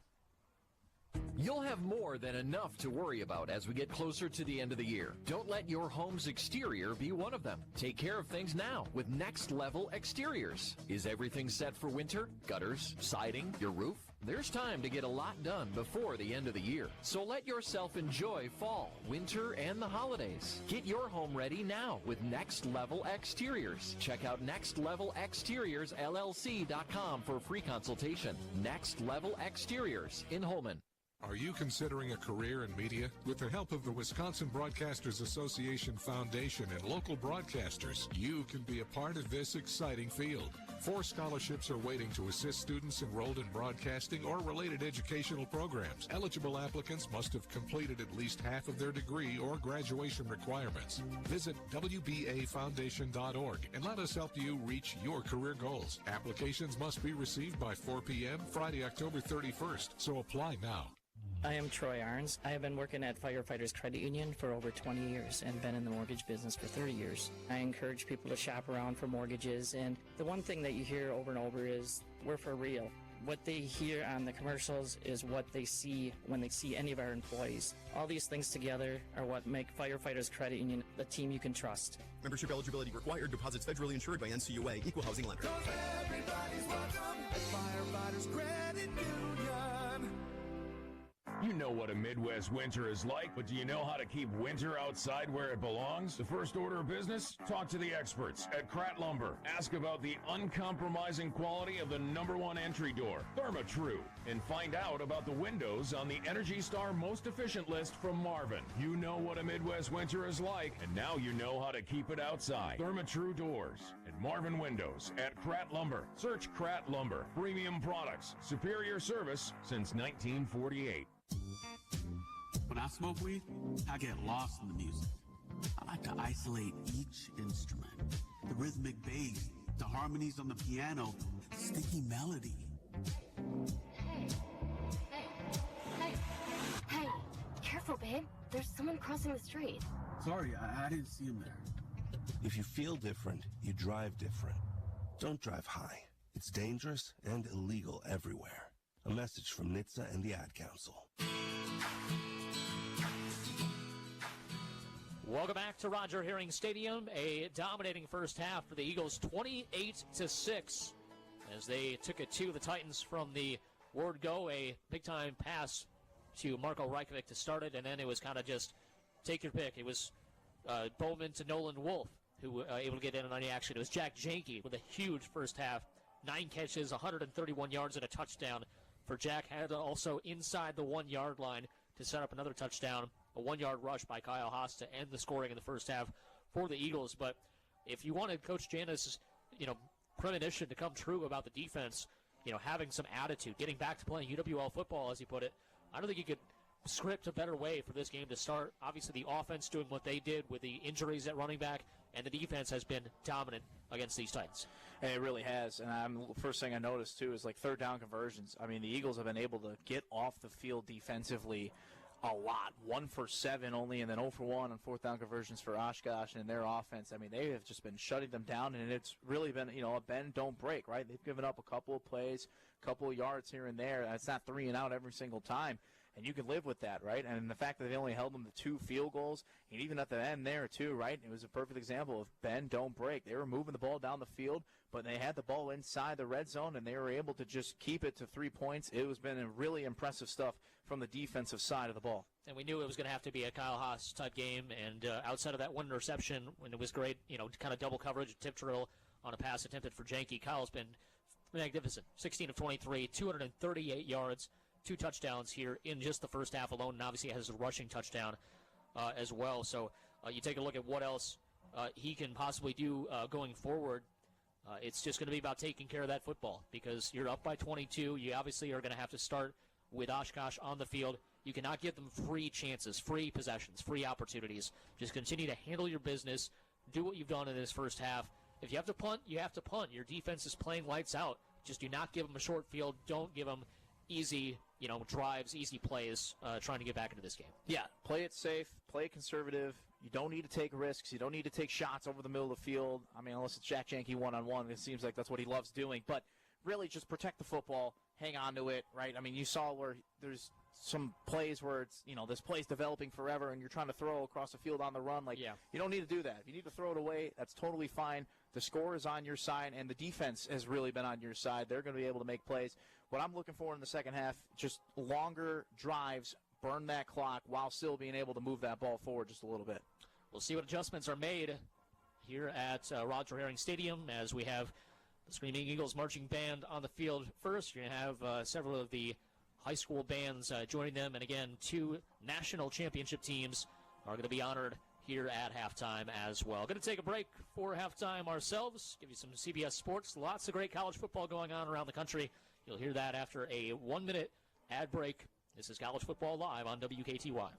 You'll have more than enough to worry about as we get closer to the end of the year. Don't let your home's exterior be one of them. Take care of things now with Next Level Exteriors. Is everything set for winter? Gutters, siding, your roof? There's time to get a lot done before the end of the year. So let yourself enjoy fall, winter, and the holidays. Get your home ready now with Next Level Exteriors. Check out nextlevelexteriorsllc.com for a free consultation. Next Level Exteriors in Holman. Are you considering a career in media? With the help of the Wisconsin Broadcasters Association Foundation and local broadcasters, you can be a part of this exciting field. 4 scholarships are waiting to assist students enrolled in broadcasting or related educational programs. Eligible applicants must have completed at least half of their degree or graduation requirements. Visit WBAFoundation.org and let us help you reach your career goals. Applications must be received by 4 p.m. Friday, October 31st, so apply now. I am Troy Arns. I have been working at Firefighters Credit Union for over 20 years and been in the mortgage business for 30 years. I encourage people to shop around for mortgages, and the one thing that you hear over and over is, we're for real. What they hear on the commercials is what they see when they see any of our employees. All these things together are what make Firefighters Credit Union a team you can trust. Membership eligibility required. Deposits federally insured by NCAA. Equal housing lender. Everybody's welcome at Firefighters Credit Union. You know what a Midwest winter is like, but do you know how to keep winter outside where it belongs? The first order of business? Talk to the experts at Crosse Lumber. Ask about the uncompromising quality of the #1 entry door, Therma-Tru, and find out about the windows on the Energy Star most efficient list from Marvin. You know what a Midwest winter is like, and now you know how to keep it outside. Therma-Tru doors and Marvin windows at Crosse Lumber. Search Crosse Lumber. Premium products. Superior service since 1948. When I smoke weed, I get lost in the music. I like to isolate each instrument. The rhythmic bass, the harmonies on the piano, the sticky melody. Hey, careful, babe. There's someone crossing the street. Sorry, I didn't see him there. If you feel different, you drive different. Don't drive high. It's dangerous and illegal everywhere. A message from NHTSA and the Ad Council. Welcome back to Roger Herring Stadium. A dominating first half for the Eagles, 28-6, as they took it to the Titans from the word go. A big-time pass to Marco Reikovic to start it, and then it was kind of just take your pick. It was Bowman to Nolan Wolf, who were able to get in on the action. It was Jack Janke with a huge first half. 9 catches, 131 yards, and a touchdown for Jack. Had also inside the 1-yard line to set up another touchdown. A 1-yard rush by Kyle Haas to end the scoring in the first half for the Eagles. But if you wanted Coach Janis', premonition to come true about the defense, having some attitude, getting back to playing UWL football, as he put it, I don't think you could script a better way for this game to start. Obviously, the offense doing what they did with the injuries at running back, and the defense has been dominant against these Titans. And it really has. And first thing I noticed, too, is like third down conversions. I mean, the Eagles have been able to get off the field defensively a lot. 1 for 7 only, and then 0 for 1 on fourth down conversions for Oshkosh and their offense. I mean, they have just been shutting them down, and it's really been, a bend, don't break, right? They've given up a couple of plays, a couple of yards here and there. It's not 3 and out every single time. and you can live with that, right? And the fact that they only held them to 2 field goals, and even at the end there, too, right? It was a perfect example of bend, don't break. They were moving the ball down the field, but they had the ball inside the red zone, and they were able to just keep it to 3 points. It was been really impressive stuff from the defensive side of the ball. And we knew it was going to have to be a Kyle Haas-type game, and outside of that one interception, when it was great, kind of double coverage, tip drill on a pass attempted for Janke, Kyle's been magnificent. 16 of 23, 238 yards, 2 touchdowns here in just the first half alone, and obviously has a rushing touchdown as well. So you take a look at what else he can possibly do going forward. It's just going to be about taking care of that football because you're up by 22. You obviously are going to have to start with Oshkosh on the field. You cannot give them free chances, free possessions, free opportunities. Just continue to handle your business, do what you've done in this first half. If you have to punt, you have to punt. Your defense is playing lights out. Just do not give them a short field. Don't give them easy, drives, easy plays, trying to get back into this game. Yeah, play it safe, play it conservative. You don't need to take risks. You don't need to take shots over the middle of the field. I mean, unless it's Jack Janke one-on-one, it seems like that's what he loves doing. But really just protect the football, hang on to it, right? I mean, you saw where there's some plays where it's, this play's developing forever and you're trying to throw across the field on the run. You don't need to do that. If you need to throw it away, that's totally fine. The score is on your side, and the defense has really been on your side. They're going to be able to make plays. What I'm looking for in the second half, just longer drives, burn that clock while still being able to move that ball forward just a little bit. We'll see what adjustments are made here at Roger Herring Stadium as we have the Screaming Eagles marching band on the field first. You're going to have several of the high school bands joining them. And again, 2 national championship teams are going to be honored here at halftime as well. Going to take a break for halftime ourselves, give you some CBS Sports. Lots of great college football going on around the country. You'll hear that after a 1-minute ad break. This is College Football Live on WKTY.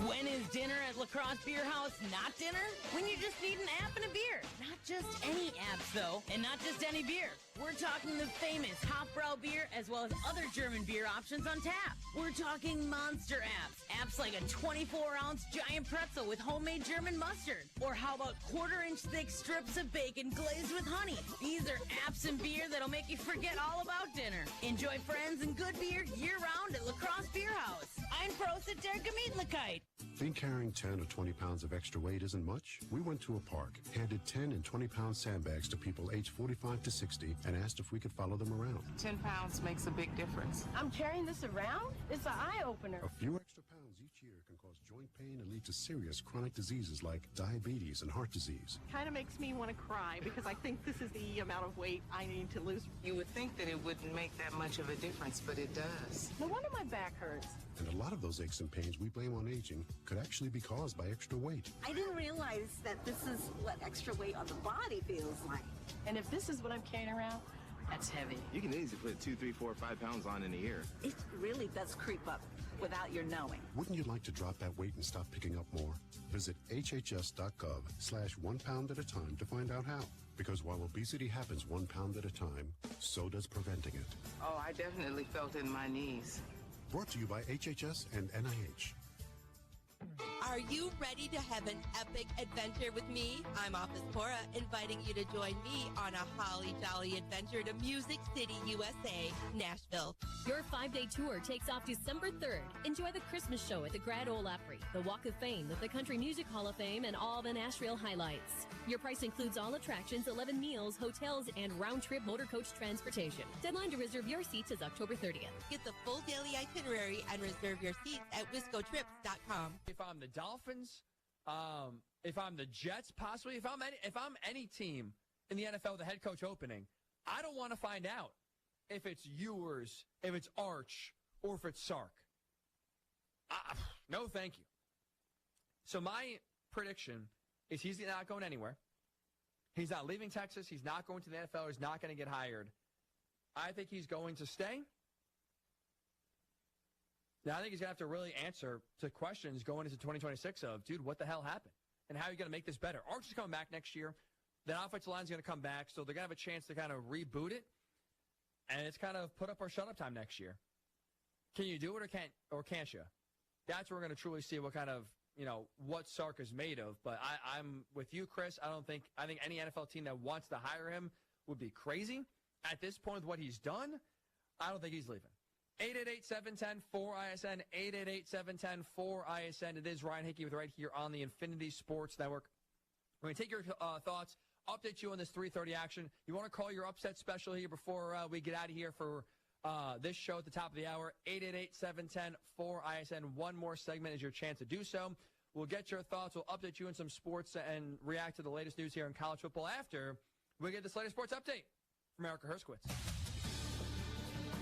When is dinner at La Crosse Beer House not dinner? When you just need an app and a beer. Not just any apps, though, and not just any beer. We're talking the famous Hofbrau beer as well as other German beer options on tap. We're talking monster apps. Apps like a 24-ounce giant pretzel with homemade German mustard. Or how about quarter-inch thick strips of bacon glazed with honey? These are apps and beer that'll make you forget all about dinner. Enjoy friends and good beer year-round at La Crosse Beer House. Ein Prosit der Gemütlichkeit. Think carrying 10 or 20 pounds of extra weight isn't much? We went to a park, handed 10 and 20-pound sandbags to people aged 45 to 60, and asked if we could follow them around. 10 pounds makes a big difference. I'm carrying this around? It's an eye-opener. A few extra pounds each year can cause joint pain and lead to serious chronic diseases like diabetes and heart disease. Kind of makes me want to cry because I think this is the amount of weight I need to lose. You would think that it wouldn't make that much of a difference, but it does. No wonder my back hurts. And a lot of those aches and pains we blame on aging could actually be caused by extra weight. I didn't realize that this is what extra weight on the body feels like. And if this is what I'm carrying around, that's heavy. You can easily put 2, 3, 4, 5 pounds on in a year. It really does creep up without your knowing. Wouldn't you like to drop that weight and stop picking up more? Visit hhs.gov/1 pound at a time to find out how. Because while obesity happens 1 pound at a time, so does preventing it. Oh, I definitely felt it in my knees. Brought to you by HHS and NIH. Are you ready to have an epic adventure with me? I'm Office Cora, inviting you to join me on a holly jolly adventure to Music City, USA, Nashville. Your 5-day tour takes off December 3rd. Enjoy the Christmas show at the Grand Ole Opry, the Walk of Fame at the Country Music Hall of Fame, and all the Nashville highlights. Your price includes all attractions, 11 meals, hotels, and round-trip motor coach transportation. Deadline to reserve your seats is October 30th. Get the full daily itinerary and reserve your seats at wiscotrips.com. If I'm the Dolphins, if I'm the Jets, possibly, if I'm any team in the NFL with a head coach opening, I don't want to find out if it's Ewers, if it's Arch, or if it's Sark. No, thank you. So my prediction is he's not going anywhere. He's not leaving Texas. He's not going to the NFL. He's not going to get hired. I think he's going to stay. Now, I think he's going to have to really answer to questions going into 2026 of, dude, what the hell happened? And how are you going to make this better? Arch is coming back next year. The offensive line's going to come back, so they're going to have a chance to kind of reboot it. And it's kind of put up or shut up time next year. Can you do it or can't you? That's where we're going to truly see what kind of, what Sark is made of. But I'm with you, Chris. I think any NFL team that wants to hire him would be crazy. At this point, with what he's done, I don't think he's leaving. 888-710-4ISN, 888-710-4ISN. It is Ryan Hickey with right here on the Infinity Sports Network. We're going to take your thoughts, update you on this 3:30 action. You want to call your upset special here before we get out of here for this show at the top of the hour, 888-710-4ISN. One more segment is your chance to do so. We'll get your thoughts. We'll update you on some sports and react to the latest news here in college football after we get this latest sports update from Erica Herskowitz.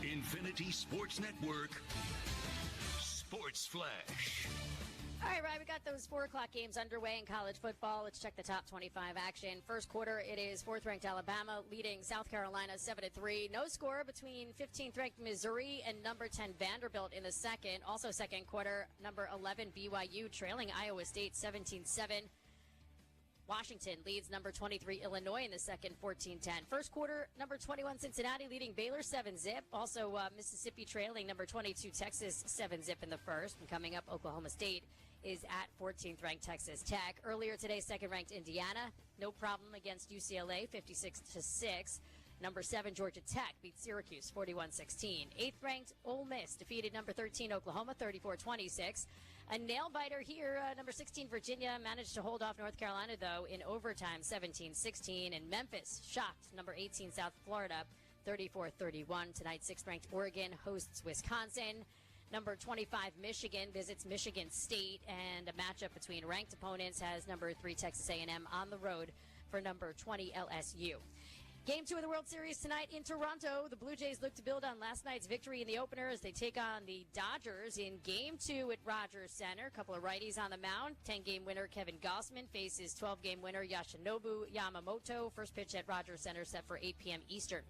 Infinity Sports Network, Sports Flash. All right, Ryan, we got those 4 o'clock games underway in college football. Let's check the top 25 action. First quarter, it is 4th-ranked Alabama leading South Carolina 7-3. No score between 15th-ranked Missouri and number 10 Vanderbilt in the second. Also second quarter, number 11 BYU trailing Iowa State 17-7. Washington leads number 23 Illinois in the second, 14-10. First quarter, number 21 Cincinnati leading Baylor 7-zip. Also Mississippi trailing number 22 Texas 7-zip in the first. And coming up, Oklahoma State is at 14th ranked Texas Tech. Earlier today, second ranked Indiana, no problem against UCLA 56-6. Number 7 Georgia Tech beats Syracuse 41-16. 8th ranked Ole Miss defeated number 13 Oklahoma 34-26. A nail-biter here, number 16 Virginia managed to hold off North Carolina, though, in overtime 17-16. And Memphis shocked number 18 South Florida 34-31. Tonight, 6th-ranked Oregon hosts Wisconsin. Number 25 Michigan visits Michigan State. And a matchup between ranked opponents has number 3 Texas A&M on the road for number 20 LSU. Game 2 of the World Series tonight in Toronto. The Blue Jays look to build on last night's victory in the opener as they take on the Dodgers in Game 2 at Rogers Center. A couple of righties on the mound. 10-game winner Kevin Gausman faces 12-game winner Yoshinobu Yamamoto. First pitch at Rogers Center set for 8 p.m. Eastern.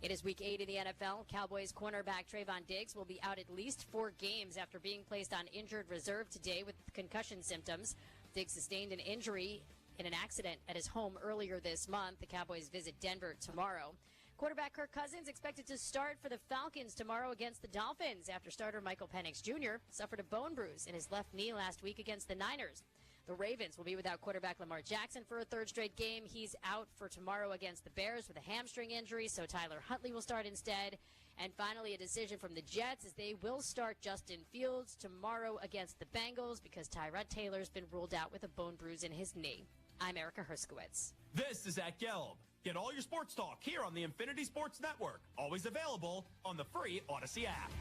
It is Week 8 in the NFL. Cowboys cornerback Trayvon Diggs will be out at least 4 games after being placed on injured reserve today with concussion symptoms. Diggs sustained an injury in an accident at his home earlier this month. The Cowboys visit Denver tomorrow. Quarterback Kirk Cousins expected to start for the Falcons tomorrow against the Dolphins after starter Michael Penix Jr. suffered a bone bruise in his left knee last week against the Niners. The Ravens will be without quarterback Lamar Jackson for a 3rd straight game. He's out for tomorrow against the Bears with a hamstring injury, so Tyler Huntley will start instead. And finally, a decision from the Jets as they will start Justin Fields tomorrow against the Bengals because Tyrod Taylor's been ruled out with a bone bruise in his knee. I'm Erica Herskowitz. This is Zach Gelb. Get all your sports talk here on the Infinity Sports Network. Always available on the free Odyssey app.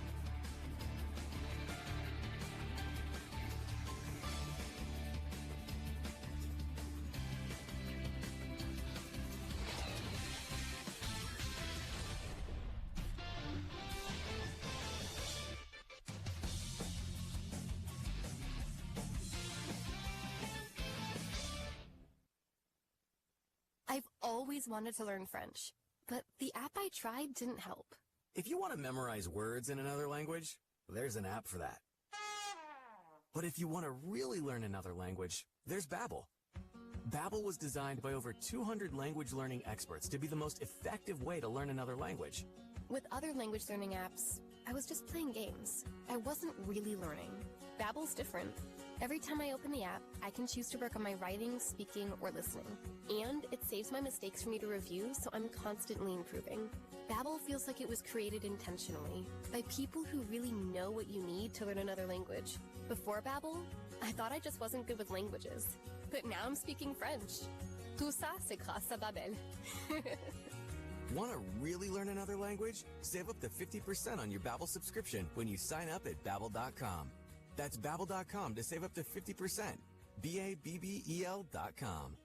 I've always wanted to learn French, but the app I tried didn't help. If you want to memorize words in another language, there's an app for that. But if you want to really learn another language, there's Babbel. Babbel was designed by over 200 language learning experts to be the most effective way to learn another language. With other language learning apps, I was just playing games. I wasn't really learning. Babbel's different. Every time I open the app, I can choose to work on my writing, speaking, or listening. And it saves my mistakes for me to review, so I'm constantly improving. Babbel feels like it was created intentionally by people who really know what you need to learn another language. Before Babbel, I thought I just wasn't good with languages. But now I'm speaking French. Tout ça, c'est grâce à Babbel. Want to really learn another language? Save up to 50% on your Babbel subscription when you sign up at Babbel.com. That's Babbel.com to save up to 50%. Babbel.com.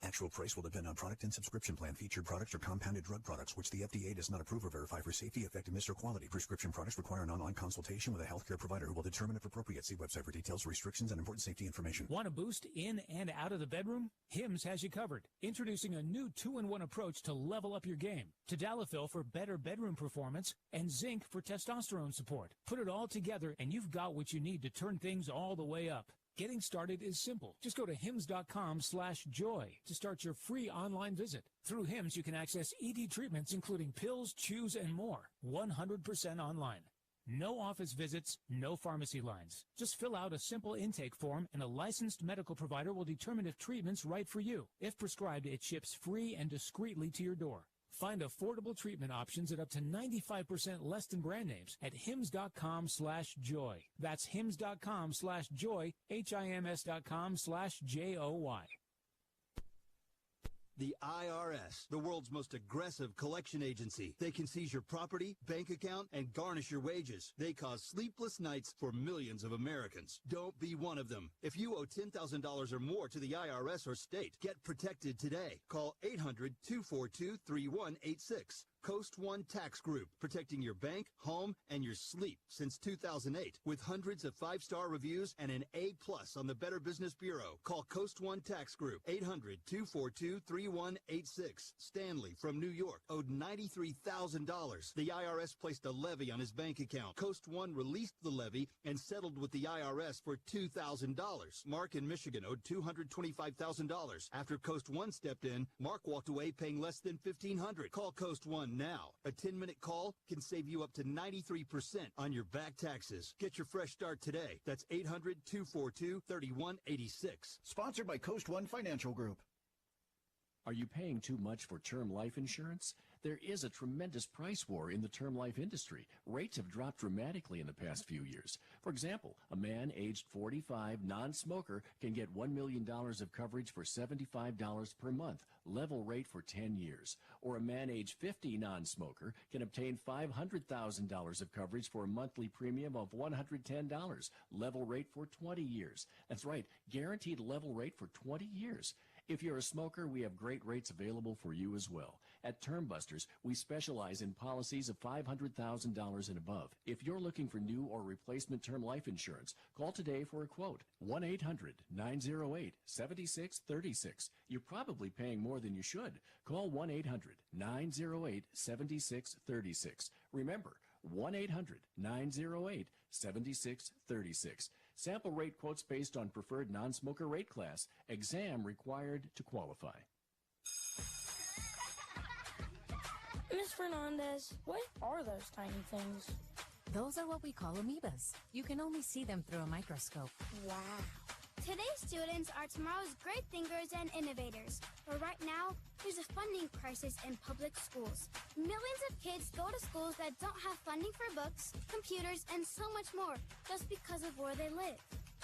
Actual price will depend on product and subscription plan. Featured products are compounded drug products, which the FDA does not approve or verify for safety, effectiveness, or quality. Prescription products require an online consultation with a healthcare provider who will determine if appropriate. See website for details, restrictions, and important safety information. Want a boost in and out of the bedroom? Hims has you covered. Introducing a new 2-in-1 approach to level up your game. Tadalafil for better bedroom performance and zinc for testosterone support. Put it all together and you've got what you need to turn things all the way up. Getting started is simple. Just go to hims.com/joy to start your free online visit. Through Hims, you can access ED treatments including pills, chews, and more. 100% online. No office visits, no pharmacy lines. Just fill out a simple intake form and a licensed medical provider will determine if treatment's right for you. If prescribed, it ships free and discreetly to your door. Find affordable treatment options at up to 95% less than brand names at hims.com/joy. That's hims.com/joy, HIMS.com/JOY. The IRS, the world's most aggressive collection agency. They can seize your property, bank account, and garnish your wages. They cause sleepless nights for millions of Americans. Don't be one of them. If you owe $10,000 or more to the IRS or state, get protected today. Call 800-242-3186. Coast One Tax Group, protecting your bank, home, and your sleep since 2008. With hundreds of 5-star reviews and an A+ on the Better Business Bureau. Call Coast One Tax Group, 800-242-3186. Stanley from New York owed $93,000. The IRS placed a levy on his bank account. Coast One released the levy and settled with the IRS for $2,000. Mark in Michigan owed $225,000. After Coast One stepped in, Mark walked away paying less than $1,500. Call Coast One now. A 10-minute call can save you up to 93% on your back taxes. Get your fresh start today. That's 800-242-3186. Sponsored by Coast One Financial Group. Are you paying too much for term life insurance? There is a tremendous price war in the term life industry. Rates have dropped dramatically in the past few years. For example, a man aged 45, non-smoker, can get $1 million of coverage for $75 per month, level rate for 10 years. Or a man aged 50, non-smoker, can obtain $500,000 of coverage for a monthly premium of $110, level rate for 20 years. That's right, guaranteed level rate for 20 years. If you're a smoker, we have great rates available for you as well. At Term Busters, we specialize in policies of $500,000 and above. If you're looking for new or replacement term life insurance, call today for a quote. 1-800-908-7636. You're probably paying more than you should. Call 1-800-908-7636. Remember, 1-800-908-7636. Sample rate quotes based on preferred non-smoker rate class. Exam required to qualify. Miss Fernandez, what are those tiny things? Those are what we call amoebas. You can only see them through a microscope. Wow. Today's students are tomorrow's great thinkers and innovators. But right now, there's a funding crisis in public schools. Millions of kids go to schools that don't have funding for books, computers, and so much more just because of where they live.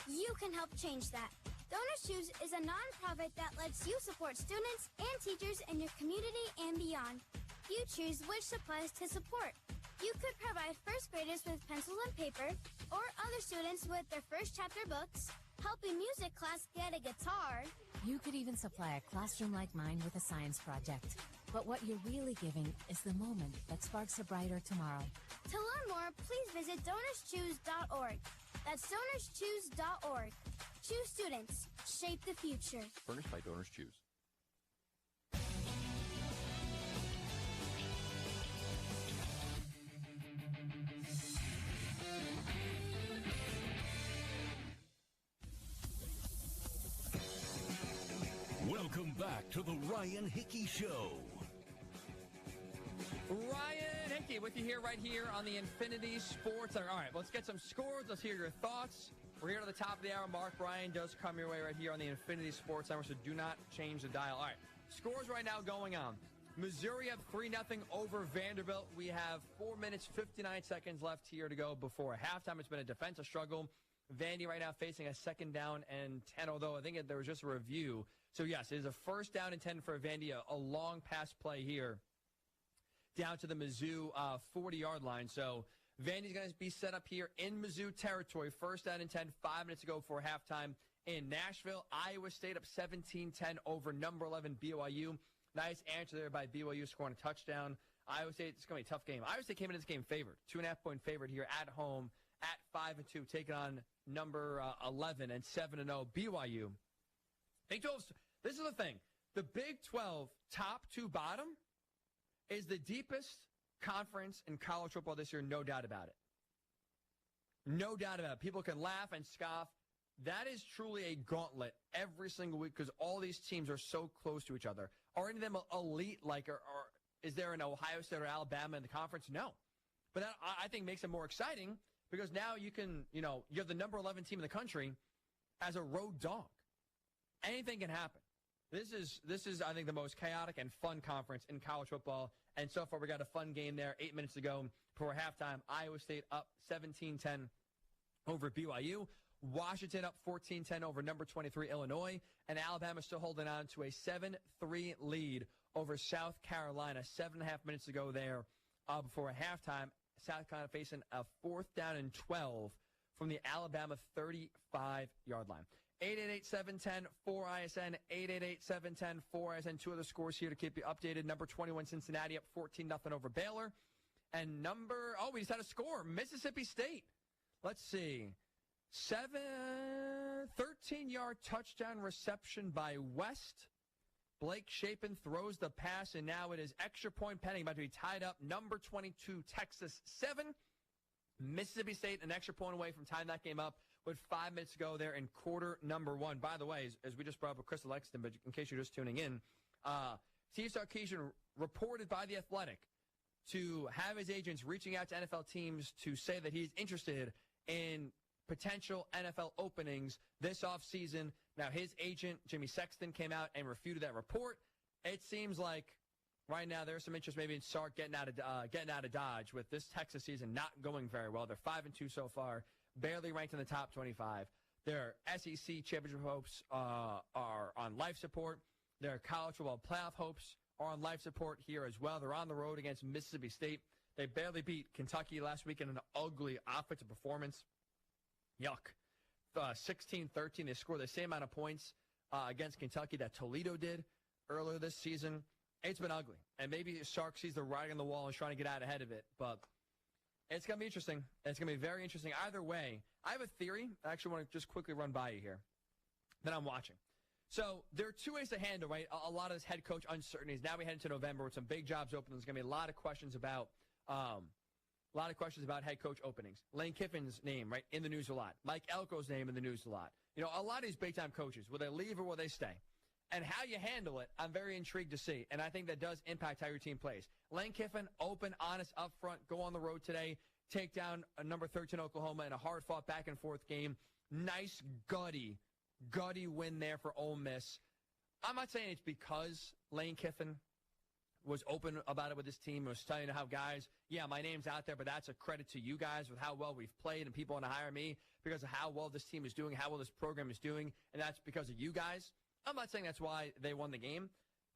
You can help change that. Donors Choose is a nonprofit that lets you support students and teachers in your community and beyond. You choose which supplies to support. You could provide first graders with pencils and paper, or other students with their first chapter books, helping music class get a guitar. You could even supply a classroom like mine with a science project. But what you're really giving is the moment that sparks a brighter tomorrow. To learn more, please visit DonorsChoose.org. That's DonorsChoose.org. Choose students. Shape the future. Furnished by Donors Choose. Welcome back to the Ryan Hickey Show. Ryan Hickey with you here, right here on the Infinity Sports Center. All right, let's get some scores. Let's hear your thoughts. We're here to the top of the hour. Mark Bryan does come your way right here on the Infinity Sports Center, so do not change the dial. All right, scores right now going on. Missouri up 3-0 over Vanderbilt. We have 4 minutes, 59 seconds left here to go before halftime. It's been a defensive struggle. Vandy right now facing a second down and 10, although I think there was just a review. So, yes, it is a first down and 10 for Vandy, a long pass play here down to the Mizzou 40-yard line. So, Vandy's going to be set up here in Mizzou territory. First down and 10, 5 minutes to go before halftime in Nashville. Iowa State up 17-10 over number 11 BYU. Nice answer there by BYU scoring a touchdown. Iowa State, it's going to be a tough game. Iowa State came into this game favored, 2.5-point favorite here at home at 5-2, taking on number 11 and 7-0 BYU. Big 12, this is the thing. The Big 12 top to bottom is the deepest conference in college football this year, no doubt about it. No doubt about it. People can laugh and scoff. That is truly a gauntlet every single week because all these teams are so close to each other. Are any of them elite, like, or is there an Ohio State or Alabama in the conference? No. But that, I think, makes it more exciting because now you can, you have the number 11 team in the country as a road dog. Anything can happen. This is I think the most chaotic and fun conference in college football. And so far we got a fun game there 8 minutes ago for halftime. Iowa State up 17-10 over BYU. Washington up 14-10 over number 23 Illinois. And Alabama still holding on to a 7-3 lead over South Carolina. 7.5 minutes ago there before halftime. South Carolina facing a 4th down and 12 from the Alabama 35-yard line. 888-710-4ISN, 888-710-4ISN. Two other scores here to keep you updated. Number 21 Cincinnati up 14-0 over Baylor. And we just had a score. Mississippi State. Let's see. 13-yard touchdown reception by West. Blake Shapen throws the pass, and now it is extra point pending, about to be tied up. Number 22, Texas 7. Mississippi State an extra point away from tying that game up with 5 minutes to go there in quarter number 1. By the way, as we just brought up with Chris Lexington, but in case you're just tuning in, Steve Sarkisian reported by The Athletic to have his agents reaching out to NFL teams to say that he's interested in potential NFL openings this offseason. Now, his agent, Jimmy Sexton, came out and refuted that report. It seems like right now there's some interest maybe in Sark getting out of Dodge with this Texas season not going very well. They're 5-2 so far, barely ranked in the top 25. Their SEC championship hopes are on life support. Their college football playoff hopes are on life support here as well. They're on the road against Mississippi State. They barely beat Kentucky last week in an ugly offensive performance. Yuck. 16-13. They scored the same amount of points against Kentucky that Toledo did earlier this season. It's been ugly. And maybe Sark sees the writing on the wall and is trying to get out ahead of it. But it's going to be interesting. It's going to be very interesting. Either way, I have a theory I actually want to just quickly run by you here that I'm watching. So there are two ways to handle, right, a lot of this head coach uncertainties. Now we head into November with some big jobs open. There's going to be a lot of questions about head coach openings. Lane Kiffin's name, right, in the news a lot. Mike Elko's name in the news a lot. You know, a lot of these big-time coaches, will they leave or will they stay? And how you handle it, I'm very intrigued to see. And I think that does impact how your team plays. Lane Kiffin, open, honest, up front, go on the road today, take down a number 13 Oklahoma in a hard-fought back-and-forth game. Nice, gutty win there for Ole Miss. I'm not saying it's because Lane Kiffin was open about it with his team, was telling how guys, yeah, my name's out there, but that's a credit to you guys with how well we've played, and people want to hire me because of how well this team is doing, how well this program is doing, and that's because of you guys. I'm not saying that's why they won the game,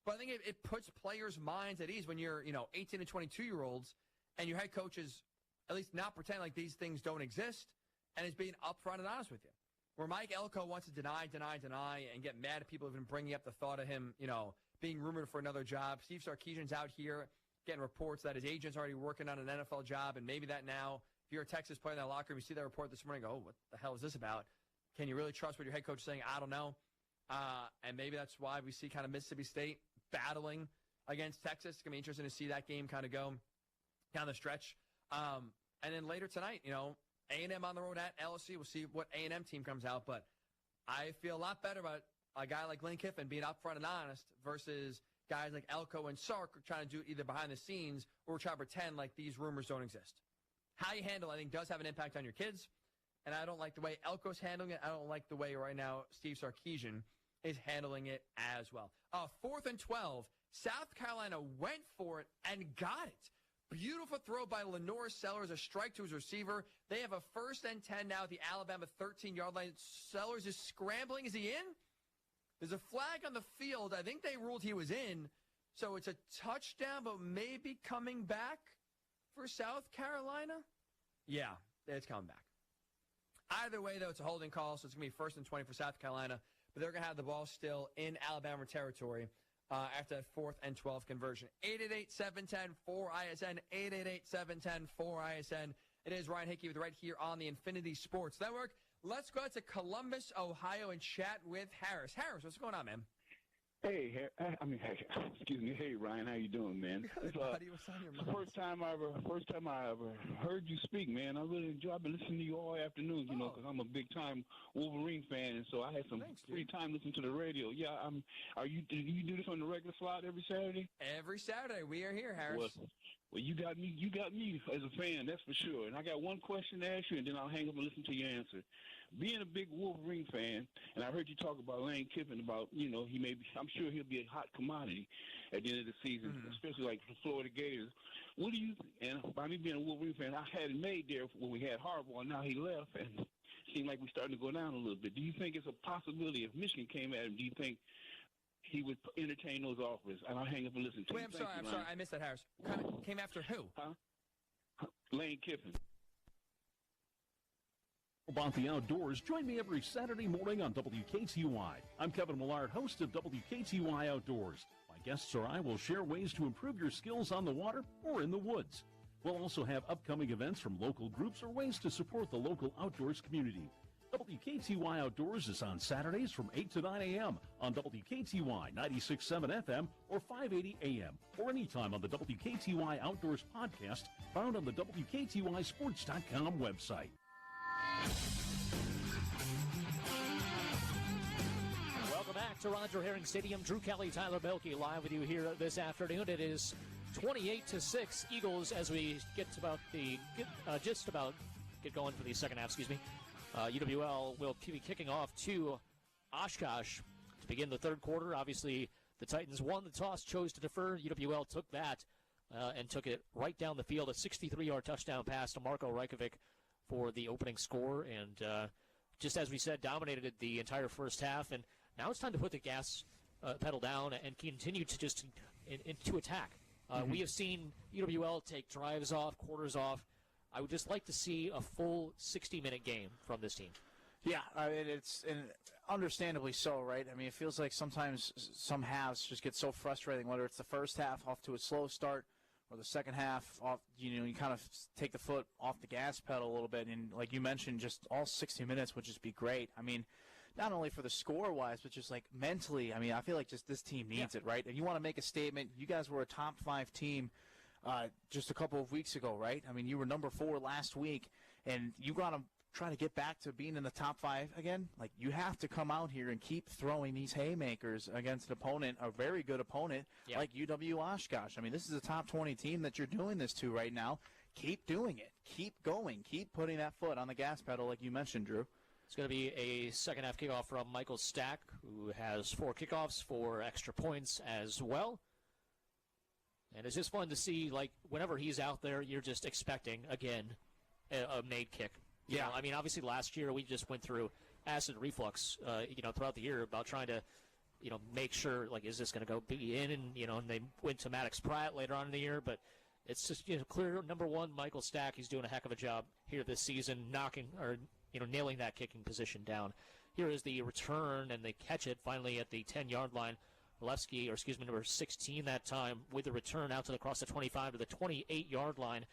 but I think it puts players' minds at ease when you're, 18 and 22-year-olds, and your head coach is at least not pretending like these things don't exist, and is being upfront and honest with you. Where Mike Elko wants to deny, and get mad at people who've been bringing up the thought of him, being rumored for another job. Steve Sarkisian's out here getting reports that his agent's already working on an NFL job, and maybe that now, if you're a Texas player in that locker room, you see that report this morning, go, oh, what the hell is this about? Can you really trust what your head coach is saying? I don't know. And maybe that's why we see kind of Mississippi State battling against Texas. It's going to be interesting to see that game kind of go down the stretch. And then later tonight, A&M on the road at LSU. We'll see what A&M team comes out. But I feel a lot better about a guy like Lane Kiffin being upfront and honest versus guys like Elko and Sark trying to do it either behind the scenes or try to pretend like these rumors don't exist. How you handle, I think, does have an impact on your kids. And I don't like the way Elko's handling it. I don't like the way right now Steve Sarkisian is handling it as well. 4th and 12. South Carolina went for it and got it. Beautiful throw by Lenore Sellers, a strike to his receiver. They have a 1st and 10 now at the Alabama 13-yard line. Sellers is scrambling. Is he in? There's a flag on the field. I think they ruled he was in. So it's a touchdown, but maybe coming back for South Carolina? Yeah, it's coming back. Either way, though, it's a holding call, so it's going to be 1st and 20 for South Carolina. But they're going to have the ball still in Alabama territory after that 4th and 12 conversion. 888-710-4ISN, 888-710-4ISN. It is Ryan Hickey with right here on the Infinity Sports Network. Let's go out to Columbus, Ohio, and chat with Harris. Harris, what's going on, man? Hey, excuse me. Hey, Ryan, how you doing, man? Good, buddy. What's on your mind? First time I ever heard you speak, man. I really enjoy. I've been listening to you all afternoon, because I'm a big time Wolverine fan, and so I had some free time listening to the radio. Yeah, do you do this on the regular slot every Saturday? Every Saturday, we are here, Harris. Well, you got me as a fan, that's for sure. And I got one question to ask you, and then I'll hang up and listen to your answer. Being a big Wolverine fan, and I heard you talk about Lane Kiffin, about, I'm sure he'll be a hot commodity at the end of the season, especially like the Florida Gators. What do you, and by me being a Wolverine fan, I had it made there when we had Harbaugh, and now he left, and it seemed like we're starting to go down a little bit. Do you think it's a possibility if Michigan came at him, do you think he would entertain those offers? And I'll hang up and listen to Wait, you. I'm sorry, I missed that, Harris. Came after who? Lane Kiffin. About the outdoors, join me every Saturday morning on WKTY. I'm Kevin Millard, host of WKTY Outdoors. My guests or I will share ways to improve your skills on the water or in the woods. We'll also have upcoming events from local groups or ways to support the local outdoors community. WKTY Outdoors is on Saturdays from 8 to 9 a.m. on WKTY 96.7 FM or 580 a.m. or anytime on the WKTY Outdoors podcast found on the WKTYSports.com website. Welcome back to Roger Herring Stadium. Drew Kelly, Tyler Belkey live with you here this afternoon. It is 28-6 Eagles as we get going for the second half. UWL will be kicking off to Oshkosh to begin the third quarter. Obviously, the Titans won the toss, chose to defer. UWL took that and took it right down the field. A 63-yard touchdown pass to Marko Rajkovic for the opening score. And just as we said, dominated the entire first half. And now it's time to put the gas pedal down and continue to just to attack. We have seen UWL take drives off, quarters off. I would just like to see a full 60-minute game from this team. Yeah, it's understandably so, right? I mean, it feels like sometimes some halves just get so frustrating, whether it's the first half off to a slow start or the second half off, you kind of take the foot off the gas pedal a little bit. And like you mentioned, just all 60 minutes would just be great. I mean, not only for the score-wise, but just like mentally. I mean, I feel like just this team needs it, right? If you want to make a statement, you guys were a top 5 team just a couple of weeks ago, right? I mean, you were number 4 last week, and you got to try to get back to being in the top 5 again. Like, you have to come out here and keep throwing these haymakers against an opponent, a very good opponent, like UW-Oshkosh. I mean, this is a top 20 team that you're doing this to right now. Keep doing it. Keep going. Keep putting that foot on the gas pedal like you mentioned, Drew. It's going to be a second-half kickoff from Michael Stack, who has 4 kickoffs, 4 extra points as well. And it's just fun to see, like, whenever he's out there, you're just expecting, again, a made kick. You know, I mean, obviously last year we just went through acid reflux, throughout the year about trying to, make sure, like, is this going to go be in? And, and they went to Maddox Pratt later on in the year. But it's just, clear, number one, Michael Stack, he's doing a heck of a job here this season, nailing that kicking position down. Here is the return, and they catch it finally at the 10-yard line. Number 16 that time with the return out to across the 25 to the 28-yard line.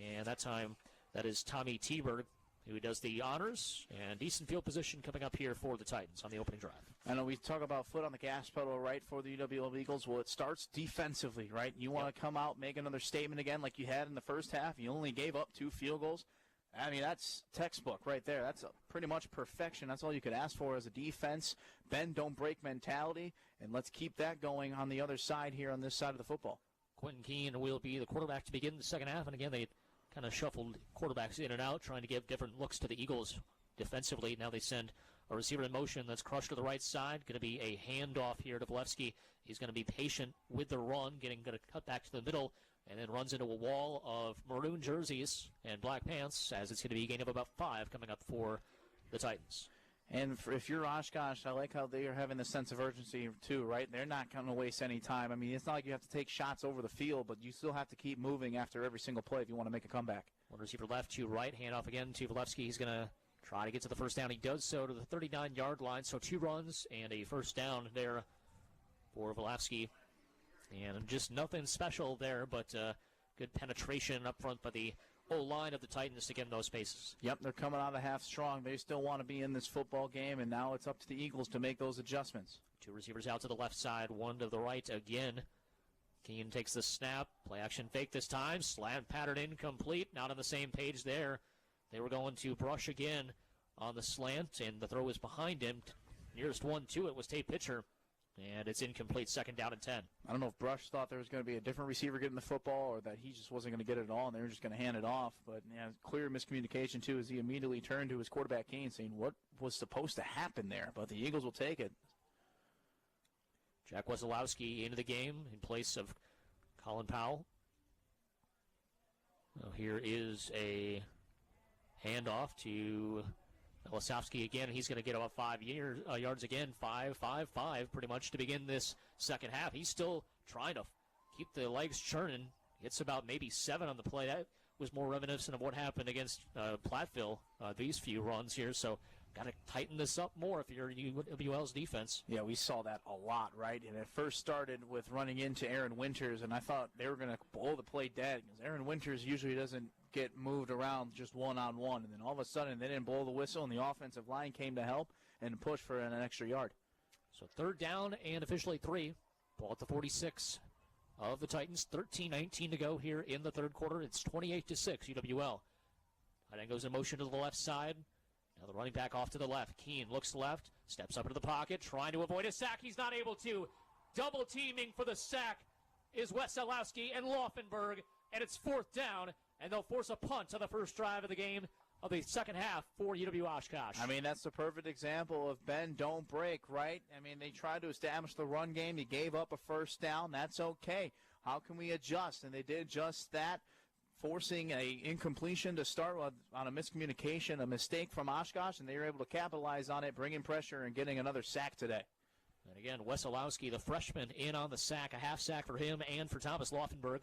And that time, that is Tommy Teberg, who does the honors, and decent field position coming up here for the Titans on the opening drive. I know we talk about foot on the gas pedal, right, for the UWL Eagles. Well, it starts defensively, right? You want to come out, make another statement again like you had in the first half. You only gave up 2 field goals. I mean, that's textbook right there. That's pretty much perfection. That's all you could ask for as a defense. Bend, don't break mentality, and let's keep that going on the other side here on this side of the football. Quentin Keene will be the quarterback to begin the second half, and again, they kind of shuffled quarterbacks in and out, trying to give different looks to the Eagles defensively. Now they send a receiver in motion that's crushed to the right side. Going to be a handoff here to Vlevsky. He's going to be patient with the run, going to cut back to the middle, and then runs into a wall of maroon jerseys and black pants, as it's going to be a gain of about 5 coming up for the Titans. And if you're Oshkosh, I like how they are having the sense of urgency, too, right? They're not going to waste any time. I mean, it's not like you have to take shots over the field, but you still have to keep moving after every single play if you want to make a comeback. One receiver left to right, handoff again to Vlevsky. He's going to try to get to the first down. He does so to the 39-yard line, so 2 runs and a first down there for Vlevsky. And just nothing special there, but good penetration up front by the O-line of the Titans to get in those spaces. Yep, they're coming out of half strong. They still want to be in this football game, and now it's up to the Eagles to make those adjustments. 2 receivers out to the left side, 1 to the right again. Keene takes the snap, play action fake this time, slant pattern incomplete, not on the same page there. They were going to brush again on the slant, and the throw is behind him. Nearest one to it was Tate Pitcher. And it's incomplete, second down and 10. I don't know if Brush thought there was going to be a different receiver getting the football or that he just wasn't going to get it at all and they were just going to hand it off. But clear miscommunication, too, as he immediately turned to his quarterback, Kane, saying what was supposed to happen there. But the Eagles will take it. Jack Wesolowski into the game in place of Colin Powell. Well, here is a handoff to Wesolowski again. He's going to get about 5 yards again, 5, pretty much to begin this second half. He's still trying to keep the legs churning. It's about maybe 7 on the play. That was more reminiscent of what happened against Platteville these few runs here. So got to tighten this up more if you're UWL's defense. Yeah, we saw that a lot, right? And it first started with running into Aaron Winters, and I thought they were going to blow the play dead because Aaron Winters usually doesn't get moved around just one-on-one. And then all of a sudden they didn't blow the whistle, and the offensive line came to help and push for an extra yard. So third down and officially 3. Ball at the 46 of the Titans. 13-19 to go here in the third quarter. It's 28-6 UWL. Tight end goes in motion to the left side. Now the running back off to the left. Keene looks left, steps up into the pocket, trying to avoid a sack. He's not able to. Double teaming for the sack is Wesolowski and Laufenberg, and it's fourth down, and they'll force a punt on the first drive of the game of the second half for UW-Oshkosh. I mean, that's the perfect example of bend, don't break, right? I mean, they tried to establish the run game. He gave up a first down. That's okay. How can we adjust? And they did just that, forcing a incompletion to start on a miscommunication, a mistake from Oshkosh, and they were able to capitalize on it, bring in pressure, and getting another sack today. And again, Wesolowski, the freshman, in on the sack, a half sack for him and for Thomas Laufenberg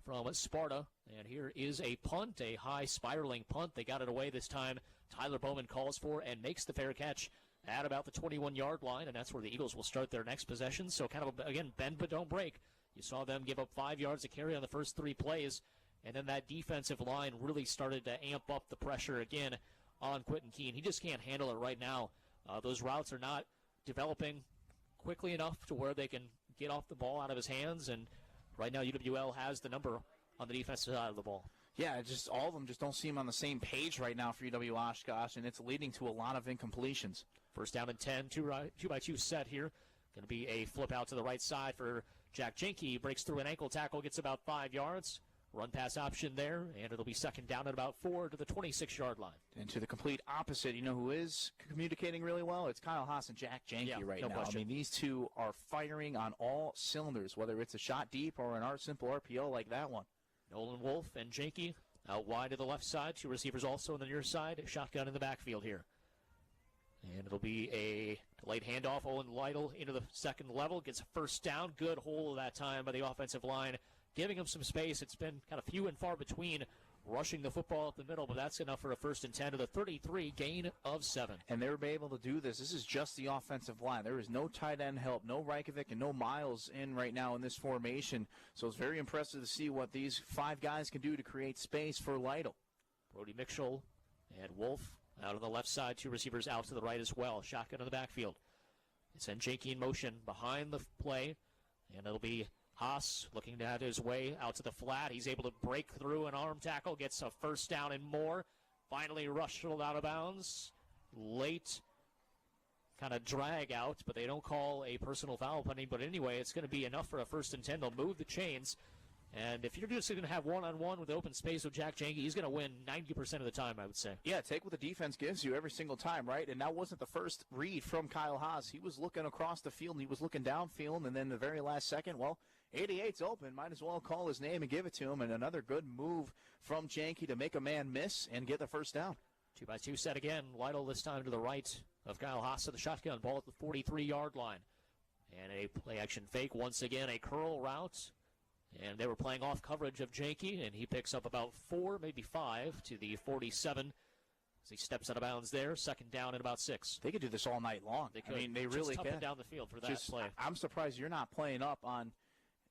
from Sparta. And here is a punt, a high spiraling punt. They got it away this time. Tyler Bowman calls for and makes the fair catch at about the 21-yard line, and that's where the Eagles will start their next possession. So kind of, again, bend but don't break. You saw them give up 5 yards a carry on the first 3 plays. And then that defensive line really started to amp up the pressure again on Quentin Keene. He just can't handle it right now. Those routes are not developing quickly enough to where they can get off the ball out of his hands. And right now UWL has the number on the defensive side of the ball. Yeah, just all of them just don't seem on the same page right now for UW-Oshkosh, and it's leading to a lot of incompletions. First down and 10, 2-by-2 set here. Going to be a flip out to the right side for Jack Jenke. He breaks through an ankle tackle, gets about 5 yards. Run pass option there, and it'll be second down at about 4 to the 26-yard line. And to the complete opposite, you know who is communicating really well? It's Kyle Haas and Jack Jenke now. Question. I mean, these two are firing on all cylinders, whether it's a shot deep or an simple RPO like that one. Nolan Wolf and Jenke out wide to the left side. 2 receivers also on the near side. Shotgun in the backfield here. And it'll be a delayed handoff. Owen Lytle into the second level. Gets a first down. Good hole that time by the offensive line, giving him some space. It's been kind of few and far between rushing the football up the middle, but that's enough for a first and 10 to the 33, gain of 7. And they were able to do this. This is just the offensive line. There is no tight end help, no Reykjavik and no Miles in right now in this formation. So it's very impressive to see what these 5 guys can do to create space for Lytle. Brody Mitchell and Wolf out on the left side, 2 receivers out to the right as well. Shotgun in the backfield. It's in Jenke in motion behind the play, and it'll be Haas looking to have his way out to the flat. He's able to break through an arm tackle, gets a first down and more. Finally rushed out of bounds. Late kind of drag out, but they don't call a personal foul penalty. But anyway, it's going to be enough for a first and 10. They'll move the chains. And if you're just going to have one-on-one with open space with Jack Jenke, he's going to win 90% of the time, I would say. Yeah, take what the defense gives you every single time, right? And that wasn't the first read from Kyle Haas. He was looking across the field, and he was looking downfield, and then the very last second, 88's open. Might as well call his name and give it to him. And another good move from Jenke to make a man miss and get the first down. 2-by-2 set again. Lytle this time to the right of Kyle Haas to the shotgun. Ball at the 43-yard line. And a play-action fake. Once again, a curl route. And they were playing off coverage of Jenke, and he picks up about 4, maybe 5 to the 47 as he steps out of bounds there. Second down and about 6. They could do this all night long. They could. I mean, they really just can. Down the field for that play. I'm surprised you're not playing up on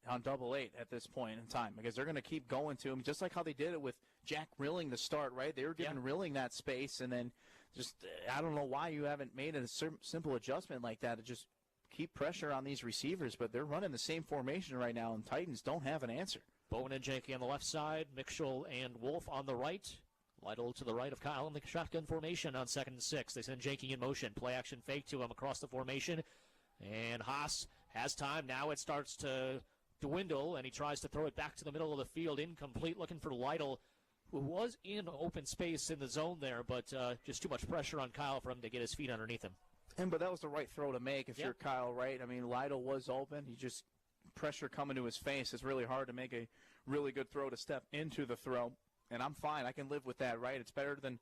8 at this point in time, because they're going to keep going to him, just like how they did it with Jack Rilling to start, right? They were giving Rilling that space, and then just I don't know why you haven't made a simple adjustment like that to just keep pressure on these receivers, but they're running the same formation right now, and Titans don't have an answer. Bowen and Jenke on the left side, Mitchell and Wolf on the right. Lytle to the right of Kyle in the shotgun formation on 2nd and 6. They send Jenke in motion. Play action fake to him across the formation. And Haas has time. Now it starts to dwindle, and he tries to throw it back to the middle of the field. Incomplete, looking for Lytle, who was in open space in the zone there, but just too much pressure on Kyle for him to get his feet underneath him. But that was the right throw to make if you're Kyle, right? I mean, Lytle was open. He just pressure coming to his face. It's really hard to make a really good throw to step into the throw. And I'm fine. I can live with that, right? It's better than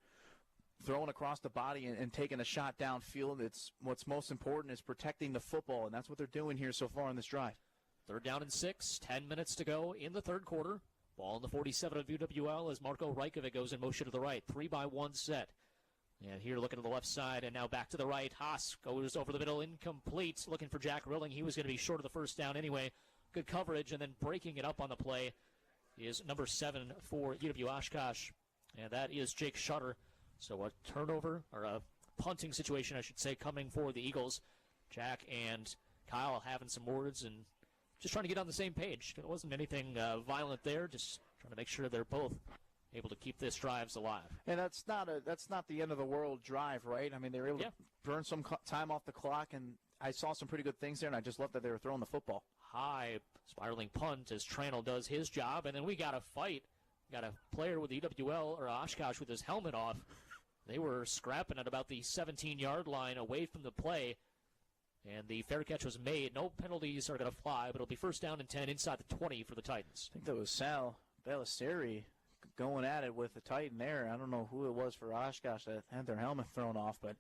throwing across the body and taking a shot downfield. It's what's most important is protecting the football, and that's what they're doing here so far in this drive. 3rd down and 6, 10 minutes to go in the third quarter. Ball in the 47 of UWL as Marco Rajkovic goes in motion to the right. 3-by-1 set. And here looking to the left side, and now back to the right. Haas goes over the middle, incomplete. Looking for Jack Rilling. He was going to be short of the first down anyway. Good coverage, and then breaking it up on the play is number 7 for UW-Oshkosh, and that is Jake Shutter. So a turnover, or a punting situation, I should say, coming for the Eagles. Jack and Kyle having some words and just trying to get on the same page. It wasn't anything violent there, just trying to make sure they're both able to keep this drives alive. And that's not the end of the world drive, right? I mean, they were able to burn some time off the clock, and I saw some pretty good things there, and I just love that they were throwing the football. High spiraling punt as Tranel does his job, and then we got a fight. Got a player with EWL or Oshkosh with his helmet off. They were scrapping at about the 17-yard line away from the play, and the fair catch was made. No penalties are going to fly, but it'll be 1st down and 10 inside the 20 for the Titans. I think that was Sal Belisario going at it with the Titan there. I don't know who it was for Oshkosh that had their helmet thrown off, but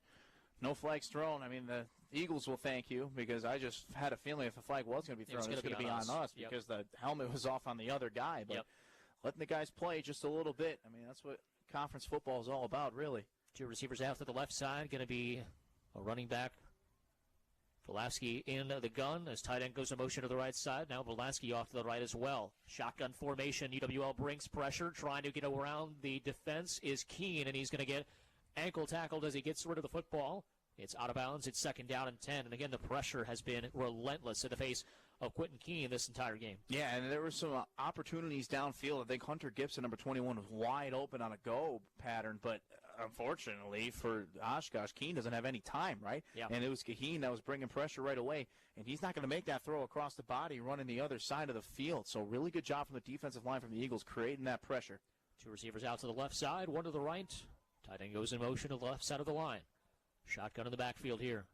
no flags thrown. I mean, the Eagles will thank you because I just had a feeling if the flag was going to be thrown, it was going to be on us because the helmet was off on the other guy. But letting the guys play just a little bit, I mean, that's what conference football is all about, really. 2 receivers out to the left side, going to be a running back. Volaski in the gun as tight end goes in motion to the right side. Now Volaski off to the right as well. Shotgun formation. UWL brings pressure. Trying to get around the defense is Keene, and he's going to get ankle tackled as he gets rid of the football. It's out of bounds. It's 2nd down and 10. And again, the pressure has been relentless in the face of Quentin Keene this entire game. Yeah, and there were some opportunities downfield. I think Hunter Gibson, number 21, was wide open on a go pattern, but unfortunately for Oshkosh, Keene doesn't have any time, right? Yeah. And it was Kaheen that was bringing pressure right away, and he's not going to make that throw across the body running the other side of the field. So really good job from the defensive line from the Eagles creating that pressure. 2 receivers out to the left side, 1 to the right. Tight end goes in motion to the left side of the line. Shotgun in the backfield here.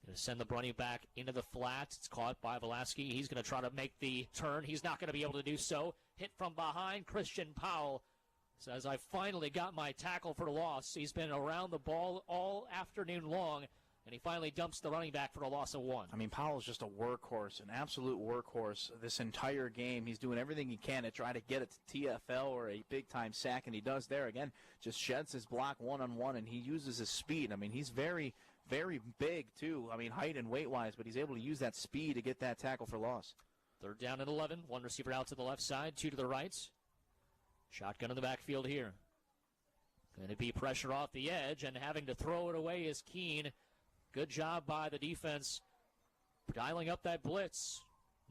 Going to send the running back into the flat. It's caught by Volaski. He's going to try to make the turn. He's not going to be able to do so. Hit from behind. Christian Powell says, I finally got my tackle for loss. He's been around the ball all afternoon long, and he finally dumps the running back for a loss of 1. I mean, Powell's just a workhorse, an absolute workhorse this entire game. He's doing everything he can to try to get it to TFL or a big-time sack, and he does there. Again, just sheds his block one-on-one, and he uses his speed. I mean, he's very, very big, too. I mean, height and weight-wise, but he's able to use that speed to get that tackle for loss. 3rd down and 11. 1 receiver out to the left side, 2 to the right. Shotgun in the backfield here. Going to be pressure off the edge, and having to throw it away is Keene. Good job by the defense dialing up that blitz.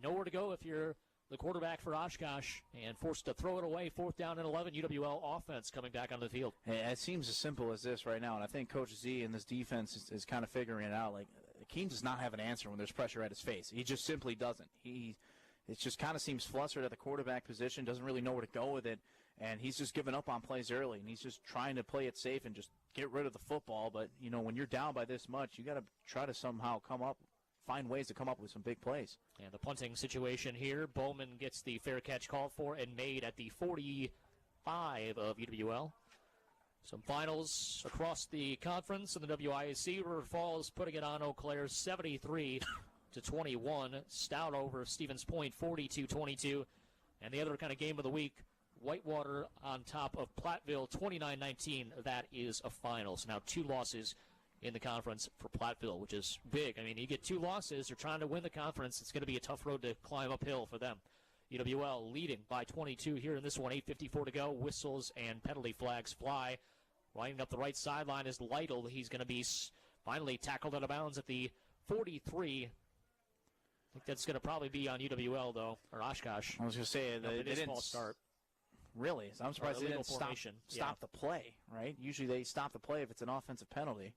Nowhere to go if you're the quarterback for Oshkosh, and forced to throw it away. 4th down and 11. UWL offense coming back onto the field. It seems as simple as this right now, and I think Coach Z and this defense is kind of figuring it out. Like, Keene does not have an answer when there's pressure at his face. He just simply doesn't. It just kind of seems flustered at the quarterback position, doesn't really know where to go with it, and he's just giving up on plays early, and he's just trying to play it safe and just get rid of the football. But, you know, when you're down by this much, you got to try to somehow find ways to come up with some big plays. And the punting situation here, Bowman gets the fair catch called for and made at the 45 of UWL. Some finals across the conference in the WIAC. River Falls putting it on Eau Claire 73-21. Stout over Stevens Point 42-22. And the other kind of game of the week, Whitewater on top of Platteville 29-19. That is a final. So now 2 losses in the conference for Platteville, which is big. I mean, you get 2 losses. They're trying to win the conference. It's going to be a tough road to climb uphill for them. UWL leading by 22 here in this one. 8:54 to go. Whistles and penalty flags fly. Lining up the right sideline is Lytle. He's going to be finally tackled out of bounds at the 43. I think that's going to probably be on UWL, though, or Oshkosh. I was going to say, they didn't false start. Really? I'm surprised they didn't stop the play, right? Usually they stop the play if it's an offensive penalty.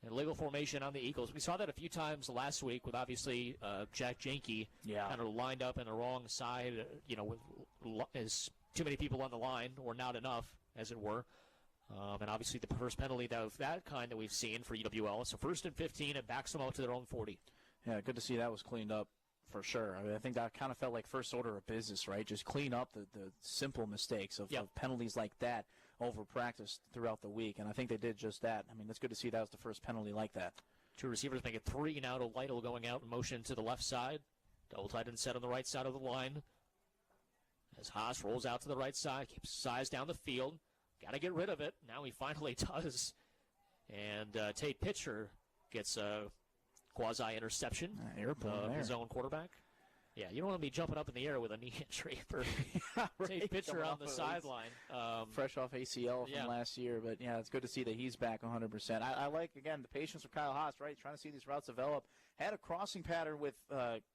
And legal formation on the Eagles. We saw that a few times last week with, obviously, Jack Janke kind of lined up in the wrong side, with as too many people on the line, or not enough, as it were. And obviously the first penalty of that kind that we've seen for UWL. So 1st and 15, it backs them out to their own 40. Yeah, good to see that was cleaned up for sure. I mean, I think that kind of felt like first order of business, right? Just clean up the simple mistakes of penalties like that over practice throughout the week. And I think they did just that. I mean, it's good to see that was the first penalty like that. Two receivers make it 3 now to Lytle going out in motion to the left side. Double tight end set on the right side of the line. As Haas rolls out to the right side, keeps size down the field. Got to get rid of it. Now he finally does. And Tate Pitcher gets a quasi-interception of his own quarterback. Yeah, you don't want to be jumping up in the air with a knee injury for Tate Pitcher on the sideline. Fresh off ACL from last year. But, yeah, it's good to see that he's back 100%. I like, again, the patience with Kyle Haas, right? Trying to see these routes develop. Had a crossing pattern with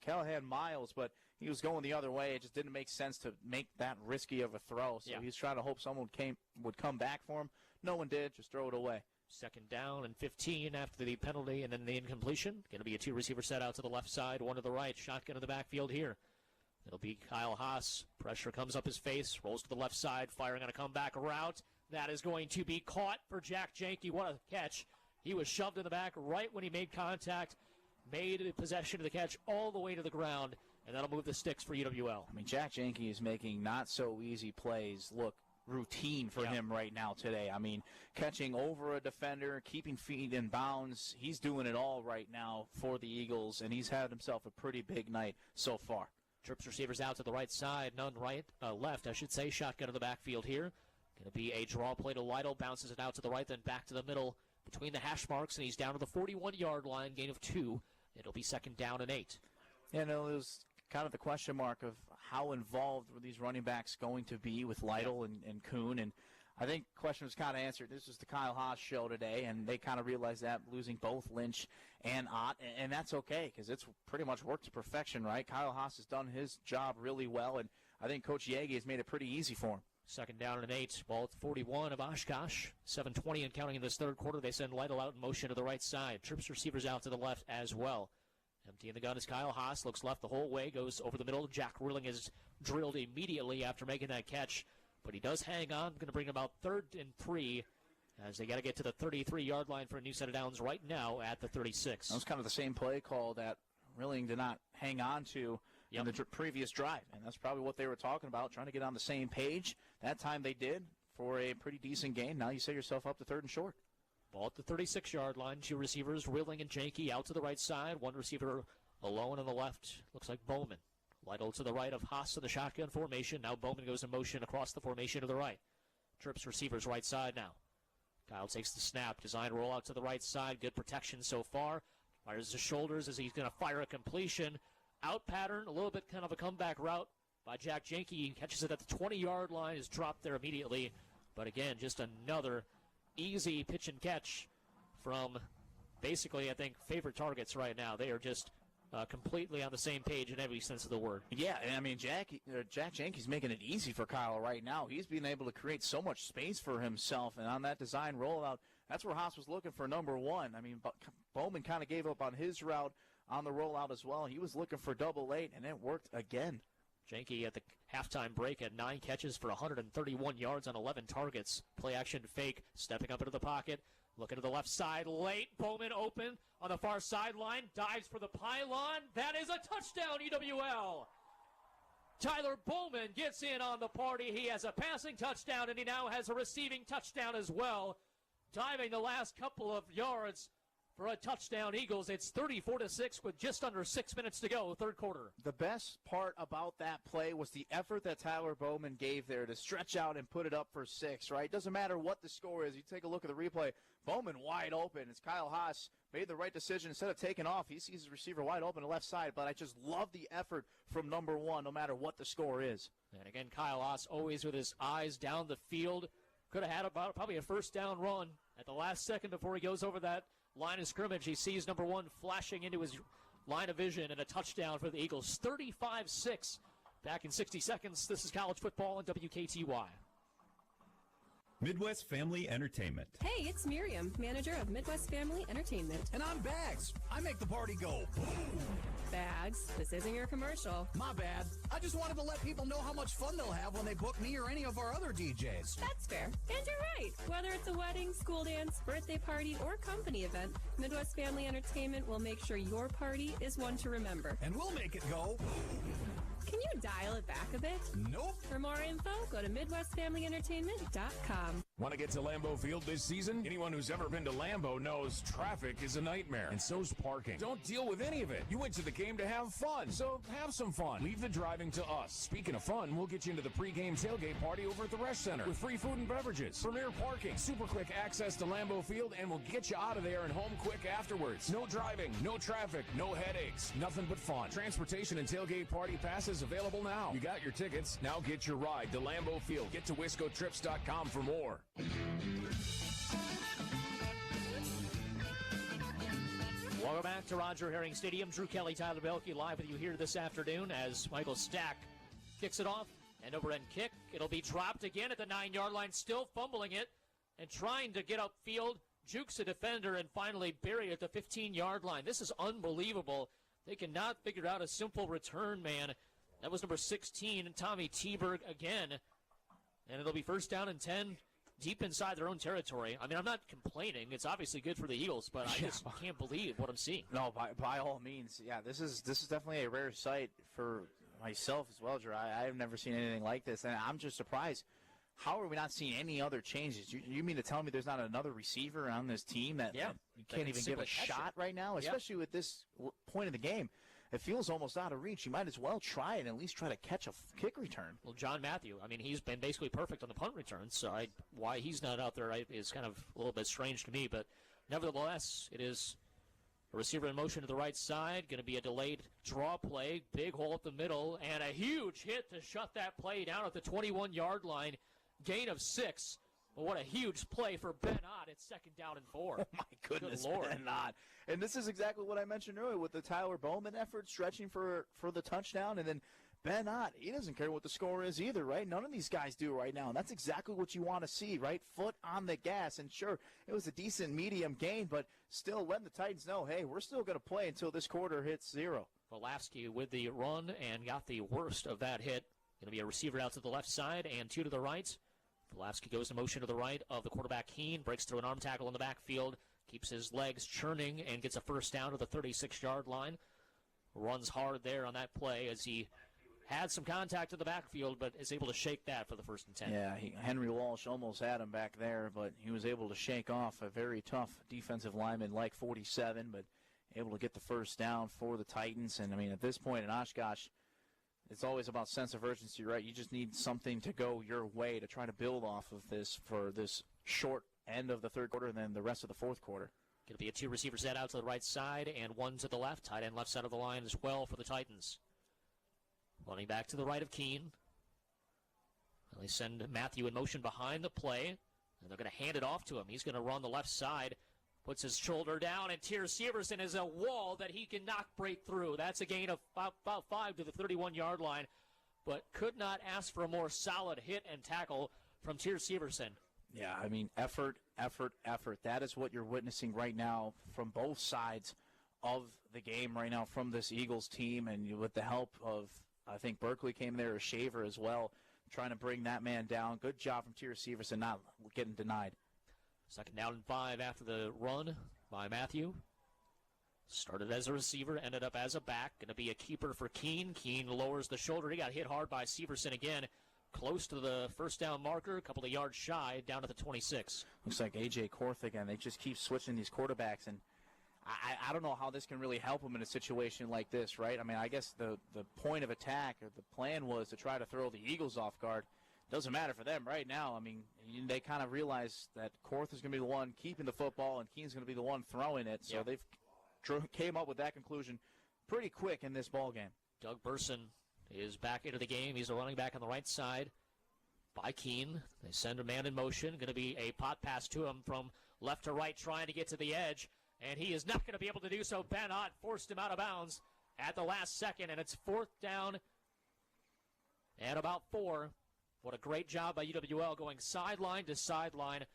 Callahan Miles, but he was going the other way. It just didn't make sense to make that risky of a throw. So he's trying to hope someone would come back for him. No one did. Just throw it away. 2nd down and 15 after the penalty and then the incompletion. Going to be a 2-receiver set out to the left side, 1 to the right. Shotgun in the backfield here. It'll be Kyle Haas. Pressure comes up his face, rolls to the left side, firing on a comeback route. That is going to be caught for Jack Janke. What a catch. He was shoved in the back right when he made contact, made possession of the catch all the way to the ground, and that'll move the sticks for UWL. I mean, Jack Janke is making not-so-easy plays look routine for him right now today. I mean, catching over a defender, keeping feet in bounds. He's doing it all right now for the Eagles, and he's had himself a pretty big night so far. Trips receivers out to the right side, none left, I should say. Shotgun in the backfield here. Going to be a draw play to Lytle, bounces it out to the right, then back to the middle between the hash marks, and he's down to the 41-yard line, gain of 2. It'll be 2nd down and 8. Yeah, no, it was kind of the question mark of how involved were these running backs going to be with Lytle and Kuhn, and I think the question was kind of answered. This was the Kyle Haas show today, and they kind of realized that, losing both Lynch and Ott, and that's okay because it's pretty much worked to perfection, right? Kyle Haas has done his job really well, and I think Coach Yagi has made it pretty easy for him. 2nd down and 8, ball at the 41 of Oshkosh. 7:20 and counting in this third quarter. They send Lytle out in motion to the right side. Trips receivers out to the left as well. Emptying the gun is Kyle Haas. Looks left the whole way. Goes over the middle. Jack Rilling is drilled immediately after making that catch. But he does hang on. Going to bring about 3rd and 3 as they got to get to the 33-yard line for a new set of downs right now at the 36. That was kind of the same play call that Rilling did not hang on to in the previous drive. And that's probably what they were talking about, trying to get on the same page. That time they did for a pretty decent gain. Now you set yourself up to 3rd and short. Ball at the 36-yard line. 2 receivers, Rilling and Janke, out to the right side. 1 receiver alone on the left. Looks like Bowman. Lytle to the right of Haas in the shotgun formation. Now Bowman goes in motion across the formation to the right. Trips receivers right side now. Kyle takes the snap. Design roll out to the right side. Good protection so far. Fires his shoulders as he's going to fire a completion. Out pattern, a little bit kind of a comeback route by Jack Janke. He catches it at the 20-yard line. Is dropped there immediately. But again, just another easy pitch and catch from basically, I think, favorite targets right now. They are just completely on the same page in every sense of the word. Yeah, and I mean, Jack Janke's making it easy for Kyle right now. He's been able to create so much space for himself, and on that design rollout, that's where Haas was looking for number 1. I mean, Bowman kind of gave up on his route on the rollout as well. He was looking for double 8, and it worked again. Janke at the halftime break had 9 catches for 131 yards on 11 targets. Play action fake, stepping up into the pocket. Looking to the left side, late. Bowman open on the far sideline. Dives for the pylon. That is a touchdown, UWL. Tyler Bowman gets in on the party. He has a passing touchdown, and he now has a receiving touchdown as well. Diving the last couple of yards for a touchdown, Eagles. It's 34-6 with just under 6 minutes to go, third quarter. The best part about that play was the effort that Tyler Bowman gave there to stretch out and put it up for 6, right? Doesn't matter what the score is. You take a look at the replay. Bowman wide open. It's Kyle Haas made the right decision. Instead of taking off, he sees his receiver wide open to the left side. But I just love the effort from number 1, no matter what the score is. And again, Kyle Haas always with his eyes down the field. Could have had about probably a first down run at the last second before he goes over that line of scrimmage. He sees number 1 flashing into his line of vision, and a touchdown for the Eagles. 35-6. Back in 60 seconds. This is college football on WKTY. Midwest Family Entertainment. Hey, it's Miriam, manager of Midwest Family Entertainment. And I'm Bags. I make the party go boom. Bags, this isn't your commercial. My bad. I just wanted to let people know how much fun they'll have when they book me or any of our other DJs. That's fair. And you're right. Whether it's a wedding, school dance, birthday party, or company event, Midwest Family Entertainment will make sure your party is one to remember. And we'll make it go. Can you dial it back a bit? Nope. For more info, go to MidwestFamilyEntertainment.com. Want to get to Lambeau Field this season? Anyone who's ever been to Lambeau knows traffic is a nightmare, and so's parking. Don't deal with any of it. You went to the game to have fun, so have some fun. Leave the driving to us. Speaking of fun, we'll get you into the pregame tailgate party over at the Resch Center with free food and beverages, premier parking, super quick access to Lambeau Field, and we'll get you out of there and home quick afterwards. No driving, no traffic, no headaches, nothing but fun. Transportation and tailgate party passes available now. You got your tickets. Now get your ride to Lambeau Field. Get to wiscotrips.com for more. Welcome back to Roger Herring Stadium. Drew Kelly, Tyler Belke live with you here this afternoon as Michael Stack kicks it off. End over end kick. It'll be dropped again at the 9-yard line, still fumbling it and trying to get upfield. Jukes a defender and finally buried at the 15-yard line. This is unbelievable. They cannot figure out a simple return, man. That was number 16, Tommy Teberg again. And it'll be first down and 10 deep inside their own territory. I mean, I'm not complaining. It's obviously good for the Eagles, but I just can't believe what I'm seeing. No, by all means. Yeah, this is definitely a rare sight for myself as well, Drew. I've never seen anything like this, and I'm just surprised. How are we not seeing any other changes? You mean to tell me there's not another receiver on this team that you can't even give a shot right now, especially with this point of the game? It feels almost out of reach. You might as well try it and at least try to catch a kick return. Well, John Matthew, I mean, he's been basically perfect on the punt return, so why he's not out there is kind of a little bit strange to me. But nevertheless, it is a receiver in motion to the right side, going to be a delayed draw play, big hole at the middle, and a huge hit to shut that play down at the 21-yard line, gain of 6. Well, what a huge play for Ben Ott. It's 2nd down and 4. Oh, my goodness, Good Lord. Ben Ott. And this is exactly what I mentioned earlier with the Tyler Bowman effort, stretching for the touchdown. And then Ben Ott, he doesn't care what the score is either, right? None of these guys do right now. And that's exactly what you want to see, right? Foot on the gas. And sure, it was a decent medium gain, but still letting the Titans know, hey, we're still going to play until this quarter hits 0. Volavsky with the run and got the worst of that hit. Going to be a receiver out to the left side and 2 to the right. Volavsky goes in motion to the right of the quarterback Keene, breaks through an arm tackle in the backfield, keeps his legs churning, and gets a first down to the 36-yard line. Runs hard there on that play as he had some contact in the backfield, but is able to shake that for the 1st and 10. Yeah, Henry Walsh almost had him back there, but he was able to shake off a very tough defensive lineman like 47, but able to get the first down for the Titans. And, I mean, at this point in Oshkosh, it's always about sense of urgency, right? You just need something to go your way to try to build off of this for this short end of the 3rd quarter and then the rest of the 4th quarter. Going to be a 2-receiver set out to the right side and 1 to the left. Tight end left side of the line as well for the Titans. Running back to the right of Keene. Well, they send Matthew in motion behind the play, and they're going to hand it off to him. He's going to run the left side. Puts his shoulder down, and Tyr Severson is a wall that he cannot break through. That's a gain of about 5 to the 31-yard line, but could not ask for a more solid hit and tackle from Tyr Severson. Yeah, I mean, effort. That is what you're witnessing right now from both sides of the game right now from this Eagles team, and with the help of, I think Berkeley came there, a Shaver as well, trying to bring that man down. Good job from Tyr Severson, not getting denied. 2nd down and 5 after the run by Matthew. Started as a receiver, ended up as a back. Going to be a keeper for Keene. Keene lowers the shoulder. He got hit hard by Severson again. Close to the first down marker, a couple of yards shy, down to the 26. Looks like A.J. Korth again. They just keep switching these quarterbacks, and I don't know how this can really help them in a situation like this, right? I mean, I guess the point of attack or the plan was to try to throw the Eagles off guard. Doesn't matter for them right now. I mean, they kind of realize that Korth is going to be the one keeping the football and Keene's going to be the one throwing it. So they've came up with that conclusion pretty quick in this ball game. Doug Burson is back into the game. He's a running back on the right side by Keene. They send a man in motion. Going to be a pot pass to him from left to right, trying to get to the edge. And he is not going to be able to do so. Ben Ott forced him out of bounds at the last second, and it's 4th down and about 4 What a great job by UWL going sideline to sideline.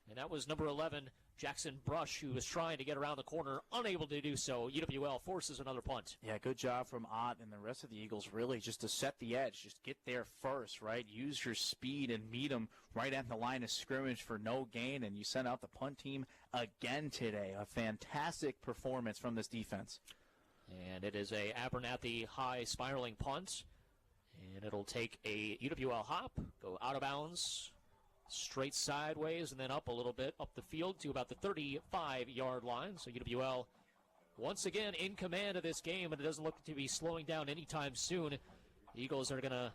And that was number 11, Jackson Brush, who was trying to get around the corner, unable to do so. UWL forces another punt. Yeah, good job from Ott and the rest of the Eagles, really, just to set the edge. Just get there first, right? Use your speed and meet them right at the line of scrimmage for no gain, and you sent out the punt team again today. A fantastic performance from this defense. And it is a Abernathy high spiraling punt. And it'll take a UWL hop, go out of bounds, straight sideways, and then up a little bit, up the field to about the 35-yard line. So UWL once again in command of this game, and it doesn't look to be slowing down anytime soon. The Eagles are going to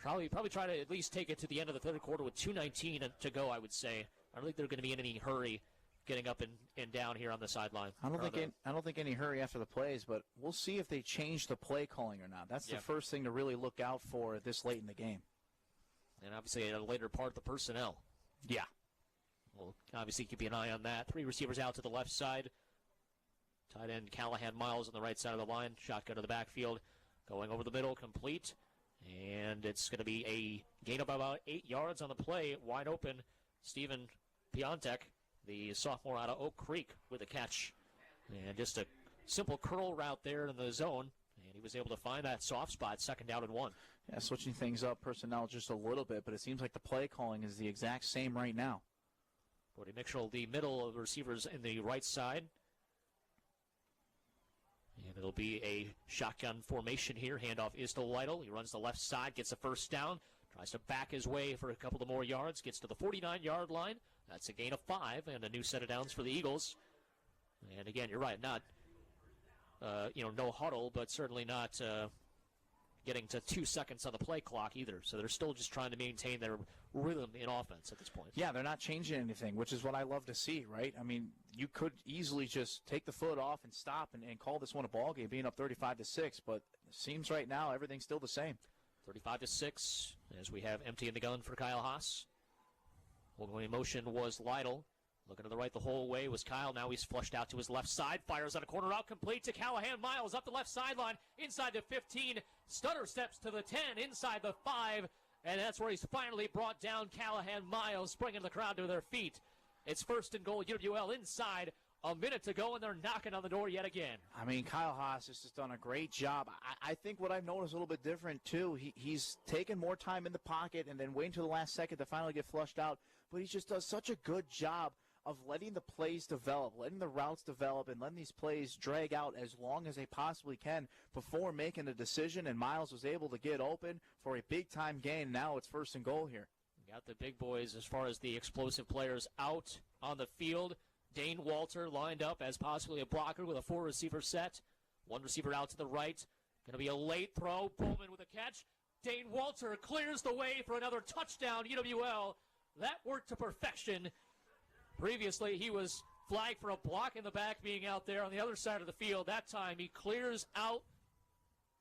probably try to at least take it to the end of the third quarter with 2:19 to go, I would say. I don't think they're going to be in any hurry getting up and down here on the sideline. I don't think any hurry after the plays, but we'll see if they change the play calling or not. That's the first thing to really look out for this late in the game. And obviously at a later part, the personnel. Yeah. We'll obviously keep an eye on that. 3 receivers out to the left side. Tight end Callahan Miles on the right side of the line. Shotgun to the backfield. Going over the middle, complete. And it's going to be a gain of about 8 yards on the play. Wide open, Stephen Piontek, the sophomore out of Oak Creek, with a catch. And just a simple curl route there in the zone. And he was able to find that soft spot, 2nd down and 1. Yeah, switching things up personnel just a little bit, but it seems like the play calling is the exact same right now. Brody Mitchell, the middle of the receivers in the right side. And it'll be a shotgun formation here. Handoff is to Lytle. He runs the left side, gets a first down, tries to back his way for a couple of more yards, gets to the 49-yard line. That's a gain of 5 and a new set of downs for the Eagles. And again, you're right, not, no huddle, but certainly not getting to 2 seconds on the play clock either. So they're still just trying to maintain their rhythm in offense at this point. Yeah, they're not changing anything, which is what I love to see, right? I mean, you could easily just take the foot off and stop and call this one a ball game, being up 35-6, but it seems right now everything's still the same. 35-6, as we have empty in the gun for Kyle Haas. Going in motion was Lytle. Looking to the right the whole way was Kyle. Now he's flushed out to his left side. Fires on a corner out, complete to Callahan Miles up the left sideline, inside the 15. Stutter steps to the 10, inside the 5. And that's where he's finally brought down. Callahan Miles, bringing the crowd to their feet. It's 1st and goal, UWL inside. A minute to go, and they're knocking on the door yet again. I mean, Kyle Haas has just done a great job. I think what I've noticed a little bit different, too, he's taken more time in the pocket and then waiting till the last second to finally get flushed out. But he just does such a good job of letting the plays develop, letting the routes develop, and letting these plays drag out as long as they possibly can before making a decision. And Miles was able to get open for a big-time gain. Now it's 1st and goal here. Got the big boys as far as the explosive players out on the field. Dane Walter lined up as possibly a blocker with a 4-receiver set. 1 receiver out to the right. Going to be a late throw. Bowman with a catch. Dane Walter clears the way for another touchdown, UWL. That worked to perfection. Previously, he was flagged for a block in the back being out there on the other side of the field. That time, he clears out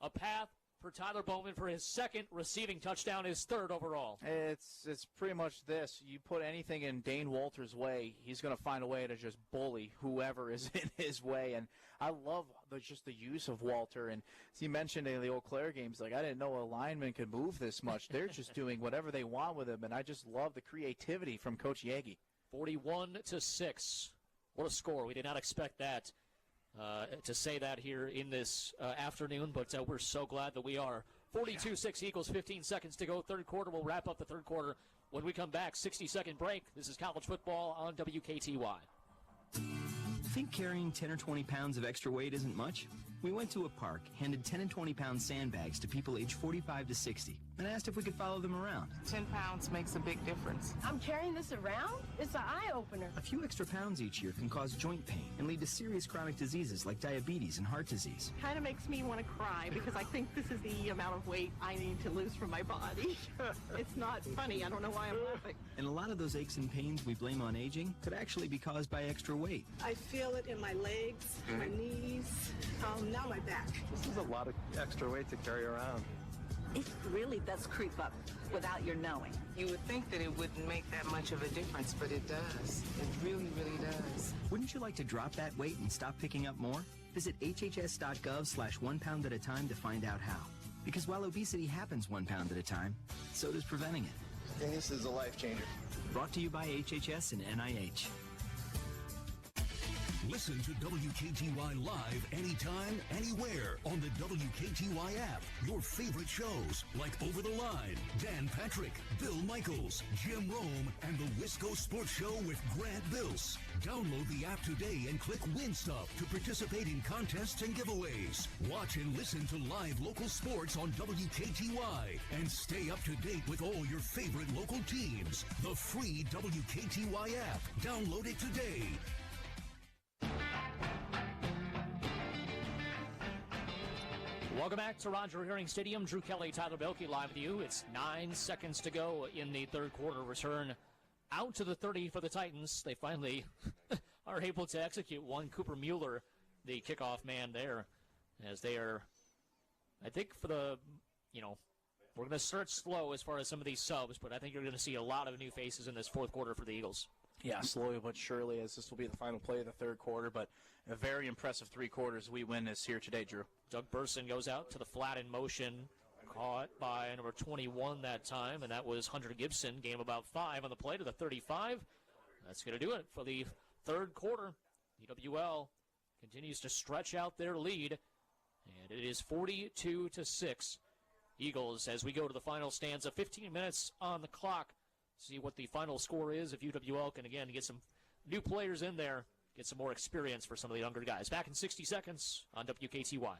a path for Tyler Bowman for his 2nd receiving touchdown, his 3rd overall. It's pretty much this. You put anything in Dane Walter's way, he's going to find a way to just bully whoever is in his way. And I love just the use of Walter. And as you mentioned in the Eau Claire games, like I didn't know a lineman could move this much. They're just doing whatever they want with him. And I just love the creativity from Coach Yagi. 41-6. What a score. We did not expect that. To say that here in this afternoon, but we're so glad that we are. 42-6 Eagles, 15 seconds to go. Third quarter, we'll wrap up the third quarter. When we come back, 60-second break. This is college football on WKTY. Think carrying 10 or 20 pounds of extra weight isn't much? We went to a park, handed 10 and 20 pound sandbags to people aged 45 to 60, and asked if we could follow them around. 10 pounds makes a big difference. I'm carrying this around? It's an eye-opener. A few extra pounds each year can cause joint pain and lead to serious chronic diseases like diabetes and heart disease. Kind of makes me want to cry because I think this is the amount of weight I need to lose from my body. It's not funny. I don't know why I'm laughing. And a lot of those aches and pains we blame on aging could actually be caused by extra weight. I feel it in my legs, my knees, now my back. This is a lot of extra weight to carry around. It really does creep up without your knowing. You would think that it wouldn't make that much of a difference, but it does. It really, really does. Wouldn't you like to drop that weight and stop picking up more? Visit hhs.gov/1 pound at a time to find out how. Because while obesity happens 1 pound at a time, so does preventing it. And this is a life changer. Brought to you by HHS and NIH. Listen to WKTY live anytime, anywhere on the WKTY app. Your favorite shows like Over the Line, Dan Patrick, Bill Michaels, Jim Rome, and the Wisco Sports Show with Grant Bills. Download the app today and click Win Stuff to participate in contests and giveaways. Watch and listen to live local sports on WKTY and stay up to date with all your favorite local teams. The free WKTY app. Download it today. Welcome back to Roger Herring Stadium. Drew Kelly, Tyler Belkey live with you. It's 9 seconds to go in the third quarter. Return out to the 30 for the Titans. They finally are able to execute one. Cooper Mueller, the kickoff man there, as they are, I think for the, we're going to start slow as far as some of these subs, but I think you're going to see a lot of new faces in this fourth quarter for the Eagles. Yeah, slowly but surely, as this will be the final play of the third quarter, but a very impressive 3 quarters. We win this here today, Drew. Doug Burson goes out to the flat in motion, caught by number 21 that time, and that was Hunter Gibson. Game about 5 on the play to the 35. That's going to do it for the third quarter. EWL continues to stretch out their lead, and it is 42-6. Eagles, as we go to the final stanza, 15 minutes on the clock. See what the final score is if UWL can, again, get some new players in there, get some more experience for some of the younger guys. Back in 60 seconds on WKTY.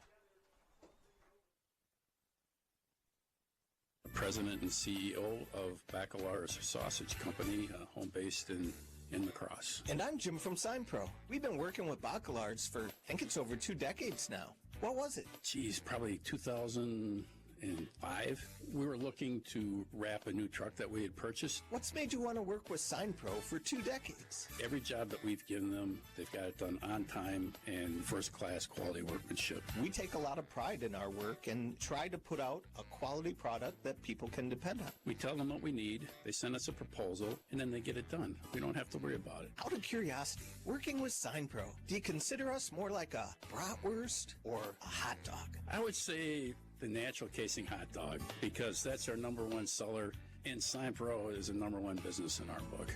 President and CEO of Bacalar's Sausage Company, home based in the Crosse. And I'm Jim from Sign Pro. We've been working with Bacalar's for, I think it's over 2 decades now. What was it? Geez, probably 2005. We were looking to wrap a new truck that we had purchased. What's made you want to work with Sign Pro for 2 decades? Every job that we've given them, they've got it done on time and first-class quality workmanship. We take a lot of pride in our work and try to put out a quality product that people can depend on. We tell them what we need, they send us a proposal, and then they get it done. We don't have to worry about it. Out of curiosity, working with Sign Pro, do you consider us more like a bratwurst or a hot dog? I would say the natural casing hot dog, because that's our number 1 seller, and Sign Pro is a number 1 business in our book.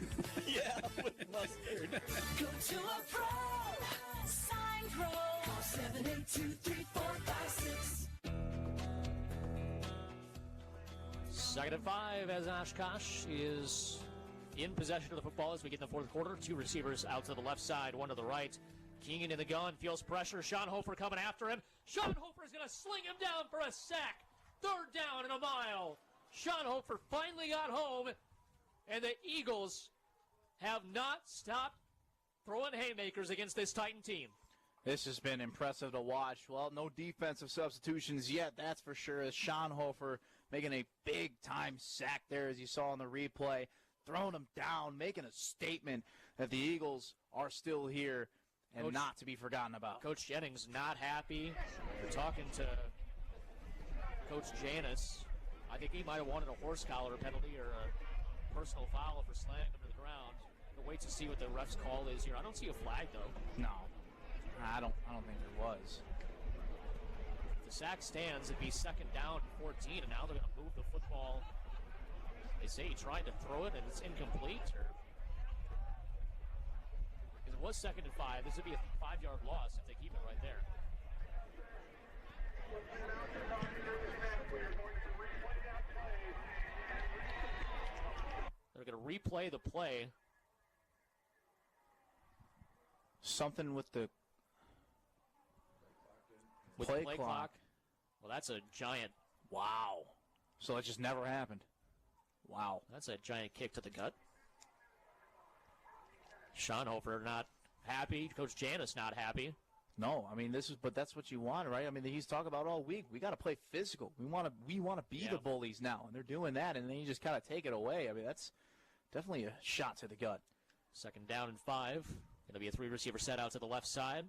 Yeah, with mustard. Go to a pro, Sign Pro, call 782-3456. Second and 5 as Oshkosh is in possession of the football as we get in the fourth quarter. 2 receivers out to the left side, 1 to the right. Keenan in the gun, feels pressure. Sean Hofer coming after him. Sean Hofer is going to sling him down for a sack. 3rd down and a mile. Sean Hofer finally got home, and the Eagles have not stopped throwing haymakers against this Titan team. This has been impressive to watch. Well, no defensive substitutions yet, that's for sure, as Sean Hofer making a big-time sack there, as you saw in the replay, throwing him down, making a statement that the Eagles are still here and Coach, not to be forgotten about. Coach Jennings not happy. We're talking to Coach Janis. I think he might have wanted a horse collar penalty or a personal foul for slamming him to the ground. We'll wait to see what the ref's call is here. I don't see a flag, though. No, I don't think there was. If the sack stands, it'd be 2nd down and 14, and now they're going to move the football. They say he tried to throw it, and it's incomplete. Because it was 2nd and 5. This would be a 5-yard loss if they keep it right there. They're going to replay the play. Something with the play clock. Well, that's a giant. Wow. So it just never happened. Wow. That's a giant kick to the gut. Sean Hofer not happy. Coach Janis not happy. No, I mean but that's what you want, right? I mean, he's talking about all week. We got to play physical. We want to be the bullies now, and they're doing that, and then you just kind of take it away. I mean, that's definitely a shot to the gut. 2nd down and 5. Going to be a 3-receiver set out to the left side.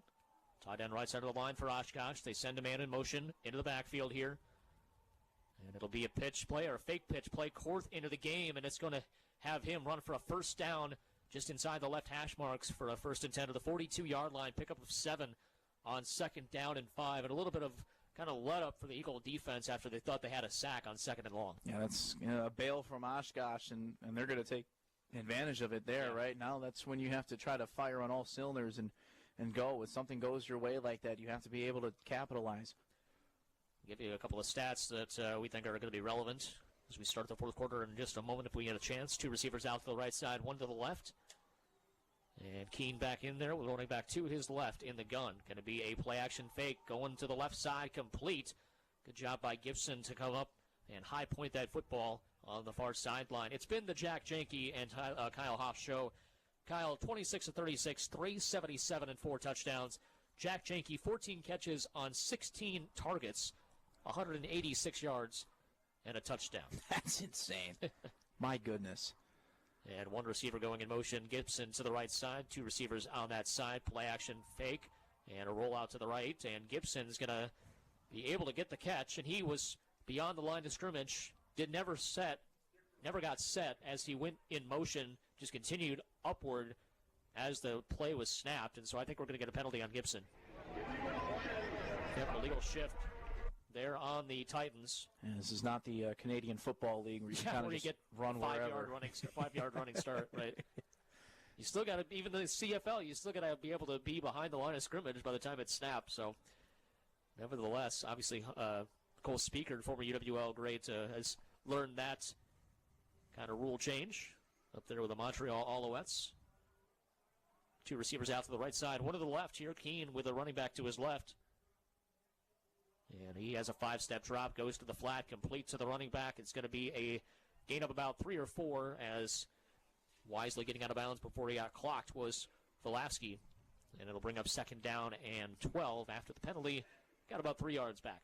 Tight end right side of the line for Oshkosh. They send a man in motion into the backfield here. And it'll be a pitch play or a fake pitch play. Korth into the game, and it's going to have him run for a 1st down just inside the left hash marks for a 1st and 10 to the 42-yard line. Pickup of 7 on 2nd down and 5. And a little bit of kind of let up for the Eagle defense after they thought they had a sack on 2nd and long. Yeah, that's a bail from Oshkosh, and they're going to take advantage of it there, right? Now that's when you have to try to fire on all cylinders and go. When something goes your way like that, you have to be able to capitalize. Give you a couple of stats that we think are going to be relevant as we start the fourth quarter in just a moment if we get a chance. 2 receivers out to the right side, 1 to the left. And Keene back in there with running back to his left in the gun. Going to be a play-action fake going to the left side, complete. Good job by Gibson to come up and high point that football on the far sideline. It's been the Jack Janke and Kyle Hoff show. Kyle, 26 of 36, 377 and 4 touchdowns. Jack Janke, 14 catches on 16 targets, 186 yards, and a touchdown. That's insane. My goodness. And 1 receiver going in motion. Gibson to the right side. 2 receivers on that side. Play action fake. And a rollout to the right. And Gibson's going to be able to get the catch. And he was beyond the line of scrimmage. Never got set as he went in motion. Just continued upward as the play was snapped. And so I think we're going to get a penalty on Gibson. Yep, illegal shift there on the Titans. And this is not the Canadian Football League where you kind of just run wherever. 5-yard running start, right? You still got to, even the CFL, you still got to be able to be behind the line of scrimmage by the time it's snapped. So, nevertheless, obviously, Cole Speaker, former UWL great, has learned that kind of rule change up there with the Montreal Alouettes. 2 receivers out to the right side, 1 to the left here. Keene with a running back to his left. And he has a 5-step drop, goes to the flat, complete to the running back. It's going to be a gain of about 3 or 4 as wisely getting out of bounds before he got clocked was Velasky. And it'll bring up 2nd down and 12 after the penalty. Got about 3 yards back.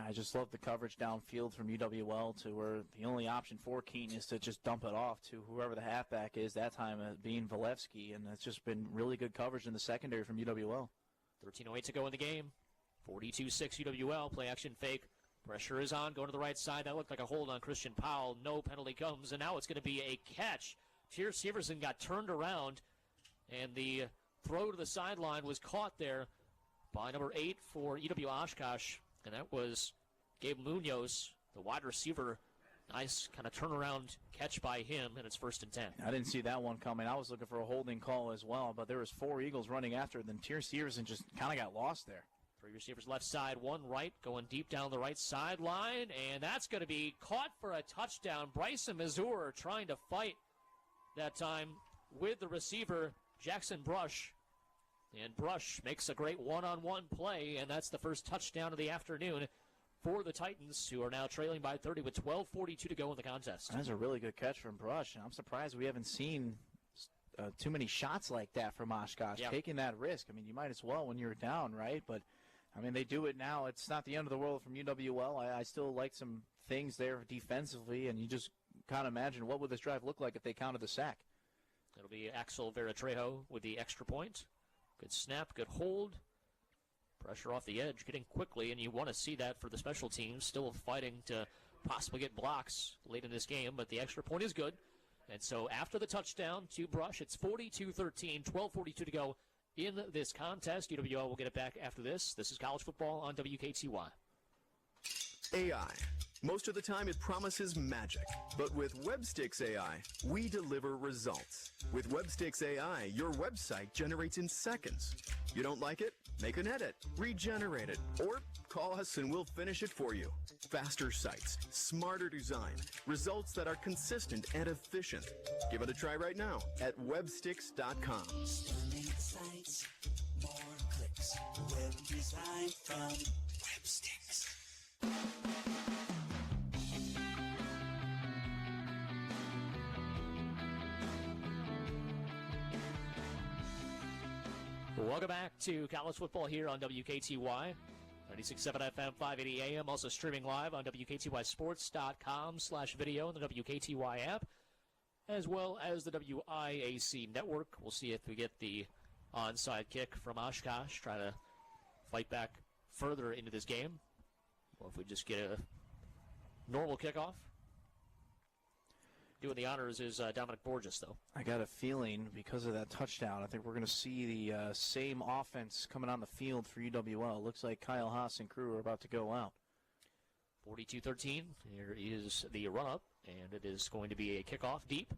I just love the coverage downfield from UWL to where the only option for Keene is to just dump it off to whoever the halfback is, that time being Valevsky. And it's just been really good coverage in the secondary from UWL. 13:08 to go in the game. 42-6 UWL, play action fake. Pressure is on, going to the right side. That looked like a hold on Christian Powell. No penalty comes, and now it's going to be a catch. Tier Severson got turned around, and the throw to the sideline was caught there by number 8 for EW Oshkosh, and that was Gabe Munoz, the wide receiver. Nice kind of turnaround catch by him, and it's 1st and 10. I didn't see that one coming. I was looking for a holding call as well, but there was 4 Eagles running after it. Then Tier Severson just kind of got lost there. 3 receivers left side, 1 right, going deep down the right sideline, and that's going to be caught for a touchdown. Bryson Mazur trying to fight that time with the receiver, Jackson Brush. And Brush makes a great one-on-one play, and that's the first touchdown of the afternoon for the Titans, who are now trailing by 30 with 12:42 to go in the contest. That's a really good catch from Brush. I'm surprised we haven't seen too many shots like that from Oshkosh, taking that risk. I mean, you might as well when you're down, right? But I mean, they do it now. It's not the end of the world from UWL. I still like some things there defensively, and you just kind of imagine what would this drive look like if they counted the sack. It'll be Axel Veratrejo with the extra point. Good snap, good hold. Pressure off the edge, getting quickly, and you want to see that for the special teams. Still fighting to possibly get blocks late in this game, but the extra point is good. And so after the touchdown to Brush, it's 42-13, 12:42 to go in this contest. UWL will get it back after this. This is college football on WKTY. AI. Most of the time it promises magic, but with WebSticks AI, we deliver results. With WebSticks AI, your website generates in seconds. You don't like it? Make an edit, regenerate it, or call us and we'll finish it for you. Faster sites, smarter design, results that are consistent and efficient. Give it a try right now at websticks.com. Stunning sights, more clicks, web design from WebSticks. Welcome back to college football here on WKTY, 96.7 FM, 580 AM, also streaming live on WKTYsports.com/video and the WKTY app, as well as the WIAC network. We'll see if we get the onside kick from Oshkosh, try to fight back further into this game, or if we just get a normal kickoff. Doing the honors is Dominic Borges, though. I got a feeling because of that touchdown, I think we're going to see the same offense coming on the field for UWL. Looks like Kyle Haas and crew are about to go out. 42-13. Here is the run-up, and it is going to be a kickoff deep.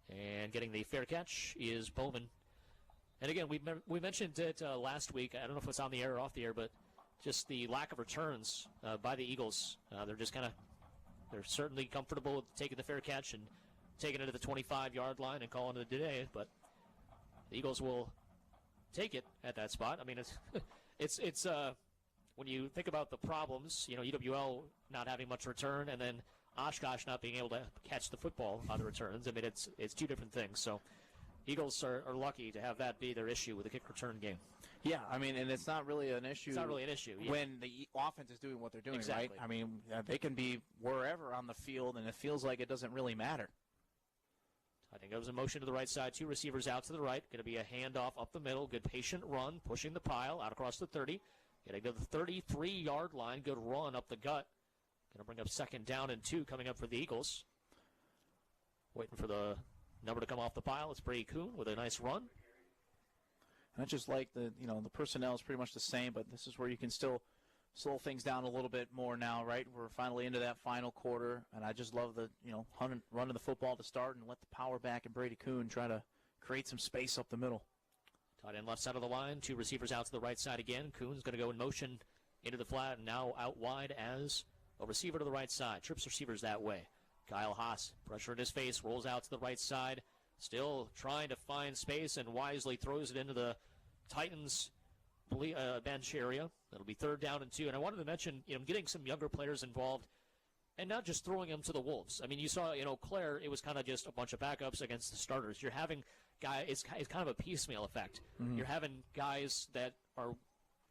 And getting the fair catch is Bowman. And again, we mentioned it last week. I don't know if it's on the air or off the air, but just the lack of returns by the Eagles. They're certainly comfortable with taking the fair catch and taking it to the 25-yard line and calling it a day. But the Eagles will take it at that spot. I mean, it's when you think about the problems, UWL not having much return and then Oshkosh not being able to catch the football on the returns. I mean, it's two different things. So Eagles are lucky to have that be their issue with the kick return game. Yeah, I mean, and it's not really an issue. It's not really an issue when the offense is doing what they're doing, exactly. Right? I mean, they can be wherever on the field, and it feels like it doesn't really matter. I think it was a motion to the right side. Two receivers out to the right. Going to be a handoff up the middle. Good patient run, pushing the pile out across the 30. Getting to the 33-yard line. Good run up the gut. Going to bring up 2nd down and 2 coming up for the Eagles. Waiting for the number to come off the pile. It's Brady Kuhn with a nice run. And I just like the personnel is pretty much the same, but this is where you can still slow things down a little bit more now, right? We're finally into that final quarter, and I just love the running the football to start and let the power back and Brady Kuhn try to create some space up the middle. Tight end left side of the line, two receivers out to the right side again. Kuhn's going to go in motion into the flat and now out wide as a receiver to the right side. Trips receivers that way. Kyle Haas, pressure in his face, rolls out to the right side. Still trying to find space and wisely throws it into the Titans bench area. That'll be 3rd down and 2. And I wanted to mention, getting some younger players involved and not just throwing them to the Wolves. I mean, you saw, Claire, it was kind of just a bunch of backups against the starters. You're having guys, it's kind of a piecemeal effect. Mm-hmm. You're having guys that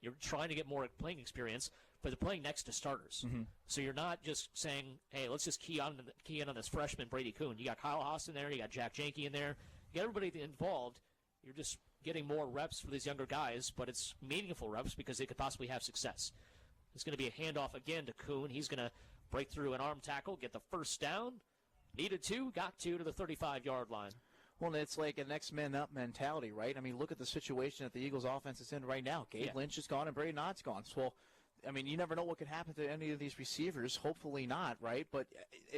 you're trying to get more playing experience, but they're playing next to starters. Mm-hmm. So you're not just saying, hey, let's just key in on this freshman, Brady Kuhn. You got Kyle Haas in there. You got Jack Janke in there. You got everybody involved. You're just getting more reps for these younger guys, but it's meaningful reps because they could possibly have success. It's going to be a handoff again to Kuhn. He's going to break through an arm tackle, get the 1st down. Needed 2, got 2 to the 35-yard line. Well, it's like a next man up mentality, right? I mean, look at the situation that the Eagles offense is in right now. Gabe Lynch is gone and Brady Knott's gone. So, I mean, you never know what could happen to any of these receivers. Hopefully not, right? But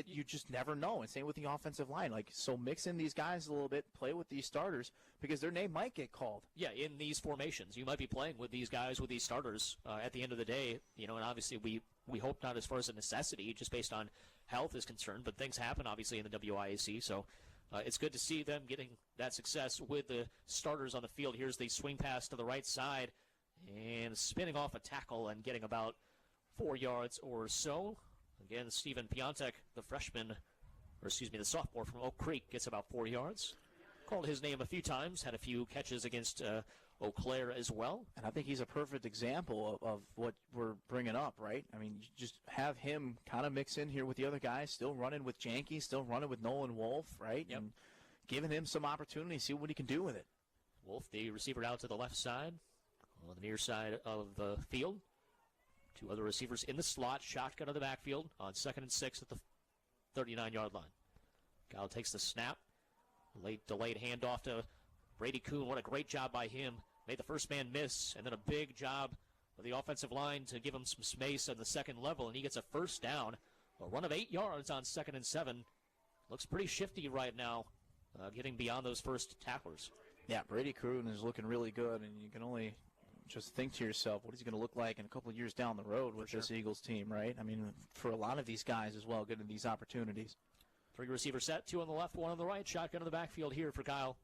you just never know. And same with the offensive line. So mix in these guys a little bit, play with these starters, because their name might get called. Yeah, in these formations. You might be playing with these guys, with these starters at the end of the day. And obviously we hope not as far as a necessity, just based on health is concerned. But things happen, obviously, in the WIAC. So it's good to see them getting that success with the starters on the field. Here's the swing pass to the right side. And spinning off a tackle and getting about 4 yards or so. Again, Stephen Piontek, the sophomore from Oak Creek, gets about 4 yards. Called his name a few times, had a few catches against Eau Claire as well. And I think he's a perfect example of what we're bringing up, right? I mean, you just have him kind of mix in here with the other guys, still running with Janke, still running with Nolan Wolf, right? Yep. And giving him some opportunity, see what he can do with it. Wolf, the receiver out to the left side. On the near side of the field. 2 other receivers in the slot. Shotgun of the backfield on 2nd and 6 at the 39-yard line. Kyle takes the snap. Late delayed handoff to Brady Kuhn. What a great job by him. Made the first man miss, and then a big job of the offensive line to give him some space on the second level, and he gets a 1st down. A run of 8 yards on 2nd and 7. Looks pretty shifty right now, getting beyond those first tacklers. Yeah, Brady Kuhn is looking really good, and you can only just think to yourself, what is he going to look like in a couple of years down the road with this Eagles team, right? I mean, for a lot of these guys as well, getting these opportunities. 3 receiver set, 2 on the left, 1 on the right. Shotgun in the backfield here for Kyle.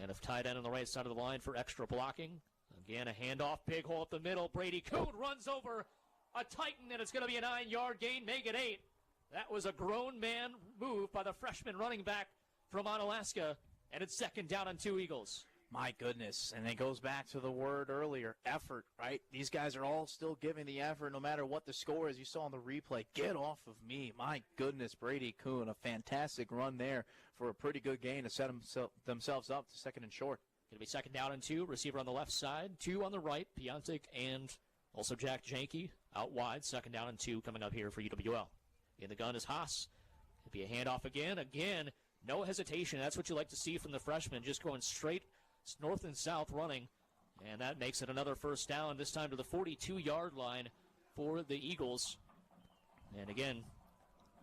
And a tight end on the right side of the line for extra blocking. Again, a handoff, big hole up the middle. Brady Kuhn runs over a Titan, and it's going to be a 9-yard gain, make it 8. That was a grown man move by the freshman running back from Onalaska, and it's 2nd down and 2 Eagles. My goodness, and it goes back to the word earlier, effort, right? These guys are all still giving the effort no matter what the score is. You saw on the replay, get off of me. My goodness, Brady Kuhn, a fantastic run there for a pretty good gain to set themselves up to 2nd and short. Going to be 2nd down and 2, receiver on the left side, 2 on the right, Piontek and also Jack Janke out wide, 2nd down and 2 coming up here for UWL. In the gun is Haas. It'll be a handoff again. Again, no hesitation. That's what you like to see from the freshman, just going straight north and south running. And that makes it another first down, this time to the 42-yard line for the Eagles. And again,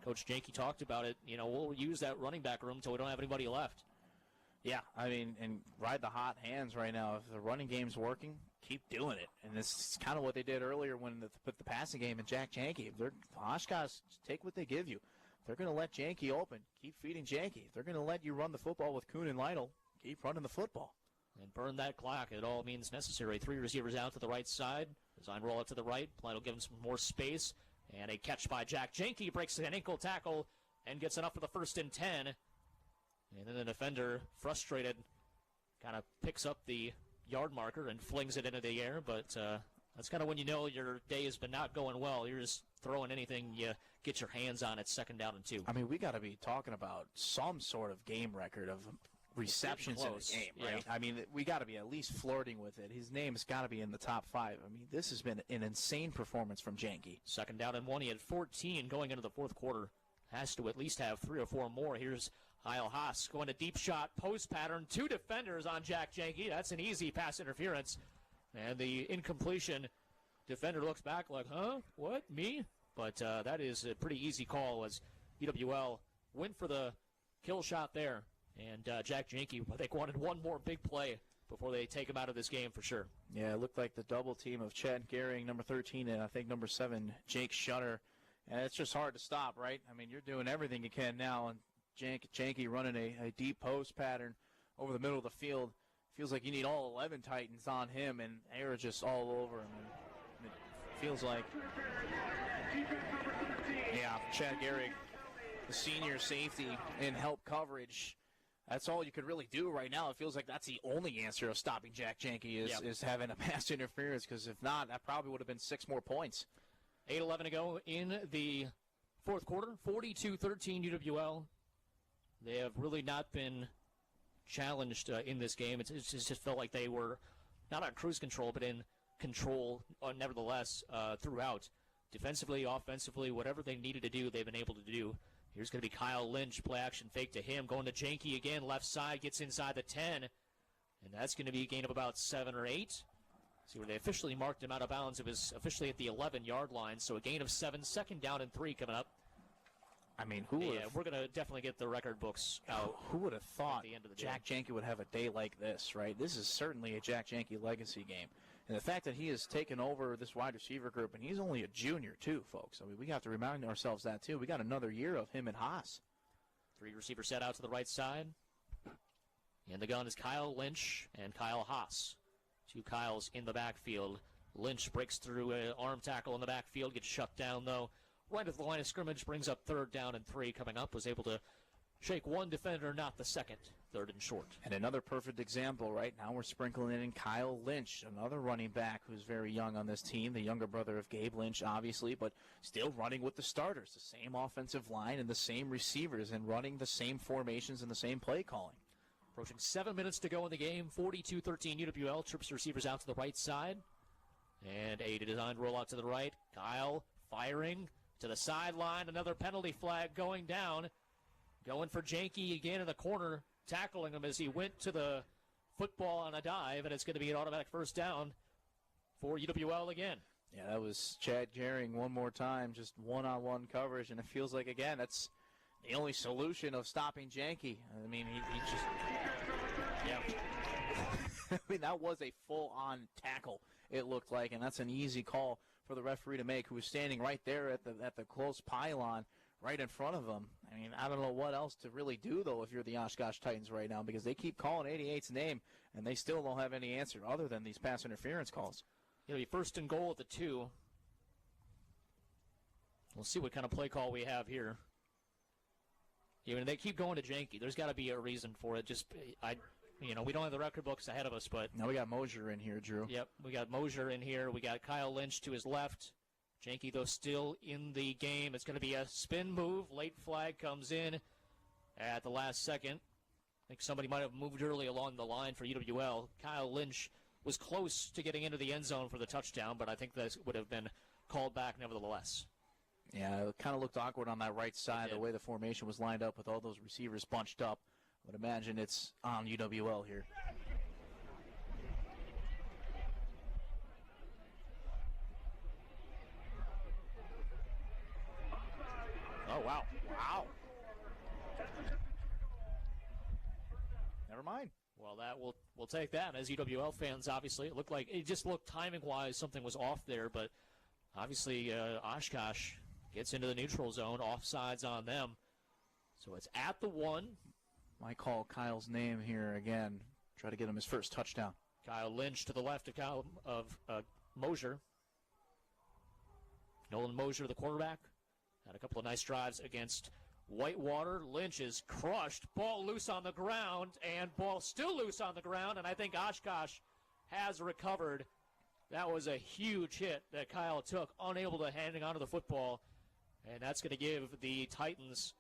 Coach Janke talked about it. We'll use that running back room until we don't have anybody left. Yeah, I mean, and ride the hot hands right now. If the running game's working, keep doing it. And this is kind of what they did earlier when they put the passing game in Jack Janke. If they're Oshkosh, take what they give you. If they're going to let Janke open, keep feeding Janke. If they're going to let you run the football with Kuhn and Lytle, keep running the football. And burn that clock. It all means necessary. 3 receivers out to the right side. Design roll out to the right. Plan will give him some more space. And a catch by Jack Janke breaks an ankle tackle and gets enough for the 1st and 10. And then the defender, frustrated, kind of picks up the yard marker and flings it into the air. But that's kind of when you know your day has been not going well. You're just throwing anything you get your hands on at 2nd down and 2. I mean, we got to be talking about some sort of game record of receptions in a game, right? Yeah. I mean, we got to be at least flirting with it. His name's got to be in the top 5. I mean, this has been an insane performance from Janke. 2nd down and 1. He had 14 going into the 4th quarter. Has to at least have 3 or 4 more. Here's Kyle Haas going to deep shot, post pattern. 2 defenders on Jack Janke. That's an easy pass interference. And the incompletion, defender looks back like, huh? What? Me? But that is a pretty easy call as UWL went for the kill shot there. And Jack Janke, I think, wanted one more big play before they take him out of this game for sure. Yeah, it looked like the double team of Chad Gehring, number 13, and I think number 7, Jake Shutter. And it's just hard to stop, right? I mean, you're doing everything you can now, and Janke running a deep post pattern over the middle of the field. Feels like you need all 11 Titans on him, and they are just all over him. And it feels like, yeah, Chad Gehring, the senior safety in help coverage, that's all you could really do right now. It feels like that's the only answer of stopping Jack Janke is having a pass interference, because if not, that probably would have been 6 more points. 8:11 to go in the 4th quarter. 42-13 UWL. They have really not been challenged in this game. It just felt like they were not on cruise control, but in control nevertheless throughout. Defensively, offensively, whatever they needed to do, they've been able to do. Here's going to be Kyle Lynch, play action fake to him, going to Janke again, left side, gets inside the 10, and that's going to be a gain of about 7 or 8. See where they officially marked him out of bounds. It was officially at the 11-yard line, so a gain of 7, 2nd down and 3 coming up. I mean, we're going to definitely get the record books out. Who would have thought the end of the Jack Janke would have a day like this, right? This is certainly a Jack Janke legacy game. And the fact that he has taken over this wide receiver group, and he's only a junior too, folks. I mean, we have to remind ourselves that too. We got another year of him and Haas. 3 receivers set out to the right side. In the gun is Kyle Lynch and Kyle Haas. 2 Kyles in the backfield. Lynch breaks through an arm tackle in the backfield, gets shut down though. Right at the line of scrimmage, brings up 3rd down and 3 coming up. Was able to shake one defender, not the second. 3rd and short. And another perfect example right now, we're sprinkling in Kyle Lynch, another running back who's very young on this team, the younger brother of Gabe Lynch, obviously, but still running with the starters, the same offensive line and the same receivers, and running the same formations and the same play calling. Approaching 7 minutes to go in the game. 42-13 UWL. Trips receivers out to the right side. And a designed rollout to the right. Kyle firing to the sideline. Another penalty flag going down. Going for Janke again in the corner. Tackling him as he went to the football on a dive. And it's going to be an automatic 1st down for UWL again. Yeah, that was Chad Gehring one more time. Just one-on-one coverage. And it feels like, again, that's the only solution of stopping Janke. I mean, he just... Yeah. I mean, that was a full-on tackle, it looked like, and that's an easy call for the referee to make, who was standing right there at the close pylon right in front of him. I mean, I don't know what else to really do, though, if you're the Oshkosh Titans right now, because they keep calling 88's name, and they still don't have any answer other than these pass interference calls. It'll be 1st and goal at the 2. We'll see what kind of play call we have here. Even they keep going to Janke. There's got to be a reason for it. We don't have the record books ahead of us, but now we got Mosier in here, Drew. Yep, we got Mosier in here. We got Kyle Lynch to his left. Janke, though, still in the game. It's going to be a spin move. Late flag comes in at the last second. I think somebody might have moved early along the line for UWL. Kyle Lynch was close to getting into the end zone for the touchdown, but I think that would have been called back nevertheless. Yeah, it kind of looked awkward on that right side, the way the formation was lined up with all those receivers bunched up. I would imagine it's on UWL here. Oh, wow. Wow. Never mind. Well, that we'll take that. As UWL fans, obviously, it just looked timing-wise something was off there, but obviously Oshkosh gets into the neutral zone, offsides on them. So it's at the 1. Might call Kyle's name here again. Try to get him his first touchdown. Kyle Lynch to the left of Mosier. Nolan Mosier, the quarterback, had a couple of nice drives against Whitewater. Lynch is crushed. Ball loose on the ground, and ball still loose on the ground, and I think Oshkosh has recovered. That was a huge hit that Kyle took, unable to hang onto the football, and that's going to give the Titans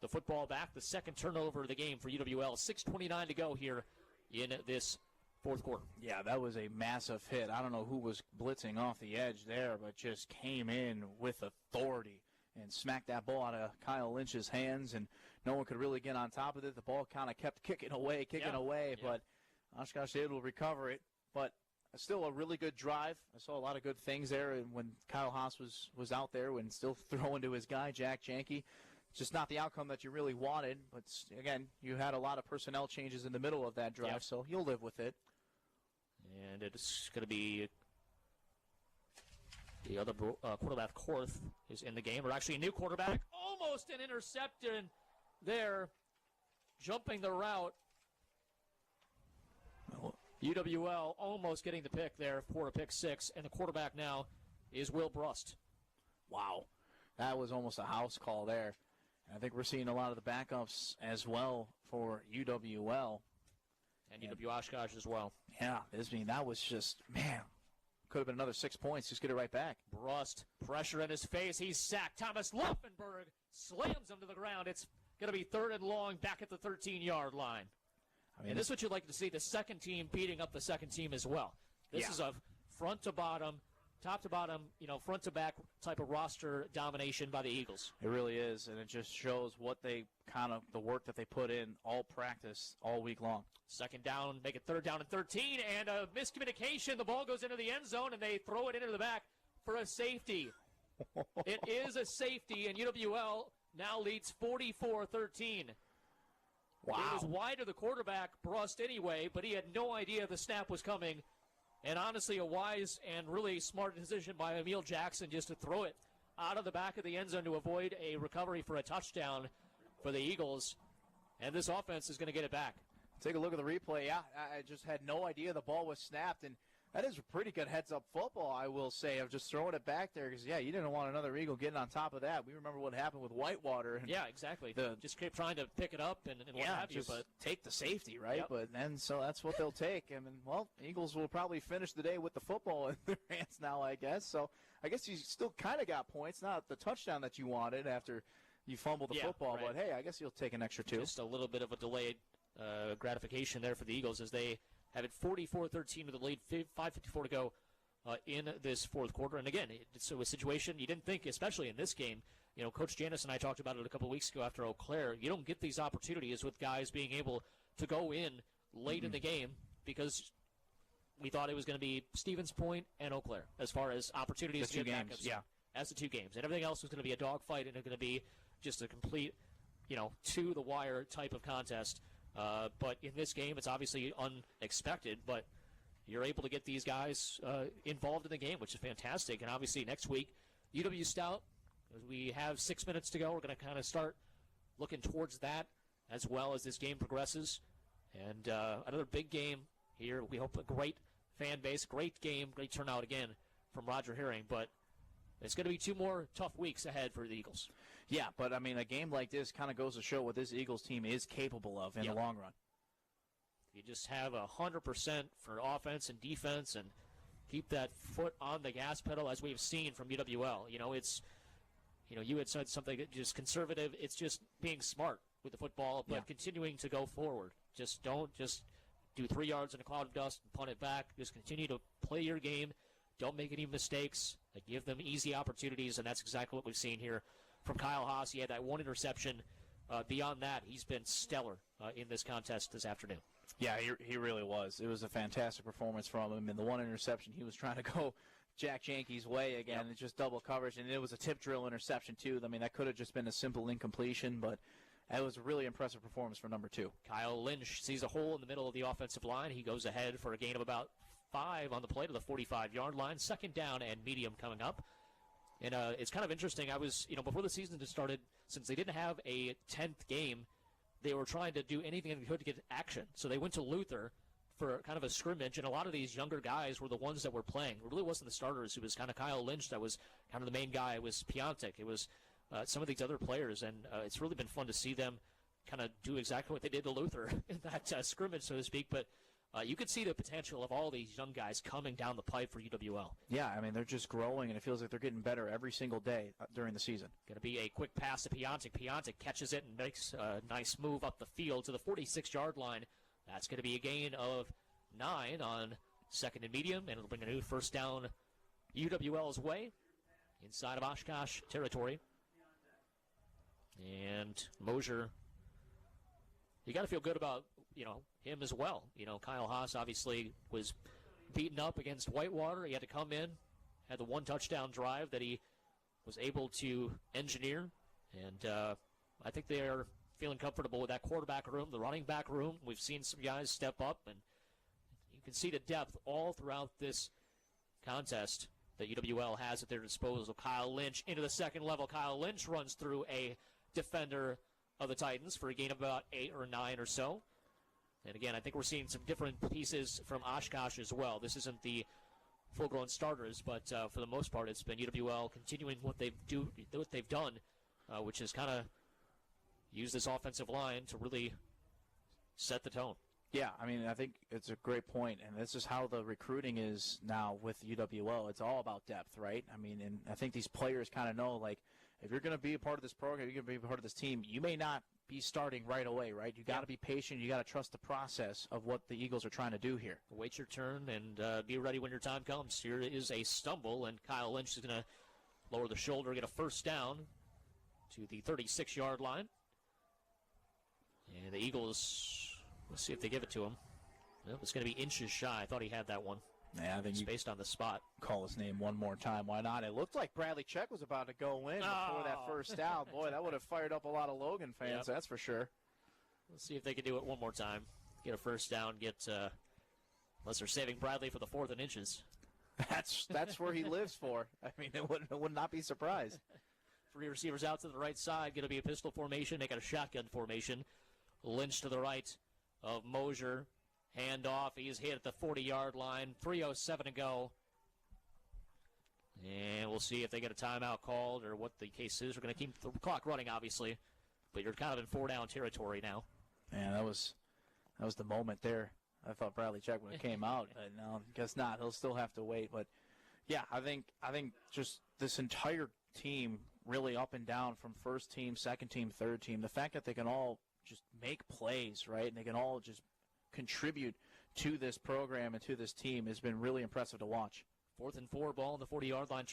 the football back, the second turnover of the game for UWL. 6:29 to go here in this fourth quarter. Yeah, that was a massive hit. I don't know who was blitzing off the edge there, but just came in with authority and smacked that ball out of Kyle Lynch's hands, and no one could really get on top of it. The ball kind of kept kicking away, but Oshkosh able to recover it. But still a really good drive. I saw a lot of good things there, and when Kyle Haas was out there and still throwing to his guy, Jack Janke. Just not the outcome that you really wanted, but again, you had a lot of personnel changes in the middle of that drive, so you'll live with it. And it's going to be the other quarterback, Korth, is in the game. Or actually a new quarterback. Almost an interception there, jumping the route. UWL almost getting the pick there for a pick 6, and the quarterback now is Will Brust. Wow. That was almost a house call there. I think we're seeing a lot of the backups as well for UWL. And UW Oshkosh as well. Yeah, that was just, man, could have been another 6 points. Just get it right back. Brust, pressure in his face. He's sacked. Thomas Luffenberg slams him to the ground. It's going to be 3rd and long back at the 13-yard line. And this is what you'd like to see, the second team beating up the second team as well. This is a front to bottom, top to bottom, front to back type of roster domination by the Eagles. It really is, and it just shows what the work that they put in all practice all week long. Second down, make it 3rd down and 13, and a miscommunication. The ball goes into the end zone, and they throw it into the back for a safety. It is a safety, and UWL now leads 44-13. Wow. It was wide of the quarterback, Brust anyway, but he had no idea the snap was coming. And honestly, a wise and really smart decision by Emil Jackson just to throw it out of the back of the end zone to avoid a recovery for a touchdown for the Eagles. And this offense is going to get it back. Take a look at the replay. Yeah, I just had no idea the ball was snapped. And that is a pretty good heads-up football, I will say, of just throwing it back there. Because, you didn't want another Eagle getting on top of that. We remember what happened with Whitewater. And yeah, exactly. Just keep trying to pick it up and what have you. But take the safety, right? But then, so that's what they'll take. Eagles will probably finish the day with the football in their hands now, I guess. So I guess you still kind of got points, not the touchdown that you wanted after you fumbled the football. Right. But, hey, I guess you'll take an extra 2. Just a little bit of a delayed gratification there for the Eagles as they have it 44-13 with the lead, 5:54 to go in this fourth quarter. And again, it's a situation you didn't think, especially in this game. Coach Janis and I talked about it a couple of weeks ago after Eau Claire. You don't get these opportunities with guys being able to go in late in the game because we thought it was going to be Stevens Point and Eau Claire as far as opportunities to get backups. Yeah, as the 2 games. And everything else was going to be a dogfight and it's going to be just a complete, to-the-wire type of contest. But in this game, it's obviously unexpected, but you're able to get these guys involved in the game, which is fantastic. And obviously next week, UW Stout, as we have 6 minutes to go, we're going to kind of start looking towards that as well as this game progresses. And another big game here. We hope a great fan base, great game, great turnout again from Roger Herring. But it's going to be 2 more tough weeks ahead for the Eagles. Yeah, but, a game like this kind of goes to show what this Eagles team is capable of in the long run. You just have 100% for offense and defense and keep that foot on the gas pedal as we've seen from UWL. You had said something just conservative. It's just being smart with the football, but continuing to go forward. Don't do 3 yards in a cloud of dust and punt it back. Just continue to play your game. don't make any mistakes. They give them easy opportunities, and that's exactly what we've seen here from Kyle Haas. He had that one interception. Beyond that, he's been stellar in this contest this afternoon. Yeah, he really was. It was a fantastic performance from him. And the one interception, he was trying to go Jack Janke's way again. It's just double coverage, and it was a tip drill interception, too. I mean, that could have just been a simple incompletion, but it was a really impressive performance for number 2. Kyle Lynch sees a hole in the middle of the offensive line. He goes ahead for a gain of about 5 on the play to the 45-yard line. Second down and medium coming up. And it's kind of interesting. I was, before the season had started, since they didn't have a 10th game, they were trying to do anything they could to get action. So they went to Luther for kind of a scrimmage, and a lot of these younger guys were the ones that were playing. It really wasn't the starters. It was kind of Kyle Lynch that was kind of the main guy. It was Piontek. It was some of these other players, and it's really been fun to see them kind of do exactly what they did to Luther in that scrimmage, so to speak. But you could see the potential of all these young guys coming down the pipe for UWL. Yeah, I mean, they're just growing, and it feels like they're getting better every single day during the season. Going to be a quick pass to Piontek. Piontek catches it and makes a nice move up the field to the 46-yard line. That's going to be a gain of 9 on second and medium, and it'll bring a new first down UWL's way inside of Oshkosh territory. And Mosier, you got to feel good about, him as well. Kyle Haas obviously was beaten up against Whitewater. He had to come in, had the one touchdown drive that he was able to engineer. And I think they are feeling comfortable with that quarterback room, the running back room. We've seen some guys step up, and you can see the depth all throughout this contest that UWL has at their disposal. Kyle Lynch into the second level. Kyle Lynch runs through a defender of the Titans for a gain of about 8 or 9 or so. And again, I think we're seeing some different pieces from Oshkosh as well. This isn't the full-grown starters, but for the most part, it's been UWL continuing what they've done, which is kind of use this offensive line to really set the tone. Yeah, I mean, I think it's a great point, and this is how the recruiting is now with UWL. It's all about depth, right? I mean, and I think these players kind of know, like, if you're going to be a part of this program, you're going to be a part of this team, you may not be starting right away, right? You got to be patient. You got to trust the process of what the Eagles are trying to do here. Wait your turn and be ready when your time comes. Here is a stumble, and Kyle Lynch is going to lower the shoulder, get a first down to the 36-yard line. And the Eagles, let's see if they give it to him. Well, it's going to be inches shy. I thought he had that one. Yeah, I think it's based on the spot. Call his name one more time. Why not? It looked like Bradley Check was about to go in before that first down. Boy, that would have fired up a lot of Logan fans, that's for sure. Let's see if they can do it one more time. Get a first down, unless they're saving Bradley for the 4th and inches. That's where he lives for. I mean, it would not be surprised. 3 receivers out to the right side. Going to be a pistol formation, making a shotgun formation. Lynch to the right of Mosier. Handoff. He's hit at the 40-yard line. 3:07 to go. And we'll see if they get a timeout called or what the case is. We're going to keep the clock running, obviously. But you're kind of in 4-down territory now. Man, that was the moment there. I thought Bradley Check would have came out. But no, guess not. He'll still have to wait. But, yeah, I think just this entire team really up and down from first team, second team, third team. The fact that they can all just make plays, right, and they can all just contribute to this program and to this team has been really impressive to watch. 4th and 4, ball on the 40-yard line.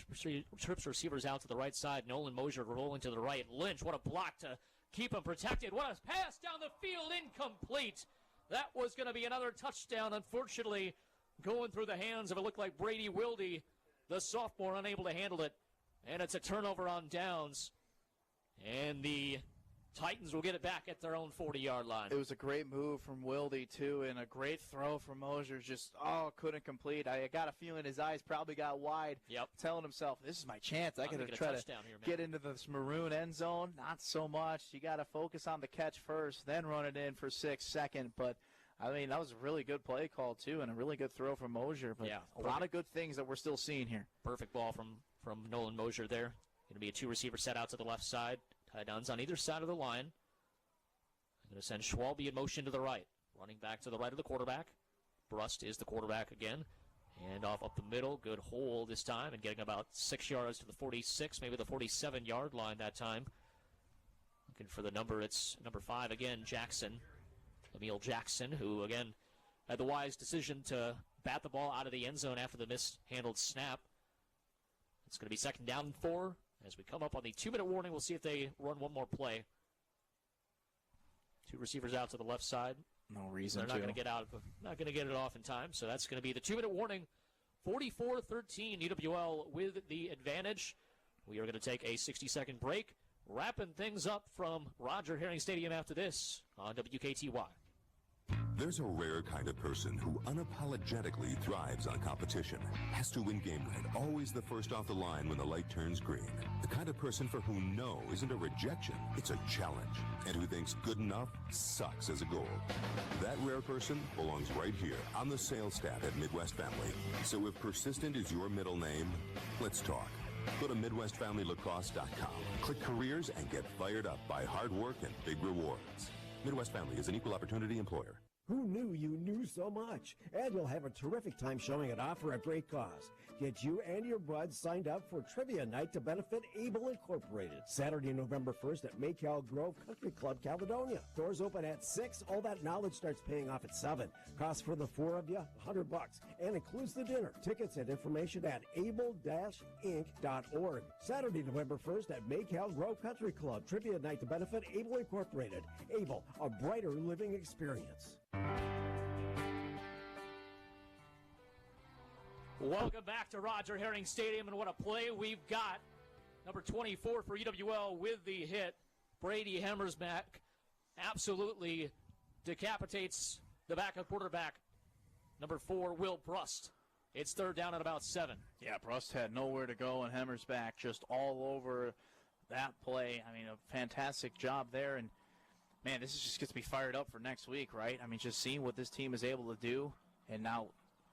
Trips receivers out to the right side. Nolan Mosier rolling to the right. Lynch, what a block to keep him protected. What a pass down the field, incomplete. That was going to be another touchdown. Unfortunately, going through the hands of it looked like Brady Wilde, the sophomore, unable to handle it. And it's a turnover on downs. And the Titans will get it back at their own 40-yard line. It was a great move from Wilde, too, and a great throw from Mosier. Just, couldn't complete. I got a feeling his eyes probably got wide, telling himself, this is my chance. I got to try to get into this maroon end zone. Not so much. You got to focus on the catch first, then run it in for 6 second. But, I mean, that was a really good play call, too, and a really good throw from Mosier. But a lot of good things that we're still seeing here. Perfect ball from Nolan Mosier there. Going to be a 2-receiver set out to the left side. Tight ends on either side of the line. I'm going to send Schwalbe in motion to the right. Running back to the right of the quarterback. Brust is the quarterback again. And off up the middle. Good hole this time. And getting about 6 yards to the 46, maybe the 47-yard line that time. Looking for the number. It's number 5 again, Jackson. Emil Jackson, who, again, had the wise decision to bat the ball out of the end zone after the mishandled snap. It's going to be 2nd down and 4. As we come up on the 2-minute warning, we'll see if they run one more play. 2 receivers out to the left side. No reason They're not going to get not going to get it off in time. So that's going to be the 2-minute warning. 44-13, UWL with the advantage. We are going to take a 60-second break, wrapping things up from Roger Herring Stadium after this on WKTY. There's a rare kind of person who unapologetically thrives on competition, has to win game night, always the first off the line when the light turns green. The kind of person for whom no isn't a rejection, it's a challenge, and who thinks good enough sucks as a goal. That rare person belongs right here on the sales staff at Midwest Family. So if persistent is your middle name, let's talk. Go to MidwestFamilyLacrosse.com, click careers, and get fired up by hard work and big rewards. Midwest Family is an equal opportunity employer. Who knew you knew so much? And you'll have a terrific time showing it off for a great cause. Get you and your buds signed up for Trivia Night to benefit Able Incorporated. Saturday, November 1st at Maycal Grove Country Club, Caledonia. Doors open at 6. All that knowledge starts paying off at 7. Cost for the 4 of you, $100. And includes the dinner. Tickets and information at able-inc.org. Saturday, November 1st at Maycal Grove Country Club. Trivia Night to benefit Able Incorporated. Able, a brighter living experience. Welcome back to Roger Herring Stadium, and what a play we've got. Number 24 for UWL with the hit. Brady Hemmersback absolutely decapitates the backup quarterback. Number 4, Will Brust. It's 3rd down at about 7. Yeah, Brust had nowhere to go, and Hemmersback just all over that play. I mean, a fantastic job there, and man, this just gets me fired up for next week, right? I mean, just seeing what this team is able to do, and now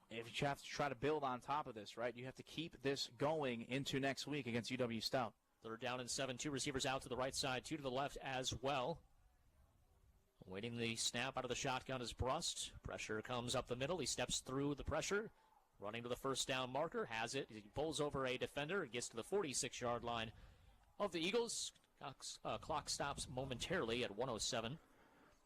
if you have to try to build on top of this, right, you have to keep this going into next week against UW Stout. 3rd down and 7, 2 receivers out to the right side, 2 to the left as well. Waiting the snap out of the shotgun is Brust. Pressure comes up the middle. He steps through the pressure, running to the 1st down marker, has it. He pulls over a defender and gets to the 46-yard line of the Eagles. Clock stops momentarily at 1:07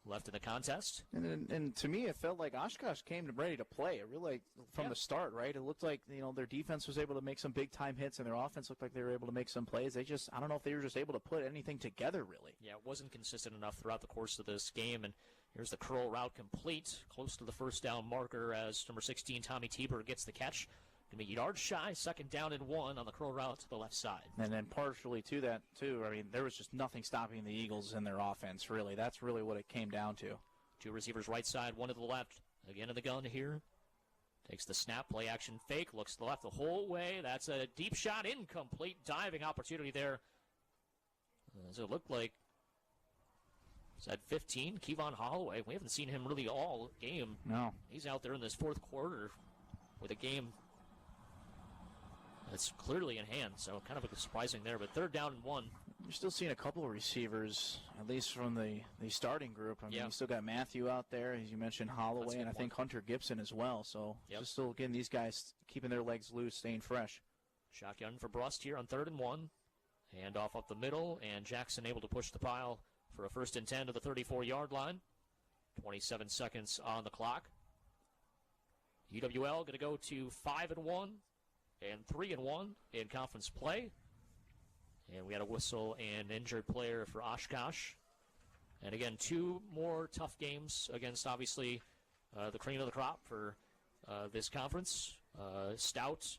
left in the contest. And to me, it felt like Oshkosh came ready to play. It really, from the start, right? It looked like, their defense was able to make some big-time hits, and their offense looked like they were able to make some plays. I don't know if they were just able to put anything together, really. Yeah, it wasn't consistent enough throughout the course of this game, and here's the curl route complete, close to the 1st down marker as number 16, Tommy Tieber, gets the catch. Going to be yards shy, 2nd down and 1 on the curl route to the left side. And then partially to that, too, I mean, there was just nothing stopping the Eagles in their offense, really. That's really what it came down to. 2 receivers right side, 1 to the left. Again in the gun here. Takes the snap, play action fake, looks to the left the whole way. That's a deep shot, incomplete, diving opportunity there. As it looked like, is that 15, Kevon Holloway. We haven't seen him really all game. No. He's out there in this 4th quarter with a game that's clearly in hand, so kind of surprising there. But 3rd down and 1. You're still seeing a couple of receivers, at least from the starting group. I mean, you still got Matthew out there, as you mentioned, Holloway, and I think Hunter Gibson as well. So just still getting these guys keeping their legs loose, staying fresh. Shotgun for Brust here on 3rd and 1. Hand off up the middle, and Jackson able to push the pile for a 1st and 10 to the 34-yard line. 27 seconds on the clock. UWL going to go to 5-1 and 3-1 in conference play. And we had a whistle and injured player for Oshkosh. And again, 2 more tough games against, obviously, the cream of the crop for this conference. Stout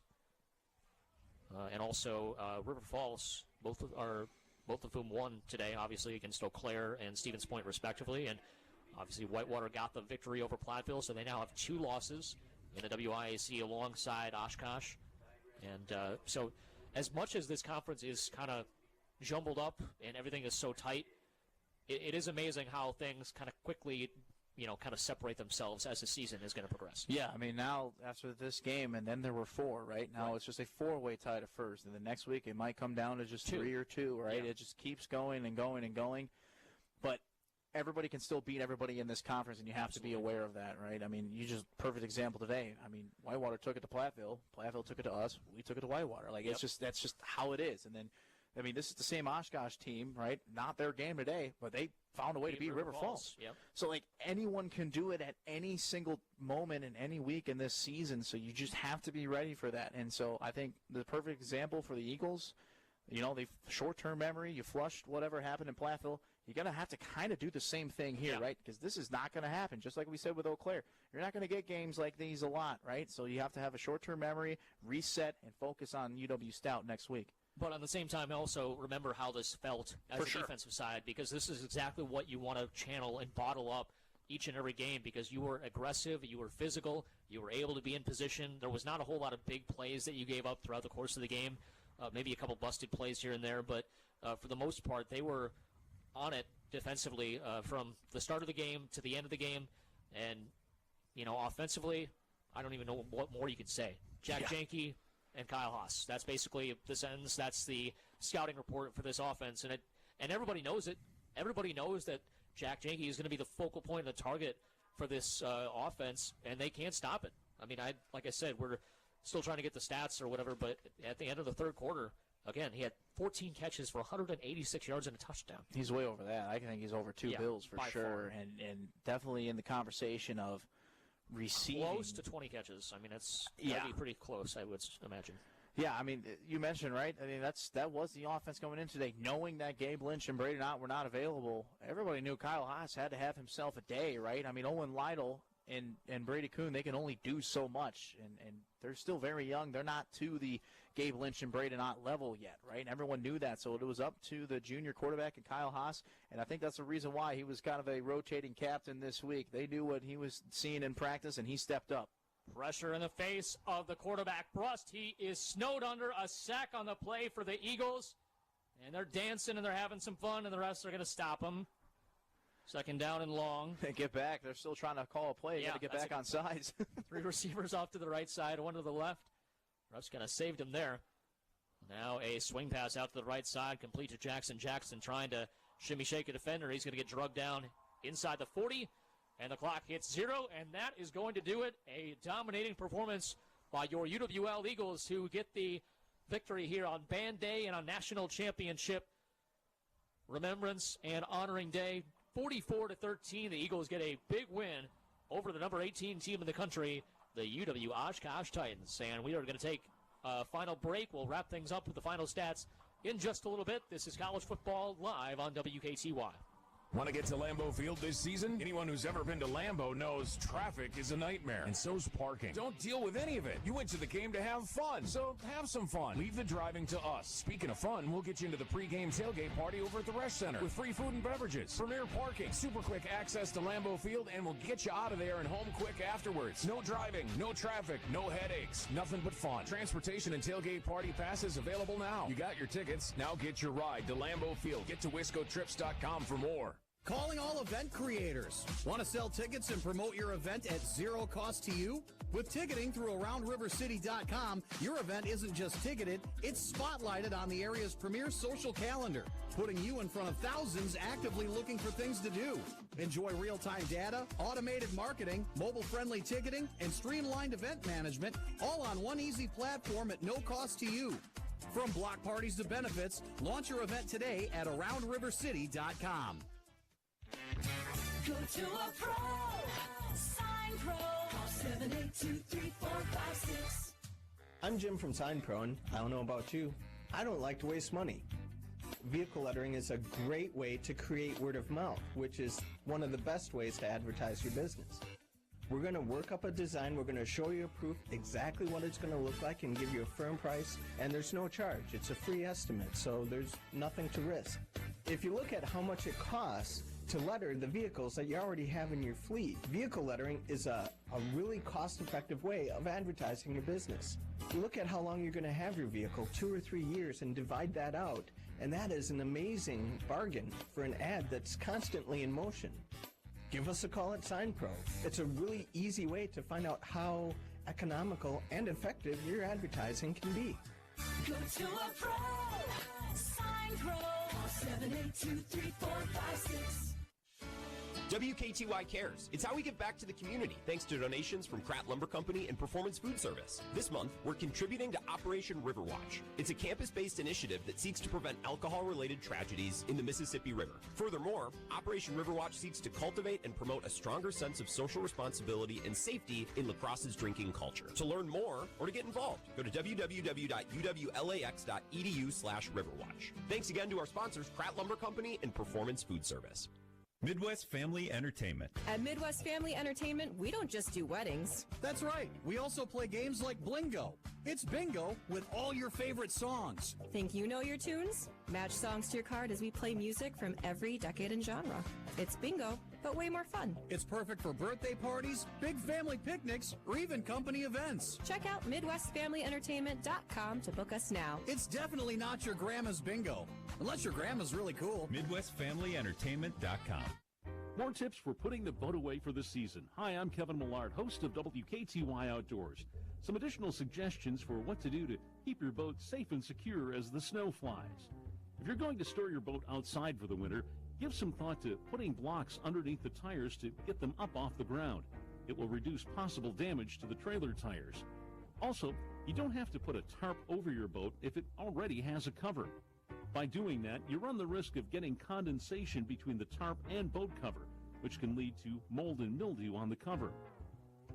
and also River Falls, both of whom won today, obviously, against Eau Claire and Stevens Point, respectively. And obviously, Whitewater got the victory over Platteville, so they now have 2 losses in the WIAC alongside Oshkosh. And so as much as this conference is kind of jumbled up and everything is so tight, it is amazing how things kind of quickly, kind of separate themselves as the season is going to progress. Yeah, I mean, now after this game, and then there were 4, right? Now it's just a 4-way tie to first. And the next week it might come down to just 3 or 2, right? Yeah. It just keeps going and going and going. But everybody can still beat everybody in this conference, and you have to be aware of that, right? I mean, perfect example today. I mean, Whitewater took it to Platteville. Platteville took it to us. We took it to Whitewater. Like, that's just how it is. And then I mean, this is the same Oshkosh team, right? Not their game today, but they found a way to beat River Falls. Yep. So, like, anyone can do it at any single moment in any week in this season, so you just have to be ready for that. And so I think the perfect example for the Eagles, they short-term memory, you flushed whatever happened in Platteville, you're going to have to kind of do the same thing here, right? Because this is not going to happen, just like we said with Eau Claire. You're not going to get games like these a lot, right? So you have to have a short-term memory, reset, and focus on UW Stout next week. But at the same time, also remember how this felt as a defensive side, because this is exactly what you want to channel and bottle up each and every game, because you were aggressive, you were physical, you were able to be in position. There was not a whole lot of big plays that you gave up throughout the course of the game, maybe a couple busted plays here and there, but for the most part, they were on it defensively from the start of the game to the end of the game. And, offensively, I don't even know what more you could say. Jack Janke and Kyle Haas. That's basically the sentence. That's the scouting report for this offense. And everybody knows it. Everybody knows that Jack Janke is going to be the focal point and the target for this offense, and they can't stop it. I mean, like I said, we're still trying to get the stats or whatever, but at the end of the third quarter, again, he had 14 catches for 186 yards and a touchdown. He's way over that. I think he's over two bills for sure, and definitely in the conversation of receiving. Close to 20 catches. I mean, that'd be pretty close, I would imagine. Yeah, I mean, you mentioned, right? I mean, that was the offense going in today. Knowing that Gabe Lynch and Brady Knott were not available, everybody knew Kyle Haas had to have himself a day, right? I mean, Owen Lytle and Brady Kuhn, they can only do so much, and they're still very young. They're not to the Gabe Lynch and Brady Knott level yet, right? And everyone knew that, so it was up to the junior quarterback and Kyle Haas, and I think that's the reason why he was kind of a rotating captain this week. They knew what he was seeing in practice, and he stepped up. Pressure in the face of the quarterback, Brust. He is snowed under, a sack on the play for the Eagles, and they're dancing and they're having some fun, and the rest are going to stop him. Second down and long. They get back. They're still trying to call a play. You got to get back on sides. 3 receivers off to the right side, 1 to the left. Ruff's kind of saved him there. Now a swing pass out to the right side, complete to Jackson. Jackson trying to shimmy shake a defender. He's going to get drugged down inside the 40, and the clock hits 0, and that is going to do it. A dominating performance by your UWL Eagles, who get the victory here on Band Day and on National Championship Remembrance and Honoring Day. 44-13, the Eagles get a big win over the number 18 team in the country, the UW-Oshkosh Titans. And we are going to take a final break. We'll wrap things up with the final stats in just a little bit. This is College Football Live on WKTY. Want to get to Lambeau Field this season? Anyone who's ever been to Lambeau knows traffic is a nightmare, and so's parking. Don't deal with any of it. You went to the game to have fun, so have some fun. Leave the driving to us. Speaking of fun, we'll get you into the pregame tailgate party over at the Resch Center with free food and beverages, premier parking, super quick access to Lambeau Field, and we'll get you out of there and home quick afterwards. No driving, no traffic, no headaches, nothing but fun. Transportation and tailgate party passes available now. You got your tickets, now get your ride to Lambeau Field. Get to WiscoTrips.com for more. Calling all event creators. Want to sell tickets and promote your event at zero cost to you? With ticketing through AroundRiverCity.com, your event isn't just ticketed, it's spotlighted on the area's premier social calendar, putting you in front of thousands actively looking for things to do. Enjoy real-time data, automated marketing, mobile-friendly ticketing, and streamlined event management, all on one easy platform at no cost to you. From block parties to benefits, launch your event today at AroundRiverCity.com. Go to a pro. Sign Pro. Call 782-3456. I'm Jim from Sign Pro, and I don't know about you, I don't like to waste money. Vehicle lettering is a great way to create word of mouth, which is one of the best ways to advertise your business. We're going to work up a design, we're going to show you a proof exactly what it's going to look like and give you a firm price, and there's no charge. It's a free estimate, so there's nothing to risk. If you look at how much it costs to letter the vehicles that you already have in your fleet, vehicle lettering is a really cost-effective way of advertising your business. Look at how long you're going to have your vehicle, 2 or 3 years, and divide that out, and that is an amazing bargain for an ad that's constantly in motion. Give us a call at Sign Pro. It's a really easy way to find out how economical and effective your advertising can be. Go to a pro. Sign Pro. 782-3456. WKTY cares. It's how we give back to the community, thanks to donations from Pratt Lumber Company and Performance Food Service. This month, we're contributing to Operation Riverwatch. It's a campus-based initiative that seeks to prevent alcohol-related tragedies in the Mississippi River. Furthermore, Operation Riverwatch seeks to cultivate and promote a stronger sense of social responsibility and safety in La Crosse's drinking culture. To learn more or to get involved, go to www.uwlax.edu/Riverwatch. Thanks again to our sponsors, Pratt Lumber Company and Performance Food Service. Midwest Family Entertainment. At Midwest Family Entertainment, we don't just do weddings. That's right. We also play games like Blingo. It's bingo with all your favorite songs. Think you know your tunes? Match songs to your card as we play music from every decade and genre. It's bingo, but way more fun. It's perfect for birthday parties, big family picnics, or even company events. Check out MidwestFamilyEntertainment.com to book us now. It's definitely not your grandma's bingo, unless your grandma's really cool. MidwestFamilyEntertainment.com. More tips for putting the boat away for the season. Hi, I'm Kevin Millard, host of WKTY Outdoors. Some additional suggestions for what to do to keep your boat safe and secure as the snow flies. If you're going to store your boat outside for the winter, give some thought to putting blocks underneath the tires to get them up off the ground. It will reduce possible damage to the trailer tires. Also, you don't have to put a tarp over your boat if it already has a cover. By doing that, you run the risk of getting condensation between the tarp and boat cover, which can lead to mold and mildew on the cover.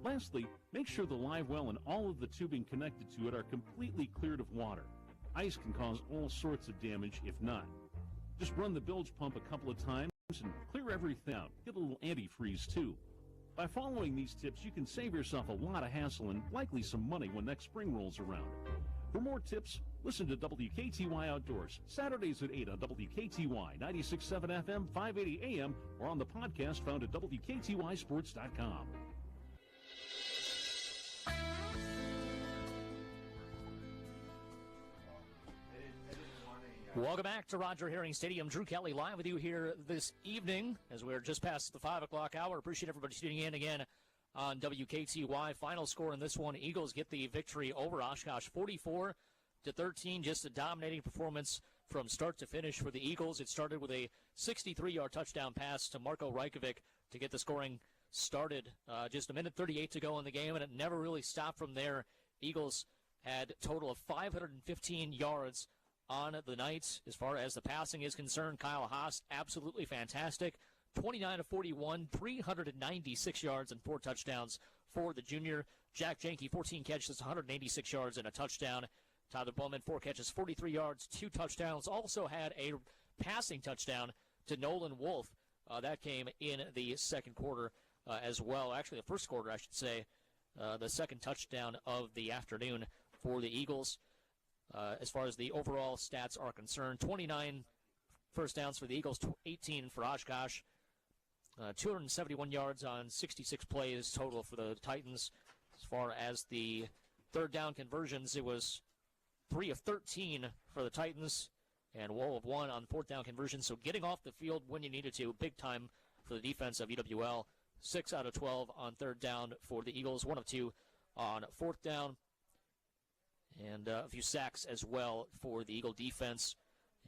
Lastly, make sure the live well and all of the tubing connected to it are completely cleared of water. Ice can cause all sorts of damage if not. Just run the bilge pump a couple of times and clear everything out. Get a little antifreeze too. By following these tips, you can save yourself a lot of hassle and likely some money when next spring rolls around. For more tips, listen to WKTY Outdoors, Saturdays at 8 on WKTY, 96.7 FM, 580 AM, or on the podcast found at WKTYSports.com. Welcome back to Roger Herring Stadium. Drew Kelly live with you here this evening as we're just past the 5 o'clock hour. Appreciate everybody tuning in again on WKTY. Final score in this one, Eagles get the victory over Oshkosh 44-13. Just a dominating performance from start to finish for the Eagles. It started with a 63-yard touchdown pass to Marko Rajkovic to get the scoring started. Just a minute 38 to go in the game, and it never really stopped from there. Eagles had a total of 515 yards on the night. As far as the passing is concerned, Kyle Haas, absolutely fantastic. 29-41, 396 yards and 4 touchdowns for the junior. Jack Janke, 14 catches, 186 yards and a touchdown. Tyler Bowman, 4 catches, 43 yards, 2 touchdowns. Also had a passing touchdown to Nolan Wolf. That came in the second quarter as well. Actually, the first quarter, I should say. The second touchdown of the afternoon for the Eagles. As far as the overall stats are concerned, 29 first downs for the Eagles, 18 for Oshkosh. 271 yards on 66 plays total for the Titans. As far as the third down conversions, it was 3 of 13 for the Titans and 1 of 1 on fourth down conversions. So getting off the field when you needed to, big time for the defense of UWL. 6 out of 12 on third down for the Eagles, 1 of 2 on fourth down. And a few sacks as well for the Eagle defense.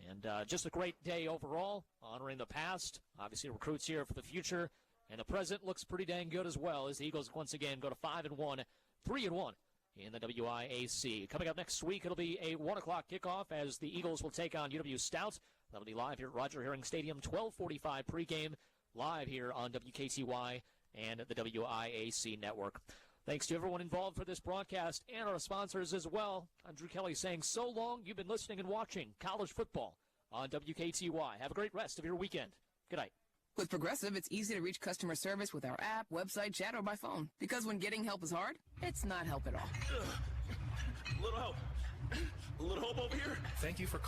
And just a great day overall, honoring the past. Obviously, recruits here for the future. And the present looks pretty dang good as well, as the Eagles once again go to 5-1, 3-1 in the WIAC. Coming up next week, it'll be a 1 o'clock kickoff as the Eagles will take on UW Stout. That'll be live here at Roger Herring Stadium, 12:45 pregame, live here on WKTY and the WIAC network. Thanks to everyone involved for this broadcast and our sponsors as well. I'm Drew Kelly saying so long. You've been listening and watching college football on WKTY. Have a great rest of your weekend. Good night. With Progressive, it's easy to reach customer service with our app, website, chat, or by phone. Because when getting help is hard, it's not help at all. A little help. A little hope over here. Thank you for